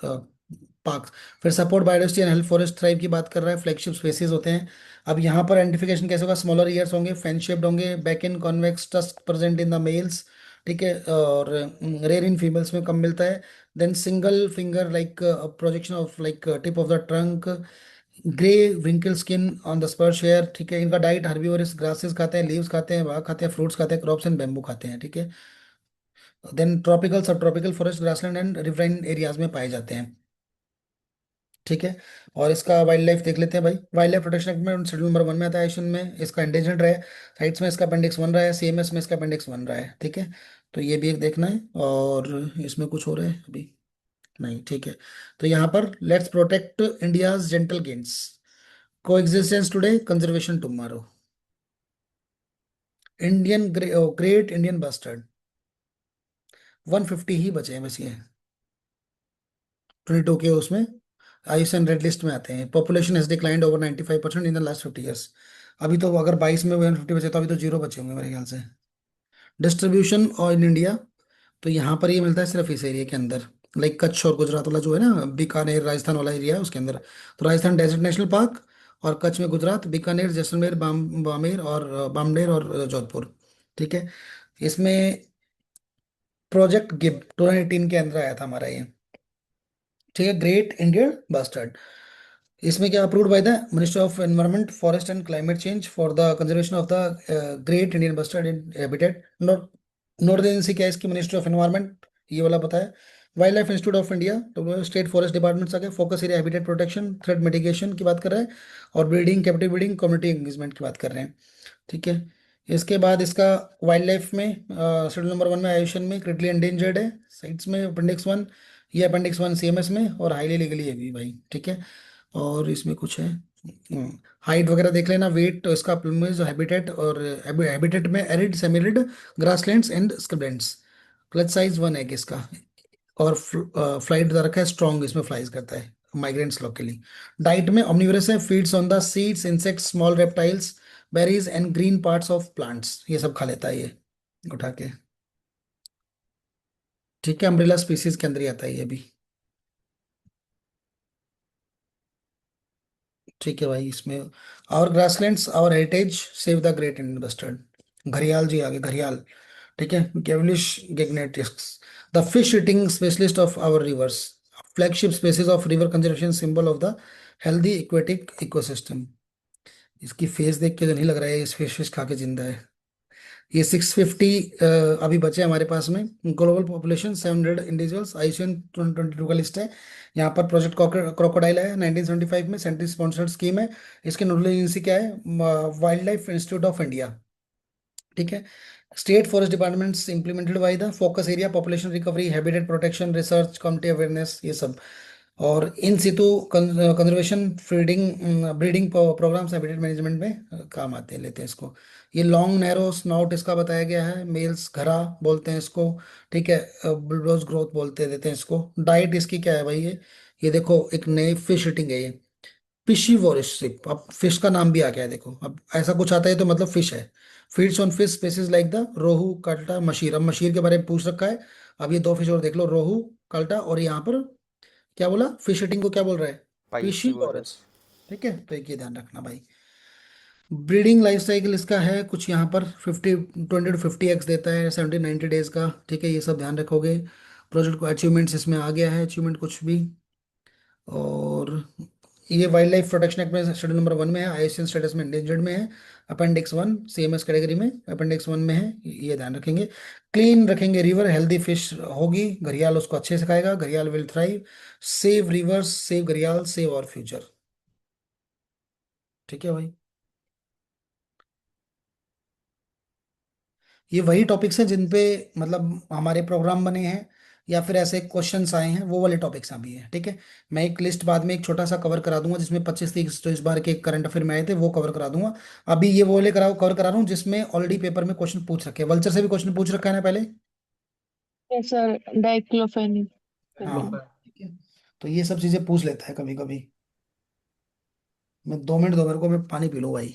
park. फिर support biodiversity and help forest thrive की बात कर रहा है, फ्लैगशिप स्पेसीज होते हैं। अब यहाँ पर आइडेंटिफिकेशन कैसे होगा, स्मॉलर ईयर्स होंगे, फैन शेप्ड होंगे, back in convex tusk present in the mails. ठीक है, और रेयर इन फीमेल्स में कम मिलता है। Then single finger like projection of like tip of the trunk, grey wrinkle skin on the sparse hair. ठीक है, इनका डाइट हर्बीवोरस, ग्रासेस खाते हैं, लीव्स खाते हैं, बाग खाते हैं, फ्रूट्स खाते हैं, क्रॉप्स एंड बैम्बू खाते हैं। ठीक है। देन ट्रॉपिकल, सब tropical forest, grassland and riverine areas में पाए जाते हैं। ठीक है। और इसका वाइल्ड लाइफ देख लेते हैं भाई। वाइल्ड लाइफ प्रोटेक्शन एक्ट में शेड्यूल नंबर 1 में आता है, एशियन में इसका इंडेंजर्ड रहा है, साइट्स में इसका अपेंडिक्स 1 रहा है, सीएमएस में इसका अपेंडिक्स 1 रहा है। ठीक है, तो ये भी एक देखना है। और इसमें कुछ हो रहा है अभी नहीं। ठीक है, तो यहाँ पर let's protect India's gentle giants, coexistence today, conservation tomorrow, Indian great Indian bustard, 150 ही बचे हैं बस ये, 22 के उसमें आईयूसीएन रेड लिस्ट में आते हैं। Population has declined over 95% in the last 50 years. अभी तो अगर 22 में 150 बचे तो अभी तो जीरो बचे होंगे मेरे ख्याल से। डिस्ट्रीब्यूशन और इन इंडिया, तो यहाँ पर ये मिलता है सिर्फ इस एरिया के अंदर, लाइक कच्छ और गुजरात वाला जो है ना, बीकानेर राजस्थान वाला एरिया है उसके अंदर। तो राजस्थान डेजर्ट नेशनल पार्क, और कच्छ में गुजरात, बीकानेर, जैसलमेर, बामेर और बामडेर और जोधपुर। ठीक है, इसमें प्रोजेक्ट गिब 2018 के अंदर आया था हमारा ये। ठीक है, ग्रेट इंडियन बस्टर्ड, इसमें क्या approved by the minister of environment, forest and climate change for the conservation of the great Indian bustard in habitat. Nodal agency क्या है इसकी, मिनिस्ट्री ऑफ एनवायरनमेंट, ये वाला पता है। Wildlife institute of India, तो स्टेट फॉरेस्ट डिपार्टमेंट्स आ गए। Focus area habitat protection, threat mitigation की बात कर रहा है, और breeding, captive breeding, community engagement की बात कर रहे हैं। ठीक है, इसके बाद इसका वाइल्ड लाइफ में शेड्यूल नंबर 1 में आयुषन में क्रिटिकली एंडेंजर्ड है, साइट्स में अपेंडिक्स 1, ये अपेंडिक्स 1 सीएमएस में, और हाईली लीगली है भी भाई। ठीक है, और इसमें कुछ है, हाइट वगैरह देख लेना, वेट, इसका प्लूमेज, हैबिटेट, और हैबिटेट में arid, semiarid, grasslands and scrublands. Clutch size 1 है इसका, और फ्लाइट बता रखा है स्ट्रॉन्ग, इसमें फ्लाइज करता है माइग्रेंट्स लोग के लिए। डाइट में omnivorous है, feeds on the seeds, insects, small reptiles, berries and green parts of plants, ये सब खा लेता है ये उठा के। ठीक है, अम्ब्रेला स्पीसीज के अंदर ही आता है ये भी। ठीक है भाई, इसमें और ग्रासलैंड्स और heritage, save the great Indian bustard, घड़ियाल जी आगे, घड़ियाल। ठीक है, Gavialis gangeticus, the fish eating specialist of our rivers, flagship species of river conservation, symbol of the healthy aquatic ecosystem. इसकी फेस देख के तो नहीं लग रहा है इस फिश फिश खा के जिंदा है। ये 650 अभी बचे हमारे पास में। ग्लोबल पॉपुलेशन 700 इंडिविजुअल्स, आईसीएन 2022 का लिस्ट है। यहाँ पर प्रोजेक्ट क्रोकोडाइल है 1975 में, सेंट्रल स्पॉन्सर्ड स्कीम है। इसकी नोडल एजेंसी क्या है, wildlife institute of India. ठीक है, state forest departments implemented by the focus area, population recovery, habitat protection, research, community awareness, ये सब। और in situ conservation, feeding, breeding programmes habitat management में काम आते हैं, लेते हैं इसको। ये लॉन्ग नैरो स्नॉट इसका बताया गया है, मेल्स घरा बोलते हैं इसको। ठीक है, बुलडोज ग्रोथ बोलते देते हैं इसको। डाइट इसकी क्या है भाई, ये देखो एक नई फिश ईटिंग है ये, पिशीवोरशिप। अब फिश का नाम भी आ गया है देखो, अब ऐसा कुछ आता है तो मतलब फिश है। Feeds on fish species like the rohu, कल्टा, मशीर। अब मशीर के बारे में पूछ रखा है। अब ये दो फिश और देख लो, रोहू, कल्टा, और यहाँ पर क्या बोला, फिश ईटिंग को क्या बोल रहा है, पाइसीवोरस। पिशीवोरस। ठीक है, तो एक ये ध्यान रखना भाई। ब्रीडिंग लाइफ साइकिल इसका है कुछ यहाँ पर 20 to 50x देता है, 70 90 डेज का। ठीक है, ये सब ध्यान रखोगे। प्रोजेक्ट को अचीवमेंट्स इसमें आ गया है, अचीवमेंट कुछ भी। और ये वाइल्ड लाइफ प्रोटेक्शन एक्ट में शेड्यूल नंबर 1 में है, आईएसएन स्टेटस में इंडेंजर्ड में है, अपेंडिक्स 1 सीएमएस कैटेगरी में अपेंडिक्स 1 में है, ये ध्यान रखेंगे। क्लीन रखेंगे रिवर, हेल्दी फिश होगी, घड़ियाल उसको अच्छे से खाएगा, घड़ियाल will thrive. Save reverse, save घड़ियाल, सेव और फ्यूचर। ठीक है भाई, ये वही टॉपिक्स हैं जिन पे मतलब हमारे प्रोग्राम बने हैं। या फिर ऐसे क्वेश्चंस आए हैं, वो वाले टॉपिक्स यहाँ भी है, ठीक है। मैं एक लिस्ट बाद में एक छोटा सा कवर करा दूंगा जिसमें 25-30 जो इस बार के करंट अफेयर में आए थे वो कवर करा दूंगा। अभी ये वो वाले कवर करा रहा हूँ जिसमें ऑलरेडी पेपर में क्वेश्चन पूछ रखे हैं। वल्चर से भी क्वेश्चन पूछ रखा है ना पहले। यस सर, डाइक्लोफेनिक हाँ, करके। ठीक है। तो ये सब चीजें पूछ लेता है कभी कभी। मैं 2 मिनट दो मेरे को, मैं पानी पी लूँ भाई।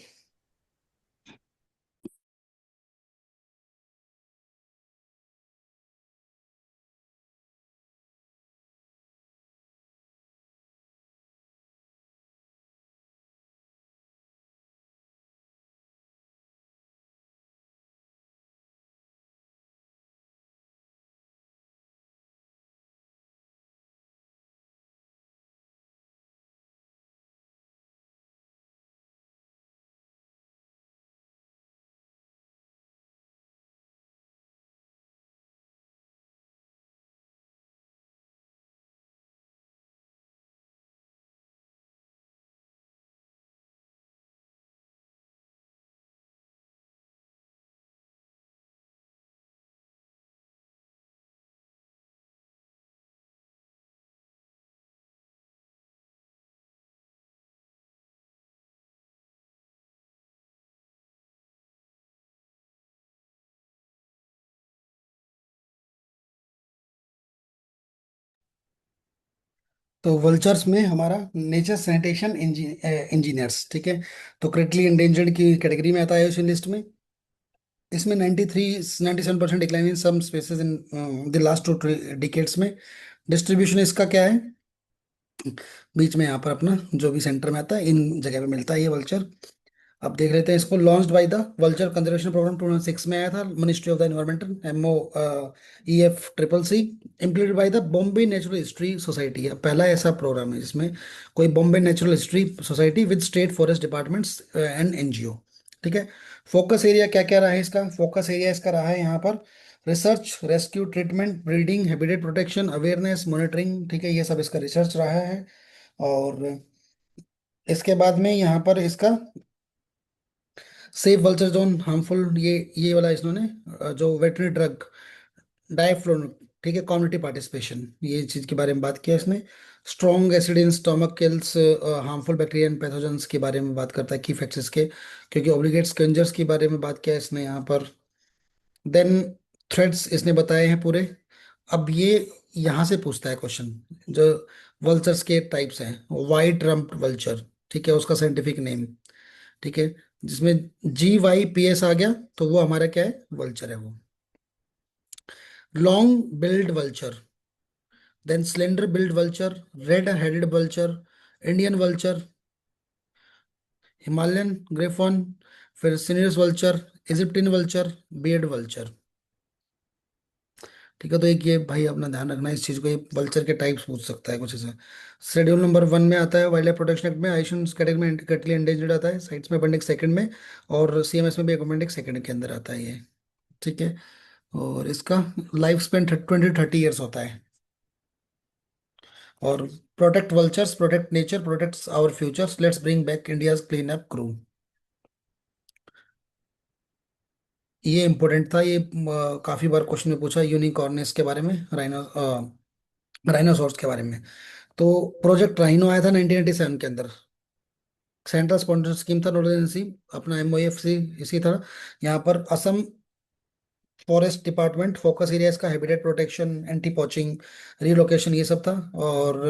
तो वल्चर्स में हमारा नेचर सैनिटेशन इंजीनियर्स, ठीक है। तो क्रिटिकली एंडेंजर्ड की कैटेगरी में आता है उस लिस्ट में। इसमें 97% decline in some species in the last 2 decades में। डिस्ट्रीब्यूशन इसका क्या है, बीच में यहाँ पर अपना जो भी सेंटर में आता है इन जगह पे मिलता है ये वल्चर। अब देख लेते हैं इसको। Launched by the vulture conservation programme 2006 में आया था, ministry of the environmental, MOEF CCC। Implemented by the Bombay natural history society. पहला ऐसा प्रोग्राम है जिसमें कोई Bombay natural history society with state forest departments and NGO, ठीक है। फोकस एरिया क्या क्या रहा है इसका? फोकस एरिया इसका रहा है यहाँ पर research, rescue, treatment, breeding, habitat protection, awareness, monitoring, ठीक है, ये सब इसका रिसर्च रहा है। और इसके बाद में यहाँ पर इसका सेफ वल्चर जोन हार्मफुल, ये वाला इन्होंने जो वेटरनरी ड्रग डायफ्लोन, ठीक है, कम्युनिटी पार्टिसिपेशन, ये चीज के बारे में बात किया इसने। Strong acid in stomach kills harmful bacteria and pathogens के बारे में बात करता है, की फैक्टर्स के, क्योंकि ऑब्लिगेट स्कैवेंजर्स के बारे में बात किया इसने यहाँ पर। देन थ्रेड्स इसने बताए हैं पूरे। अब ये यहाँ से पूछता है क्वेश्चन, जो वल्चर्स के टाइप्स हैं, वाइट रम्प्ड वल्चर, ठीक है, उसका साइंटिफिक नेम, ठीक है, जिसमें GYPS आ गया तो वो हमारा क्या है, वल्चर है वो। Long billed vulture, then slender billed vulture, red headed vulture, Indian vulture, Himalayan griffon, फिर cinereous vulture, Egyptian vulture, bearded vulture, ठीक है। तो एक ये भाई अपना ध्यान रखना इस चीज को, ये वल्चर के टाइप्स पूछ सकता है कुछ ऐसे। शेड्यूल नंबर 1 में आता है, वाइल्ड लाइफ प्रोटेक्शन एक्ट में आइशन कैटेगरी में कैटेगरी एंडेंजर्ड आता है, साइट्स में अपेंडिक्स सेकंड में, और CMS में भी अपेंडिक्स सेकंड के अंदर आता है ये, ठीक है। और इसका लाइफ स्पेन 20-30 ईयर्स होता है। और protect vultures, protect nature, protects our futures, let's bring back India's clean up crew. ये इंपॉर्टेंट था, ये काफी बार क्वेश्चन में पूछा, यूनिकॉर्निस के बारे में, राइनोसॉर्स के बारे में। तो प्रोजेक्ट राइनो आया था 1987 के अंदर। सेंट्रल स्पॉन्सर स्कीम था, नॉर्दर्न एजेंसी, अपना MOEFC इसी तरह। यहाँ पर Assam forest department, focus area इसका habitat protection, anti poaching, relocation, ये सब था। और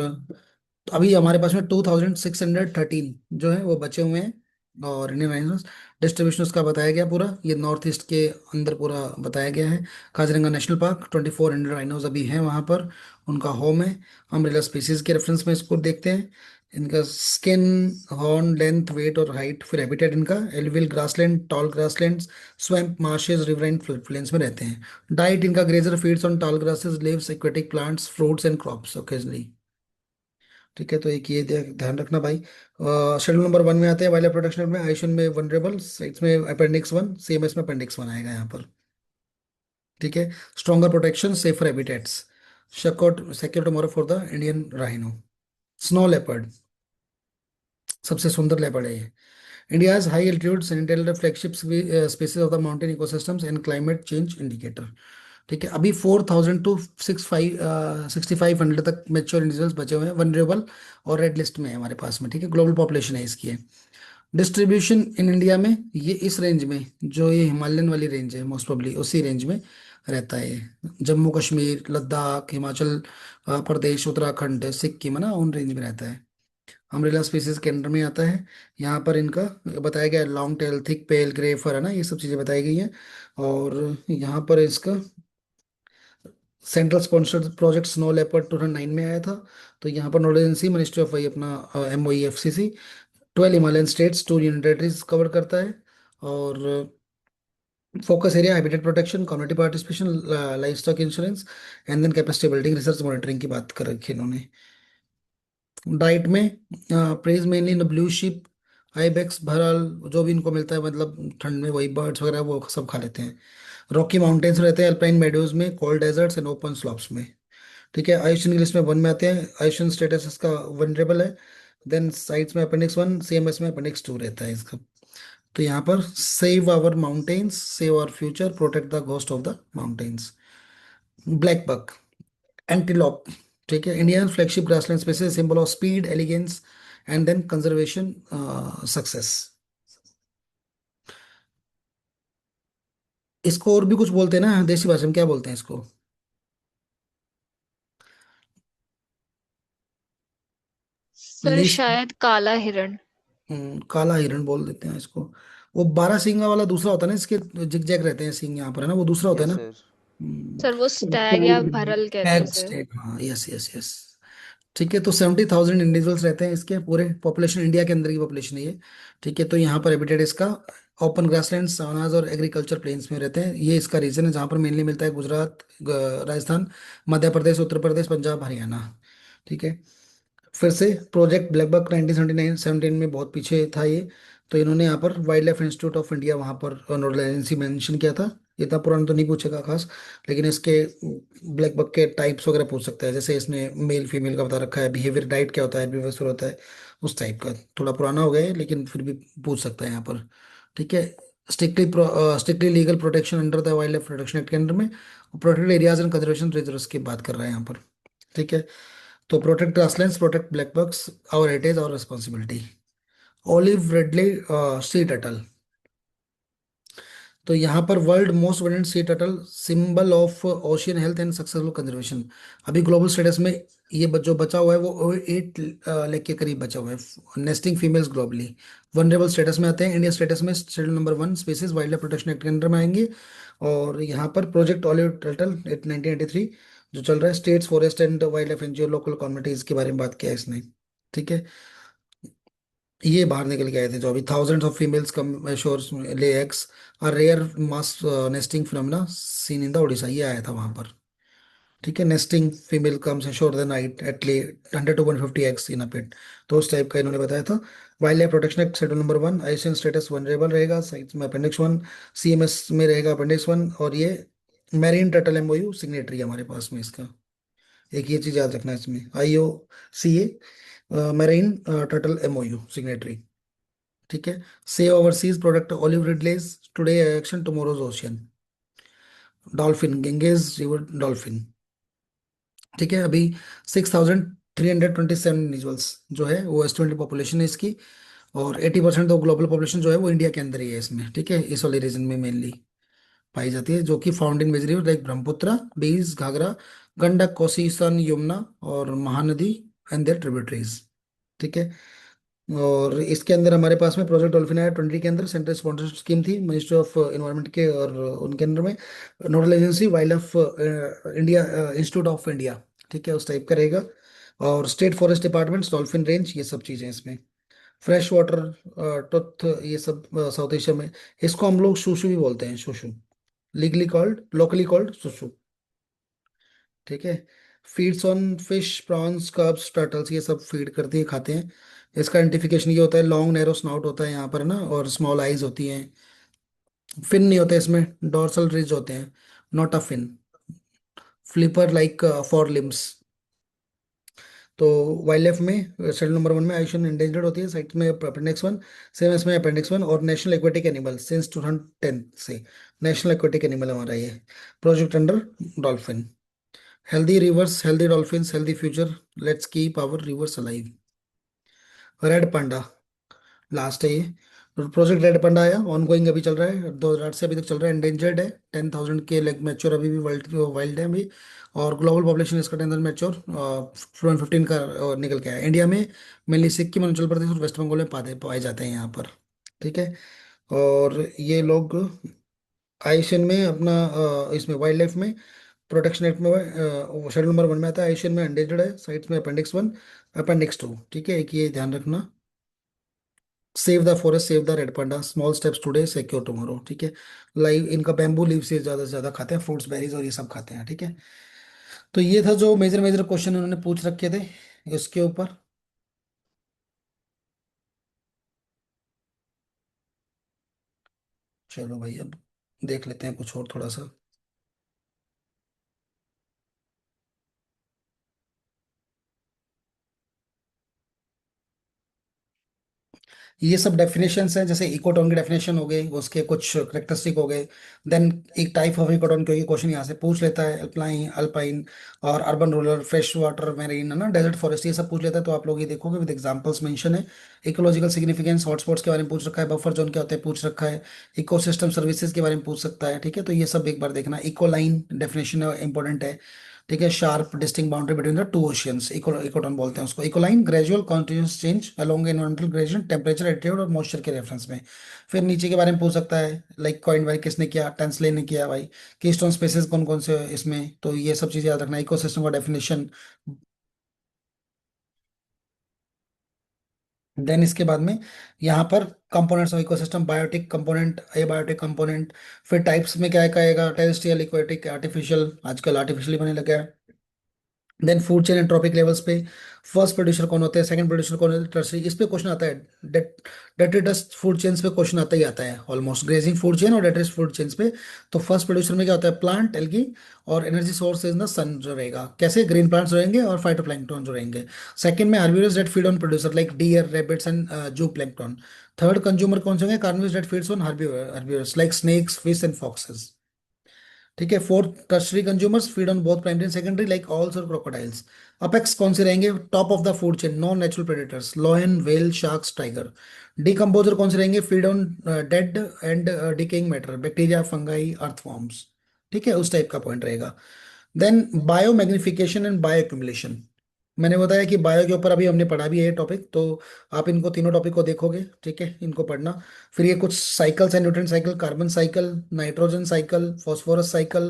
अभी हमारे पास में 2613 जो है वो बचे हुए हैं। और इंडियन राइनोस डिस्ट्रीब्यूशन उसका बताया गया पूरा, ये नॉर्थ ईस्ट के अंदर पूरा बताया गया है। काजीरंगा नेशनल पार्क 2400 राइनोज अभी हैं वहाँ पर, उनका होम है। अम्ब्रेला स्पीसीज के रेफरेंस में इसको देखते हैं। इनका स्किन, हॉर्न, लेंथ, वेट और हाइट, फिर हैबिटेट इनका alluvial grassland, tall grassland, swamp, marshes, riverine, flood plains में रहते हैं। डाइट इनका grazer feeds on tall grasses, leaves, aquatic plants, fruits and crops occasionally, ठीक है। तो एक ये ध्यान रखना भाई। शेड्यूल नंबर 1 में आते हैं, वाइल्ड लाइफ प्रोटेक्शन में आइशन में वनरेबल साइट्स में अपेंडिक्स 1, CMS में अपेंडिक्स 1 आएगा यहाँ पर, ठीक है। Stronger protection, safer habitats, secure tomorrow for the Indian rhino. Snow leopard, सबसे सुंदर लेपर्ड है ये। India's high altitude sentinel flagship species of the mountain ecosystems and climate change indicator. ठीक है, अभी 4000 टू 6500 तक मेच्योर इंडिविजुअल्स बचे हुए हैं, वनरेबल और रेड लिस्ट में है हमारे पास में। ठीक है, ग्लोबल पॉपुलेशन है इसकी है। डिस्ट्रीब्यूशन इन इंडिया में ये इस रेंज में, जो ये हिमालयन वाली रेंज है मोस्ट प्रोबेबली उसी रेंज में रहता है ये। जम्मू कश्मीर, लद्दाख, हिमाचल प्रदेश, उत्तराखंड, सिक्किम है ना, उन रेंज में रहता है। अम्ब्रेला स्पीसीज के अंडर में आता है। यहाँ पर इनका बताया गया लॉन्ग टेल, थिक पेल, ग्रे फर है ना, ये सब चीज़ें बताई गई हैं। और यहाँ पर इसका central sponsored project snow leopard 2009 में आया था। तो यहाँ पर नॉलेज एजेंसी, मिनिस्ट्री ऑफ वही अपना MOEFCC 12 Himalayan states, 2 union territories cover करता है। और focus area habitat protection, community participation, life stock insurance and then capacity building, research monitoring की बात कर रखी है इन्होंने। डाइट में preys mainly in blue sheep, ibex, bharal, जो भी इनको मिलता है, मतलब ठंड में वही बर्ड्स वगैरह वो सब खा लेते हैं। रॉकी माउंटेन्स रहते हैं, अल्पाइन मेडोज में, cold deserts and open slopes में। ठीक है, आयुष्मान की लिस्ट में 1 में आते हैं। आयुष्मान स्टेटस इसका वनरेबल है। देन साइट्स में अपेंडिक्स 1, CMS में अपेंडिक्स 2 रहता है इसका। तो यहाँ पर save our mountains, save our future, protect the ghost of the mountains. Black buck, antelope, ठीक है, Indian flagship grassland species, symbol of speed, elegance and then conservation success. इसको और भी कुछ बोलते हैं ना देसी भाषा में, क्या बोलते हैं इसको? सर लीस्ट, शायद काला हिरण। काला हिरण बोल देते हैं इसको। वो 12 सींगा वाला दूसरा होता है ना, इसके जिग जैग रहते हैं सींग यहाँ पर है ना, वो दूसरा होता है यस ना। सर। सर वो स्टैग या भरल कहते हैं एग उसे। स्टेट, हाँ, यस यस यस। ठीक है, तो 70,000 इंडिविजुअल्स रहते हैं इसके, पूरे पॉपुलेशन, इंडिया के अंदर की पॉपुलेशन है ये। ठीक है, तो यहाँ पर हैबिटेट इसका ओपन ग्रासलैंड, सवानाज और एग्रीकल्चर प्लेन्स में रहते हैं। ये इसका रीजन है जहाँ पर मेनली मिलता है, गुजरात, राजस्थान, मध्य प्रदेश, उत्तर प्रदेश, पंजाब, हरियाणा। ठीक है, फिर से प्रोजेक्ट ब्लैकबक 1979 17 में बहुत पीछे था ये। तो इन्होंने यहाँ पर wild life institute of India वहाँ पर नोडल एजेंसी मेंशन किया था। इतना पुराना तो नहीं पूछेगा खास, लेकिन इसके ब्लैक बक के टाइप्स वगैरह पूछ सकता है, जैसे इसने मेल फीमेल का बता रखा है, बिहेवियर डाइट क्या होता है, बिहेवियर होता है, उस टाइप का। थोड़ा पुराना हो गया है लेकिन फिर भी पूछ सकता है यहाँ पर। ठीक है, strictly legal protection under the wild life protection act के अंडर में, protected areas and conservation reserves की बात कर रहा है यहाँ पर। ठीक है, तो protect grasslands, protect black bucks, our heritage, our responsibility. Olive ridley sea turtle, तो यहाँ पर world most abundant sea turtle, symbol of ocean health and successful conservation. अभी ग्लोबल स्टेटस में ये जो बचा हुआ है वो 8 लेख के करीब बचा हुआ है, nesting females globally. Vulnerable status में आते हैं, इंडिया स्टेटस में schedule number 1 species wild life protection act के अंडर में आएंगे। और यहाँ पर प्रोजेक्ट ऑलिव टर्टल 1983 जो चल रहा है, states, forest and wild life NGO, local communities के बारे में बात किया है इसने। ठीक है, ये बाहर निकल के आए थे जो अभी, thousands of females come shores lay eggs, और rare mass nesting phenomena seen in the Odisha, ये आया था वहां पर। ठीक है, nesting female comes ashore the night at lay 100 to 150 eggs in अ पेट, तो उस टाइप का इन्होंने बताया था। Wild life protection act schedule number 1, ICN status vulnerable रहेगा, साइट्स में अपेंडिक्स 1, CMS में रहेगा अपेंडिक्स 1। और ये मैरीन टर्टल MOU सिग्नेटरी हमारे पास में इसका। एक ये चीज याद रखना है इसमें, IOCA marine turtle MOU signatory. ठीक है, save overseas product olive ridleys, today action tomorrow's ocean. Dolphin, Ganges river dolphin. ठीक है, अभी 6,327 इंडिविजुअल्स जो है वो एस्टिमेटेड पॉपुलेशन है इसकी। और 80% तो ग्लोबल पॉपुलेशन जो है वो इंडिया के अंदर ही है इसमें। ठीक है, इस वाले रीजन में मेनली पाई जाती है, जो कि found in major river like Brahmaputra, Beas, Ghaghara, Gandak, Kosi, सन, यमुना और महानदी एंड देयर ट्रिब्यूटरीज। ठीक है, और इसके अंदर हमारे पास में प्रोजेक्ट डॉल्फिन आया 20 के अंदर, सेंट्रल स्पॉन्सरशिप स्कीम थी मिनिस्ट्री ऑफ इन्वायरमेंट के, और उनके अंदर में nodal agency wild of India, institute of India. ठीक है, उस टाइप का रहेगा। और state forest departments, dolphin range, ये सब चीज़ें इसमें। फ्रेश वाटर टुथ, ये सब साउथ एशिया में। इसको हम लोग शूशु भी बोलते हैं, शूशु, लीगली कॉल्ड, लोकली कॉल्ड सुसु। ठीक है, feeds on fish, prawns, curbs, turtles, ये सब फीड करती है, खाते हैं। इसका आइडेंटिफिकेशन ये होता है, लॉन्ग नैरो स्नॉट होता है यहाँ पर ना, और स्मॉल आइज होती हैं। फिन नहीं होते इसमें, डोर्सल रिज होते हैं, not a fin. Flipper like for limbs. तो वाइल्ड लाइफ में शेड्यूल नंबर 1 में एशियन एंडेंजर्ड होती है, साइट में अपेंडिक्स 1, सेम इसमें अपेंडिक्स 1, और नेशनल एक्वेटिक एनिमल सिंस 2010 से नेशनल एक्वेटिक एनिमल हमारा ये project under dolphin. Healthy rivers, healthy dolphins, healthy future, let's keep our rivers alive. Red panda last है ये प्रोजेक्ट। रेड पांडा आया, ऑनगोइंग अभी चल रहा है, 2008 से अभी तक चल रहा है, एंडेंजर्ड है, 10,000 के लेग मैच्योर अभी भी वर्ल्ड वाइल्ड है अभी, और ग्लोबल पॉपुलेशन इसका 10,000 मैच्योर 2015 का निकल के आया। इंडिया में मेनली सिक्किम, अरुणाचल प्रदेश और वेस्ट बंगाल में पाए पाए जाते हैं यहाँ पर, ठीक है। और ये लोग आईसीएन में अपना इसमें वाइल्ड लाइफ में प्रोटेक्शन एक्ट में शेड्यूल नंबर 1 में आता है, एशियन में एंडेंजर्ड है, साइट्स में अपेंडिक्स 1, अपेंडिक्स 2, ठीक है। एक ये ध्यान रखना, save the forest, save the red panda, small steps today secure tomorrow, ठीक है। लाइव इनका बैम्बू लीव से ज़्यादा से ज़्यादा खाते हैं, फ्रूट्स बेरीज और ये सब खाते हैं, ठीक है। तो ये था जो मेजर मेजर क्वेश्चन उन्होंने पूछ रखे थे इसके ऊपर। चलो भाई अब देख लेते हैं कुछ और थोड़ा सा। ये सब डेफिनेशंस हैं, जैसे इकोटोन की डेफिनेशन हो गई, उसके कुछ करेक्टरिस्टिक हो गए। देन एक टाइप ऑफ इकोटोन, क्योंकि क्वेश्चन यहाँ से पूछ लेता है, अल्पाइन अल्पाइन और urban rural, fresh water marine, है ना, डेजर्ट फॉरेस्ट, ये सब पूछ लेता है। तो आप लोग ये देखोगे विद एग्जांपल्स मेंशन है। इकोलॉजिकल सिग्निफिकेंस, हॉटस्पॉट्स के बारे में पूछ रखा है, बफर जोन क्या होते हैं पूछ रखा है, इकोसिस्टम सर्विसेज के बारे में पूछ सकता है, ठीक है। तो ये सब एक बार देखना। इकोलाइन डेफिनेशन इंपॉर्टेंट है, ठीक है। Sharp distinct boundary between the two oceans, ecotone बोलते हैं उसको। Ecocline gradual continuous change along environmental gradient, temperature, altitude और मॉइस्चर के रेफरेंस में। फिर नीचे के बारे में पूछ सकता है, लाइक कॉइन भाई किसने किया, टेंसले ने किया भाई, कीस्टोन स्पेसिस कौन कौन से हैं इसमें, तो ये सब चीजें याद रखना। इकोसिस्टम का डेफिनेशन। देन इसके बाद में यहाँ पर components of ecosystem, biotic component, abiotic component. फिर टाइप्स में क्या क्या आएगा, टेरेस्ट्रियल, एक्वेटिक, आर्टिफिशियल, आजकल आर्टिफिशियली बनने लगा है। Then food chain and trophic levels पे फर्स्ट प्रोड्यूसर कौन होते हैं, सेकंड प्रोड्यूसर कौन होते हैं, टर्सरी, इस पे क्वेश्चन आता है। डेट्रिटस फूड चेन्स पे क्वेश्चन आता ही आता है ऑलमोस्ट, ग्रेजिंग फूड चेन और डेट्रिटस फूड चेन्स पे। तो फर्स्ट प्रोड्यूसर में क्या होता है, प्लांट, एल्गी, और एनर्जी सोर्स इज द सन जो रहेगा, कैसे ग्रीन प्लांट्स रहेंगे और फाइटोप्लैंक्टन जो रहेंगे। सेकंड में herbivores that feed on producer like deer, rabbits and zooplankton. Third consumer कौन से होंगे, carnivores that feeds on herbivores like snakes, fish and foxes, ठीक है। Fourth, tertiary consumers feed on both primary and secondary like owls और क्रोकोडाइल्स। अपेक्स कौन से रहेंगे, top of the food chain, non natural predators, lion, whale, sharks, tiger. Decomposer कौन से रहेंगे, feed on dead and decaying matter, bacteria, fungi, earthworms, ठीक है, उस टाइप का पॉइंट रहेगा। Then bio magnification and bio accumulation, मैंने बताया कि बायो के ऊपर अभी हमने पढ़ा भी है टॉपिक, तो आप इनको तीनों टॉपिक को देखोगे, ठीक है, इनको पढ़ना। फिर ये कुछ साइकिल्स है, nutrient cycle, carbon cycle, nitrogen cycle, phosphorus cycle.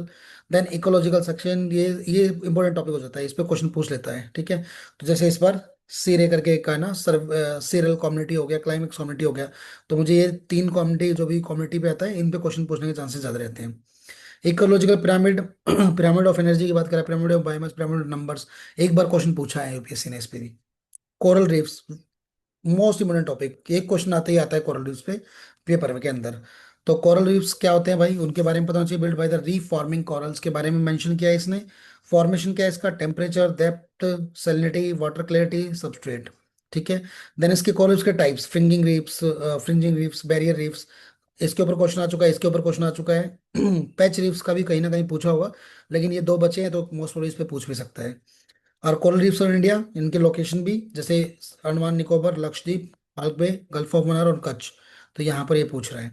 Then ecological section, ये इंपॉर्टेंट टॉपिक हो जाता है, इस पे क्वेश्चन पूछ लेता है, ठीक है। तो जैसे इस बार सीरे करके एक का है ना, सीरियल कम्युनिटी हो गया, क्लाइमेक्स कम्युनिटी हो गया, तो मुझे ये तीन कम्युनिटी जो भी कम्युनिटी पे आता है, इन पे क्वेश्चन पूछने के चांसेस ज्यादा रहते हैं। Ecological pyramid, pyramid of energy की बात करें, pyramid of biomass, pyramid of numbers, एक बार क्वेश्चन पूछा है यूपीएससी ने इस पे भी। Coral reefs, most important topic, एक क्वेश्चन आता ही आता है कोरल रीफ्स पे पेपर में के अंदर। तो कोरल रीफ्स क्या होते हैं भाई, उनके बारे में पता होना चाहिए। Build by the reef forming corals के बारे में मेंशन किया है इसने। फॉर्मेशन क्या है इसका, temperature, depth, salinity, water clarity, substrate, ठीक है। देन इसके कोरल्स के types, fringing reefs, fringing reefs, barrier reefs, इसके ऊपर क्वेश्चन आ चुका है, इसके ऊपर क्वेश्चन आ चुका है। पैच रीफ्स का भी कहीं ना कहीं पूछा होगा, लेकिन ये दो बचे हैं तो मोस्ट प्रोबेबली इस पे पूछ भी सकता है। और कोरल रीफ्स ऑफ इंडिया, इनके लोकेशन भी जैसे अंडमान निकोबार, लक्षद्वीप, मालदीव बे, गल्फ ऑफ मन्नार और कच्छ, तो यहाँ पर ये पूछ रहा है,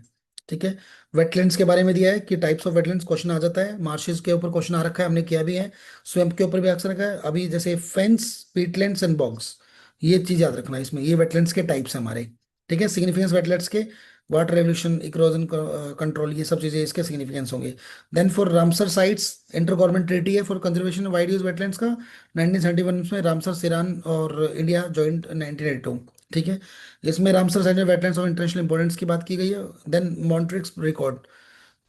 ठीक है। वेटलैंड्स के बारे में दिया है कि टाइप्स ऑफ वेटलैंड्स, क्वेश्चन आ जाता है। मार्शेस के ऊपर क्वेश्चन आ रखा है, हमने किया भी है। स्वैम्प के ऊपर भी अक्सर रखा है अभी, जैसे फेंस, पीटलैंड्स एंड बॉग्स, ये चीज याद रखना है इसमें, ये वेटलैंड्स के टाइप्स हैं हमारे, ठीक है। सिग्निफिकेंस वेटलैंड्स के, वाटर रेवोल्यूशन, इक्रोजन कंट्रोल, ये सब चीजें इसके सिग्निफिकेंस होंगे। Then for Ramsar sites, inter government treaty है for conservation wide use wetlands का, 1971 में रामसर, सिरान और इंडिया जॉइंट 1982, ठीक है। इसमें रामसर साइट में वेटलैंड्स ऑफ इंटरनेशनल इंपॉर्टेंस की बात की गई है। देन मॉन्ट्रिक्स रिकॉर्ड,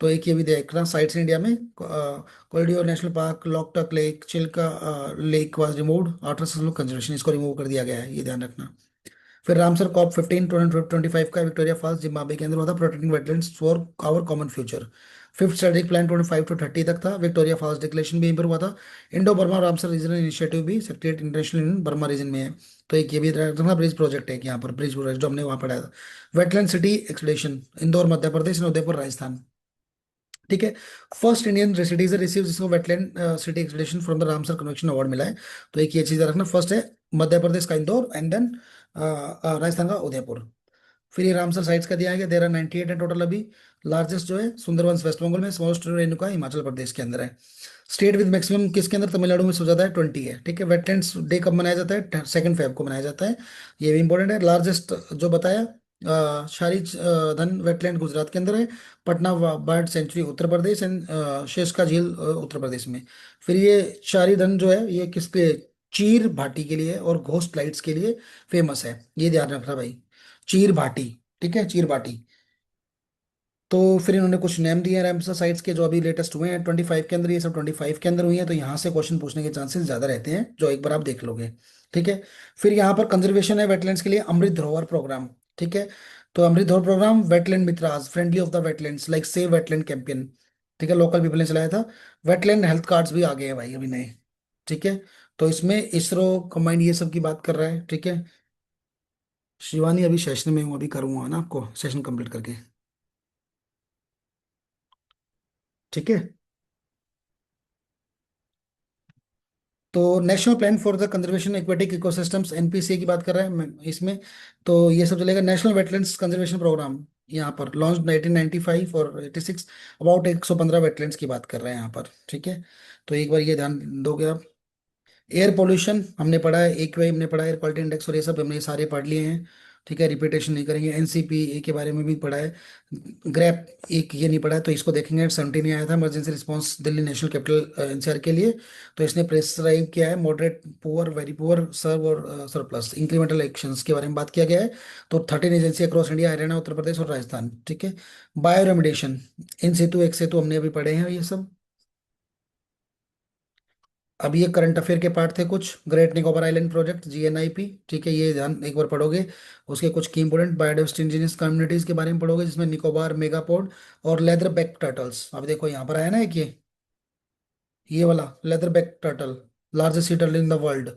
तो एक ये भी देखना साइट्स इंडिया में, Keoladeo national park, Loktak lake, Chilika lake was removed after successful conservation, इसको रिमूव कर दिया गया है, ये ध्यान रखना। फिर रामसर कॉप 15 2025 का विक्टोरिया फॉल्स जिम्बाब्वे के अंदर हुआ था, protecting wetlands for our common future. Fifth strategic plan 25 to 30 तक था। विक्टोरिया फॉल्स डिक्लेरेशन भी यहीं पर हुआ था। Indo Burma Ramsar regional initiative भी secretariat international union Burma region में है। तो एक ये भी रखना, ब्रिज प्रोजेक्ट है, कि यहाँ पर ब्रिज प्रोजेक्ट जो हमने वहाँ पढ़ाया था। Wetland city expedition, Indore Madhya Pradesh और उदयपुर राजस्थान। ठीक है। फर्स्ट इंडियन सिटीजन रिसीव जिसको wetland city expedition from the Ramsar convention award मिला है। तो एक ये चीज रखना, फर्स्ट है मध्य प्रदेश का इंदौर, एंड देन राजस्थान का उदयपुर। फिर ये रामसर साइट्स का दिया गया, देर आर 98 है टोटल अभी। लार्जेस्ट जो है सुंदरबंस वेस्ट बंगाल में, स्मॉलेस्ट रेणुका हिमाचल प्रदेश के अंदर है। स्टेट विद मैक्सिमम किसके अंदर, तमिलनाडु में सबसे ज्यादा है, 20 है। ठीक है। वेटलैंड्स डे कब मनाया जाता है, 2 फेब को मनाया जाता है। ये भी इंपॉर्टेंट है। लार्जेस्ट जो बताया शारी धन वेटलैंड गुजरात के अंदर है। Patna bird sanctuary Uttar Pradesh, and Sheikha Jheel Uttar प्रदेश में। फिर ये शारी धन जो है ये किसके, चीर भाटी के लिए और घोस्ट लाइट्स के लिए फेमस है, ये ध्यान रखना भाई। चीर भाटी। ठीक है, चीर भाटी। तो फिर इन्होंने कुछ नेम दिए हैं रैमसर साइट्स के जो अभी लेटेस्ट हुए हैं 25 के अंदर, ये सब 25 के अंदर हुई है, तो यहाँ से क्वेश्चन पूछने के चांसेस ज्यादा रहते हैं, जो एक बार आप देख लोगे। ठीक है। फिर यहाँ पर कंजर्वेशन है वेटलैंड्स के लिए, अमृत धरोहर प्रोग्राम। ठीक है। तो अमृत धरोहर प्रोग्राम, वेटलैंड मित्राज friendly of the wetlands like save wetland campaign. ठीक है, लोकल पीपल ने चलाया था। वेटलैंड हेल्थ कार्ड्स भी आ गए हैं भाई अभी नए। ठीक है। तो इसमें इसरो कंबाइंड ये सब की बात कर रहा है। ठीक है। शिवानी अभी सेशन में हूँ, अभी करूँगा ना आपको सेशन कंप्लीट करके। ठीक है। तो national plan for the conservation aquatic ecosystems, NPCA की बात कर रहा है इसमें। तो ये सब चलेगा। नेशनल वेटलैंड्स कंजर्वेशन प्रोग्राम यहाँ पर लॉन्च 1995 और 86, अबाउट 115 वेटलैंड्स की बात कर रहे हैं यहाँ पर। ठीक है। तो एक बार ये ध्यान दोगे आप। एयर पोल्यूशन हमने पढ़ा है, AQI हमने पढ़ा है, एयर क्वालिटी इंडेक्स, और ये सब हमने सारे पढ़ लिए हैं। ठीक है, रिपीटेशन नहीं करेंगे। NCP के बारे में भी पढ़ा है। ग्रैप एक ये नहीं पढ़ा है, तो इसको देखेंगे। 17 आया था emergency response Delhi national capital NCR के लिए। तो इसने प्रेस्क्राइब किया है मॉडरेट, पुअर, वेरी पुअर, सर्व और सरप्लस इंक्रीमेंटल एक्शंस के बारे में बात किया गया है। तो 13 agency across India, Haryana, Uttar Pradesh और राजस्थान। ठीक है। बायो रेमिडेशन, इन सेतु एक सेतु हमने अभी पढ़े हैं ये सब। अब ये करंट अफेयर के पार्ट थे कुछ। Great Nicobar island project, GNIP। ठीक है, ये ध्यान एक बार पढ़ोगे। उसके कुछ की इंपोर्टेंट बायोडाइवर्सिटी इंडिजिनस कम्युनिटीज के बारे में पढ़ोगे, जिसमें निकोबार, मेगापोड और लेदर बैक टर्टल्स। अब देखो यहाँ पर आया ना एक ये वाला leather back turtle, largest sea turtle in the world,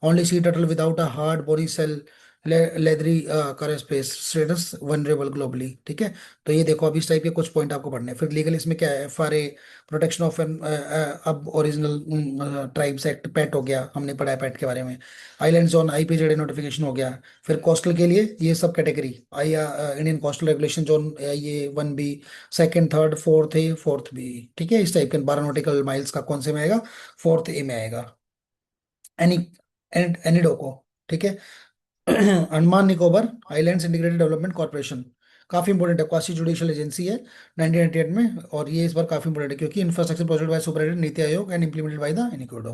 only sea turtle without a hard body shell, leathery space, status vulnerable globally. ठीक है। तो ये देखो, अभी इस टाइप के कुछ पॉइंट आपको पढ़ने हैं। फिर लीगल इसमें क्या है, FRA, प्रोटेक्शन ऑफ एन अब ओरिजिनल ट्राइब्स एक्ट, पेट हो गया, हमने पढ़ा है पेट के बारे में। आइलैंड जोन IPJD नोटिफिकेशन हो गया। फिर कोस्टल के लिए ये सब कैटेगरी आई, इंडियन कोस्टल रेगुलेशन जोन, ये 1B, second, third, fourth B. ठीक है, इस टाइप के 12 नॉटिकल माइल्स का कौन से में आएगा, फोर्थ A में आएगा। एनी एनीडोको। ठीक है। Andaman Nicobar islands integrated development corporation, काफी इंपोर्टेंट है, क्वासी जुडिशियल एजेंसी है 1998 में। और ये इस बार काफी इंपोर्टेंट है क्योंकि infrastructure project by superintendent NITI Aayog and implemented by the एनीकोडो।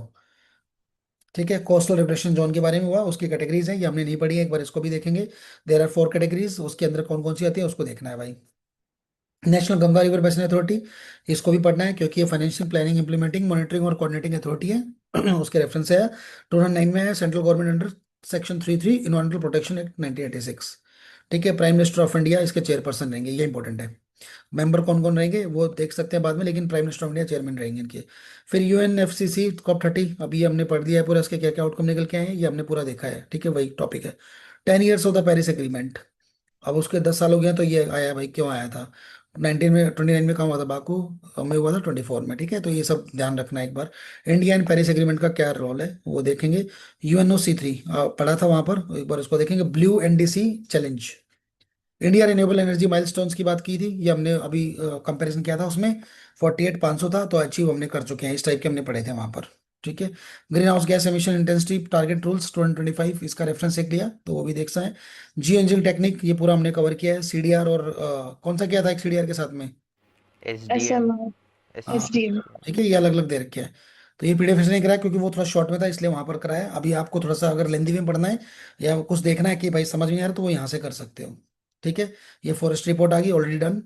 ठीक है। कोस्टल रेगुलेशन जोन के बारे में हुआ, उसकी कैटेगरीज हैं, ये हमने नहीं पढ़ी है, एक बार इसको भी देखेंगे। देयर आर 4 कैटेगरीज, उसके अंदर कौन कौन सी आती है उसको देखना है भाई। National Ganga river basin authority, इसको भी पढ़ना है क्योंकि ये फाइनेंशियल प्लानिंग, इंप्लीमेंटिंग, मॉनिटरिंग और कोऑर्डिनेटिंग अथॉरिटी है। उसके रेफरेंस है 2009 में है, central government under section 33 environmental protection act 1986। ठीक है। प्राइम मिनिस्टर ऑफ इंडिया इसके चेयरपर्सन रहेंगे, ये इंपॉर्टेंट है। मेंबर कौन कौन रहेंगे वो देख सकते हैं बाद में, लेकिन prime minister of India chairman रहेंगे इनके। फिर UNFCCC COP30, अभी ये हमने पढ़ दिया है पूरा, इसके क्या क्या आउटकम निकल के आए हैं ये हमने पूरा देखा है। ठीक है, वही टॉपिक है। 10 years of the Paris agreement, अब उसके 10 साल हो गए हैं, तो ये आया भाई, क्यों आया था। 29 में कहाँ हुआ था, बाकू में हुआ था 24 में। ठीक है, तो ये सब ध्यान रखना है एक बार। इंडिया एंड पेरिस एग्रीमेंट का क्या रोल है वो देखेंगे। UNOC3 पढ़ा था वहां पर, एक बार उसको देखेंगे। Blue NDC challenge, India renewable energy milestones की बात की थी, ये हमने अभी कंपैरिजन किया था, उसमें 48,500 था, तो अचीव हमने कर चुके हैं, इस टाइप के हमने पढ़े थे वहां पर। ठीक है। Green house gas emission intensity target rules 2025, इसका रेफरेंस एक लिया तो वो भी देख सकते हैं। जियो इंजिन टेक्निक ये पूरा हमने कवर किया है। CDR और कौन सा किया था एक CDR के साथ में, SDM, SMR हाँ। SDM। ठीक है, ये अलग अलग दे रखे हैं। तो ये PDF इसलिए कराया क्योंकि वो थोड़ा शॉर्ट में था, इसलिए वहां पर कराया। अभी आपको थोड़ा सा अगर लेंदी में पढ़ना है या कुछ देखना है कि भाई समझ में नहीं आ रहा, तो वो यहाँ से कर सकते हो। ठीक है। ये फॉरेस्ट रिपोर्ट आ गई, ऑलरेडी डन।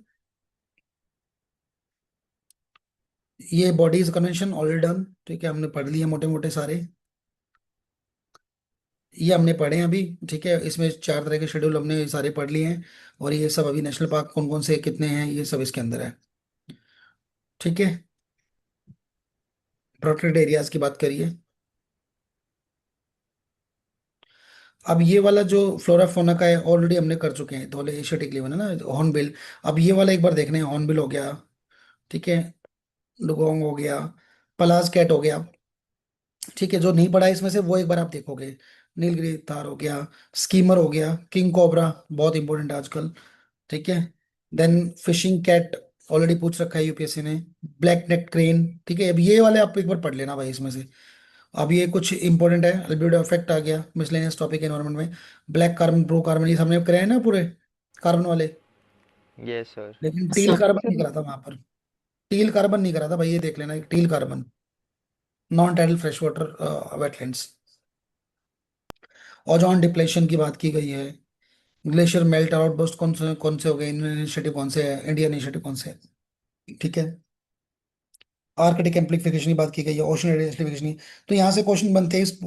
ये बॉडीज कन्वेंशन ऑलरेडी डन। ठीक है, हमने पढ़ लिए मोटे मोटे सारे, ये हमने पढ़े हैं अभी। ठीक है, इसमें 4 तरह के शेड्यूल हमने सारे पढ़ लिए हैं। और ये सब अभी नेशनल पार्क कौन कौन से कितने हैं ये सब इसके अंदर है। ठीक है, प्रोटेक्टेड एरियाज की बात करिए। अब ये वाला जो फ्लोरा फाउना का है ऑलरेडी हमने कर चुके हैं, तो वाले एशियाटिक लीवन है ना, हॉर्नबिल। अब ये वाला एक बार देखना है, हॉर्नबिल हो गया, ठीक है, डुगोंग हो गया, पलाज कैट हो गया। ठीक है, जो नहीं पढ़ा है इसमें से वो एक बार आप देखोगे। नीलगिरी तार हो गया, स्कीमर हो गया, किंग कोबरा बहुत इंपॉर्टेंट है आजकल। ठीक है, देन फिशिंग कैट ऑलरेडी पूछ रखा है यूपीएससी ने। ब्लैक नेक क्रेन, ठीक है, अब ये वाले आप एक बार पढ़ लेना भाई इसमें से। अब ये कुछ इंपॉर्टेंट है, अल्बिडो इफेक्ट आ गया मिसलेनियस टॉपिक एनवायरनमेंट में। ब्लैक कार्बन, ब्रो कार्बन, ये हमने कराए ना पूरे कार्बन वाले। Yes sir. लेकिन टील सर कार्बन नहीं करा था वहां पर। टील कार्बन नहीं करा था भाई, ये देख लेना, teal carbon, non tidal fresh water wetlands. Ozone depletion की बात की गई है। ग्लेशियर मेल्ट आउटबर्स्ट कौन से हो गए, इंडियन इनिशिएटिव कौन से है, इंडियन इनिशिएटिव कौन से है। ठीक है, आर्कटिक एम्प्लीफिकेशन की बात की गई है, ओशन एसिडिफिकेशन की। तो यहाँ से क्वेश्चन बनते हैं, इस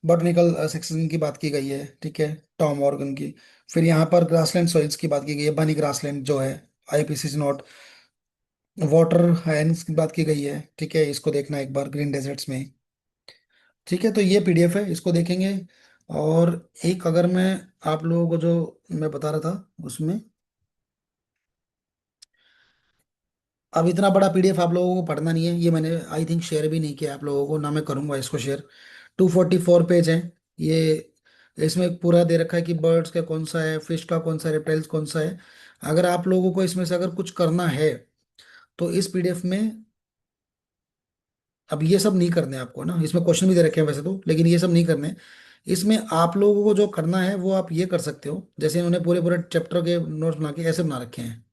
बॉटनिकल सेक्शन की बात की गई है, ठीक है, टॉम मॉर्गन की। फिर यहाँ पर ग्रासलैंड सॉइल्स की बात की गई है, बनी ग्रासलैंड जो है, आईपीसीसी नोट। वाटर हाइएंस की बात की गई है, ठीक है, इसको देखना एक बार ग्रीन डेजर्ट्स में। ठीक है, तो ये पीडीएफ है, इसको देखेंगे। और एक अगर मैं आप लोगों को जो मैं बता रहा था उसमें, अब इतना बड़ा पीडीएफ आप लोगों को पढ़ना नहीं है, ये मैंने आई थिंक शेयर भी नहीं किया आप लोगों को, ना मैं करूंगा इसको शेयर। 244 पेज है ये। इसमें पूरा दे रखा है कि बर्ड्स का कौन सा है, फिश का कौन सा, रेप्टाइल्स कौन सा है। अगर आप लोगों को इसमें से अगर कुछ करना है तो इस पीडीएफ में, अब ये सब नहीं करने हैं आपको ना, इसमें क्वेश्चन भी दे रखे हैं वैसे तो, लेकिन ये सब नहीं करने हैं। इसमें आप लोगों को जो करना है वो आप ये कर सकते हो, जैसे इन्होंने पूरे पूरे चैप्टर के नोट्स बना के ऐसे बना रखे हैं।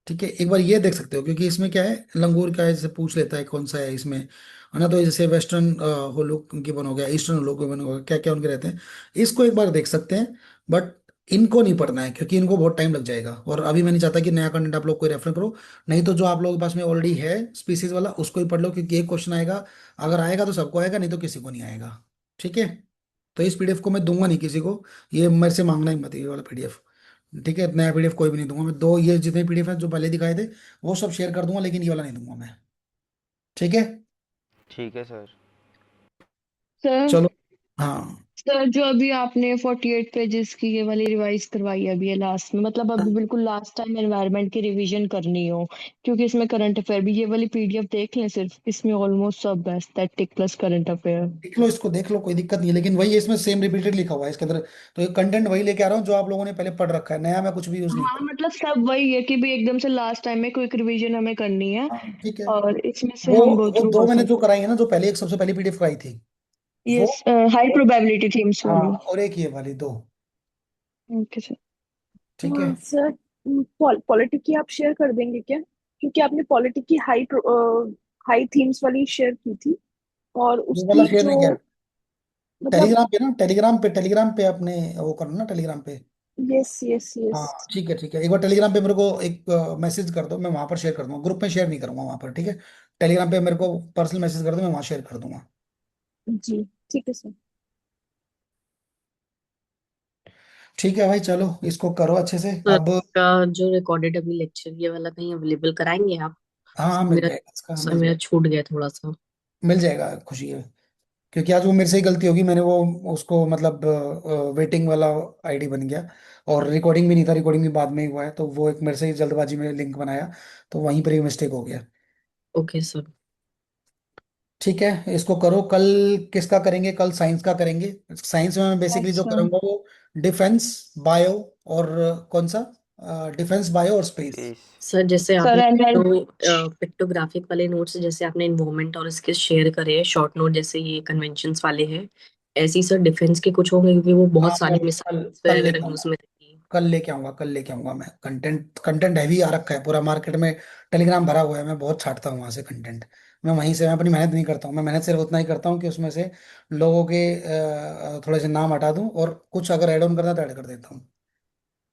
ठीक है, एक बार ये देख सकते हो, क्योंकि इसमें क्या है, लंगूर क्या है जैसे पूछ लेता है कौन सा है इसमें, है ना। तो जैसे वेस्टर्न होलो गिवन हो गया, ईस्टर्न होलो गिवन हो गया, क्या क्या उनके रहते हैं, इसको एक बार देख सकते हैं। बट इनको नहीं पढ़ना है, क्योंकि इनको बहुत टाइम लग जाएगा, और अभी मैं नहीं चाहता कि नया कंटेंट आप लोग कोई रेफर करो। नहीं तो जो आप लोगों के पास में ऑलरेडी है स्पीसीज वाला, उसको ही पढ़ लो, क्योंकि एक क्वेश्चन आएगा, अगर आएगा तो सबको आएगा, नहीं तो किसी को नहीं आएगा। ठीक है, तो इस पीडीएफ को मैं दूंगा नहीं किसी को, ये मेरे से मांगना ही मत ये वाला पीडीएफ। ठीक है, नया पीडीएफ कोई भी नहीं दूंगा मैं, दो ये जितने पीडीएफ हैं जो पहले दिखाए थे वो सब शेयर कर दूंगा, लेकिन ये वाला नहीं दूंगा मैं। ठीक है, ठीक है सर। सर चलो। हाँ, सर जो अभी आपने 48 पेजेस की ये वाली रिवाइज करवाई है अभी ये लास्ट में, मतलब अभी बिल्कुल लास्ट टाइम एनवायरनमेंट की रिवीजन करनी हो, क्योंकि इसमें करंट अफेयर भी, ये वाली पीडीएफ देख लें सिर्फ, इसमें ऑलमोस्ट सब है, स्टैटिक प्लस करंट अफेयर। देख लो इसको, देख लो, कोई दिक्कत नहीं है, लेकिन वही है, इसमें सेम रिपीटेड लिखा हुआ है इसके अंदर। तो ये कंटेंट वही लेके आ रहा हूँ जो आप लोगों ने पहले पढ़ रखा है, नया मैं कुछ भी यूज नहीं हाँ कर। मतलब सब वही है कि भाई एकदम से लास्ट टाइम में क्विक रिवीजन हमें करनी है, हाँ ठीक है, और इसमें से वो हम गो वो थ्रू दो कर मैंने जो सकते कराई है ना, जो पहले एक सबसे पहली पीडीएफ कराई थी हैं। वो, यस, हाई प्रोबेबिलिटी थीम्स हाँ, वाली। और एक ये वाली दो। Okay sir. ठीक है, सर पॉलिटिक की आप शेयर कर देंगे क्या? क्योंकि आपने पॉलिटिक की हाई थीम्स वाली शेयर की थी, और वो वाला उसकी शेयर जो नहीं किया। मतलब। टेलीग्राम पे ना, टेलीग्राम पे अपने वो करना ना, टेलीग्राम पे। Yes yes yes. हाँ ठीक है, ठीक है, एक बार टेलीग्राम पे मेरे को एक मैसेज कर दो, मैं वहां पर शेयर कर दूंगा, ग्रुप में शेयर नहीं करूंगा वहां पर, ठीक है। टेलीग्राम पे मेरे को पर्सनल मैसेज कर दो, मैं वहां शेयर कर दूंगा। जी ठीक है सर। ठीक है भाई, चलो इसको करो अच्छे से सर अब। का जो रिकॉर्डेड अभी लेक्चर ये वाला कहीं अवेलेबल कराएंगे आप? हाँ हाँ, मिल मेरा जाएगा, इसका मिल समय जाएगा। छूट गया थोड़ा सा। मिल जाएगा, खुशी है। क्योंकि आज वो मेरे से ही गलती होगी, मैंने वो उसको मतलब वेटिंग वाला आईडी बन गया, और रिकॉर्डिंग भी नहीं था, रिकॉर्डिंग भी बाद में ही हुआ है, तो वो एक मेरे से ही जल्दबाजी में लिंक बनाया, तो वहीं पर ही मिस्टेक हो गया। Okay sir. ठीक है, इसको करो कल। किसका करेंगे, कल साइंस का करेंगे। साइंस में मैं बेसिकली जो अच्छा करूंगा वो डिफेंस, बायो, और कौन सा, डिफेंस, बायो और स्पेस। स्पेस। सर जैसे सर आपने एंड जो पिक्टोग्राफिक वाले नोट्स, जैसे आपने इन्वायरमेंट और इसके शेयर करे हैं शॉर्ट नोट, जैसे ये कन्वेंशंस वाले हैं, ऐसे ही सर डिफेंस के कुछ होंगे, क्योंकि वो हाँ, बहुत वो सारी कल मिसाइल्स कल वगैरह लेके न्यूज आऊंगा, में रहती है। कल लेके आऊंगा, कल लेके आऊंगा मैं। कंटेंट कंटेंट हैवी आ रखा है पूरा, मार्केट में टेलीग्राम भरा हुआ है, मैं बहुत छाटता हूँ वहां से कंटेंट। मैं वहीं से, मैं अपनी मेहनत नहीं करता हूँ, मैं मेहनत सिर्फ उतना ही करता हूँ कि उसमें से लोगों के थोड़े से नाम हटा दूं, और कुछ अगर ऐड ऑन करना है तो ऐड कर देता हूँ।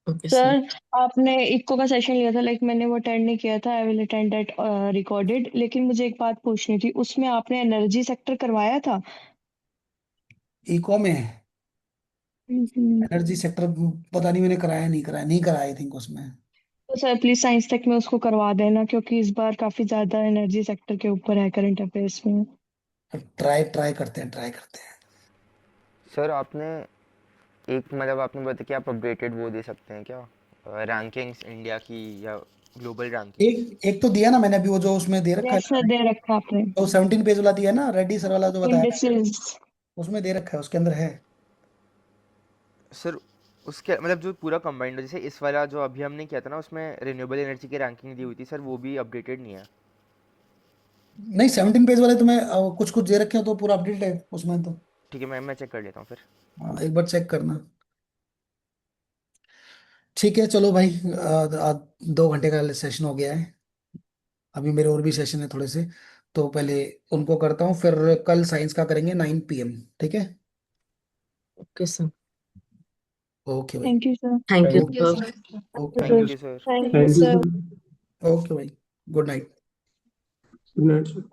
Okay sir. सर आपने इको का सेशन लिया था, लाइक मैंने वो अटेंड नहीं किया था, I will attend that recorded, लेकिन मुझे एक बात पूछनी थी, उसमें आपने एनर्जी सेक्टर करवाया था? इको में हम्म। एनर्जी सेक्टर पता नहीं, मैंने कराया नहीं कराया, नहीं कराया आई थिंक उसमें। तो सर प्लीज साइंस टेक में उसको करवा देना, क्योंकि इस बार काफी ज्यादा एनर्जी सेक्टर के ऊपर है करंट अफेयर्स में। ट्राई ट्राई करते हैं, ट्राई करते हैं। सर आपने एक मतलब आपने बताया कि आप अपडेटेड वो दे सकते हैं क्या, रैंकिंग्स इंडिया की या ग्लोबल रैंकिंग? एक एक तो दिया ना मैंने अभी, वो जो उसमें दे रखा है यस सर, ना, दे रखा आपने। तो 17 पेज वाला दिया ना, रेड्डी सर वाला जो बताया था, इंडिसेस। उसमें दे रखा है, उसके अंदर है। सर उसके मतलब जो पूरा कंबाइंड जैसे इस वाला जो अभी हमने किया था ना, उसमें रिन्यूएबल एनर्जी की रैंकिंग दी हुई थी सर, वो भी अपडेटेड नहीं है? नहीं, 17 पेज वाले तुम्हें कुछ कुछ दे रखे हो तो पूरा अपडेट है उसमें तो। ठीक है, मैं चेक कर लेता हूँ फिर। हाँ, एक बार चेक करना। ठीक है, चलो भाई, 2 घंटे का सेशन हो गया है। अभी मेरे और भी सेशन है थोड़े से, तो पहले उनको करता हूँ, फिर कल साइंस का करेंगे 9 PM, ठीक है? Okay sir. ओके भाई। Thank you sir. Thank you okay. Yes sir. Sir. Okay. Thank you sir. Thank you thank you sir. Sir. Okay भाई। Good night. Good night sir.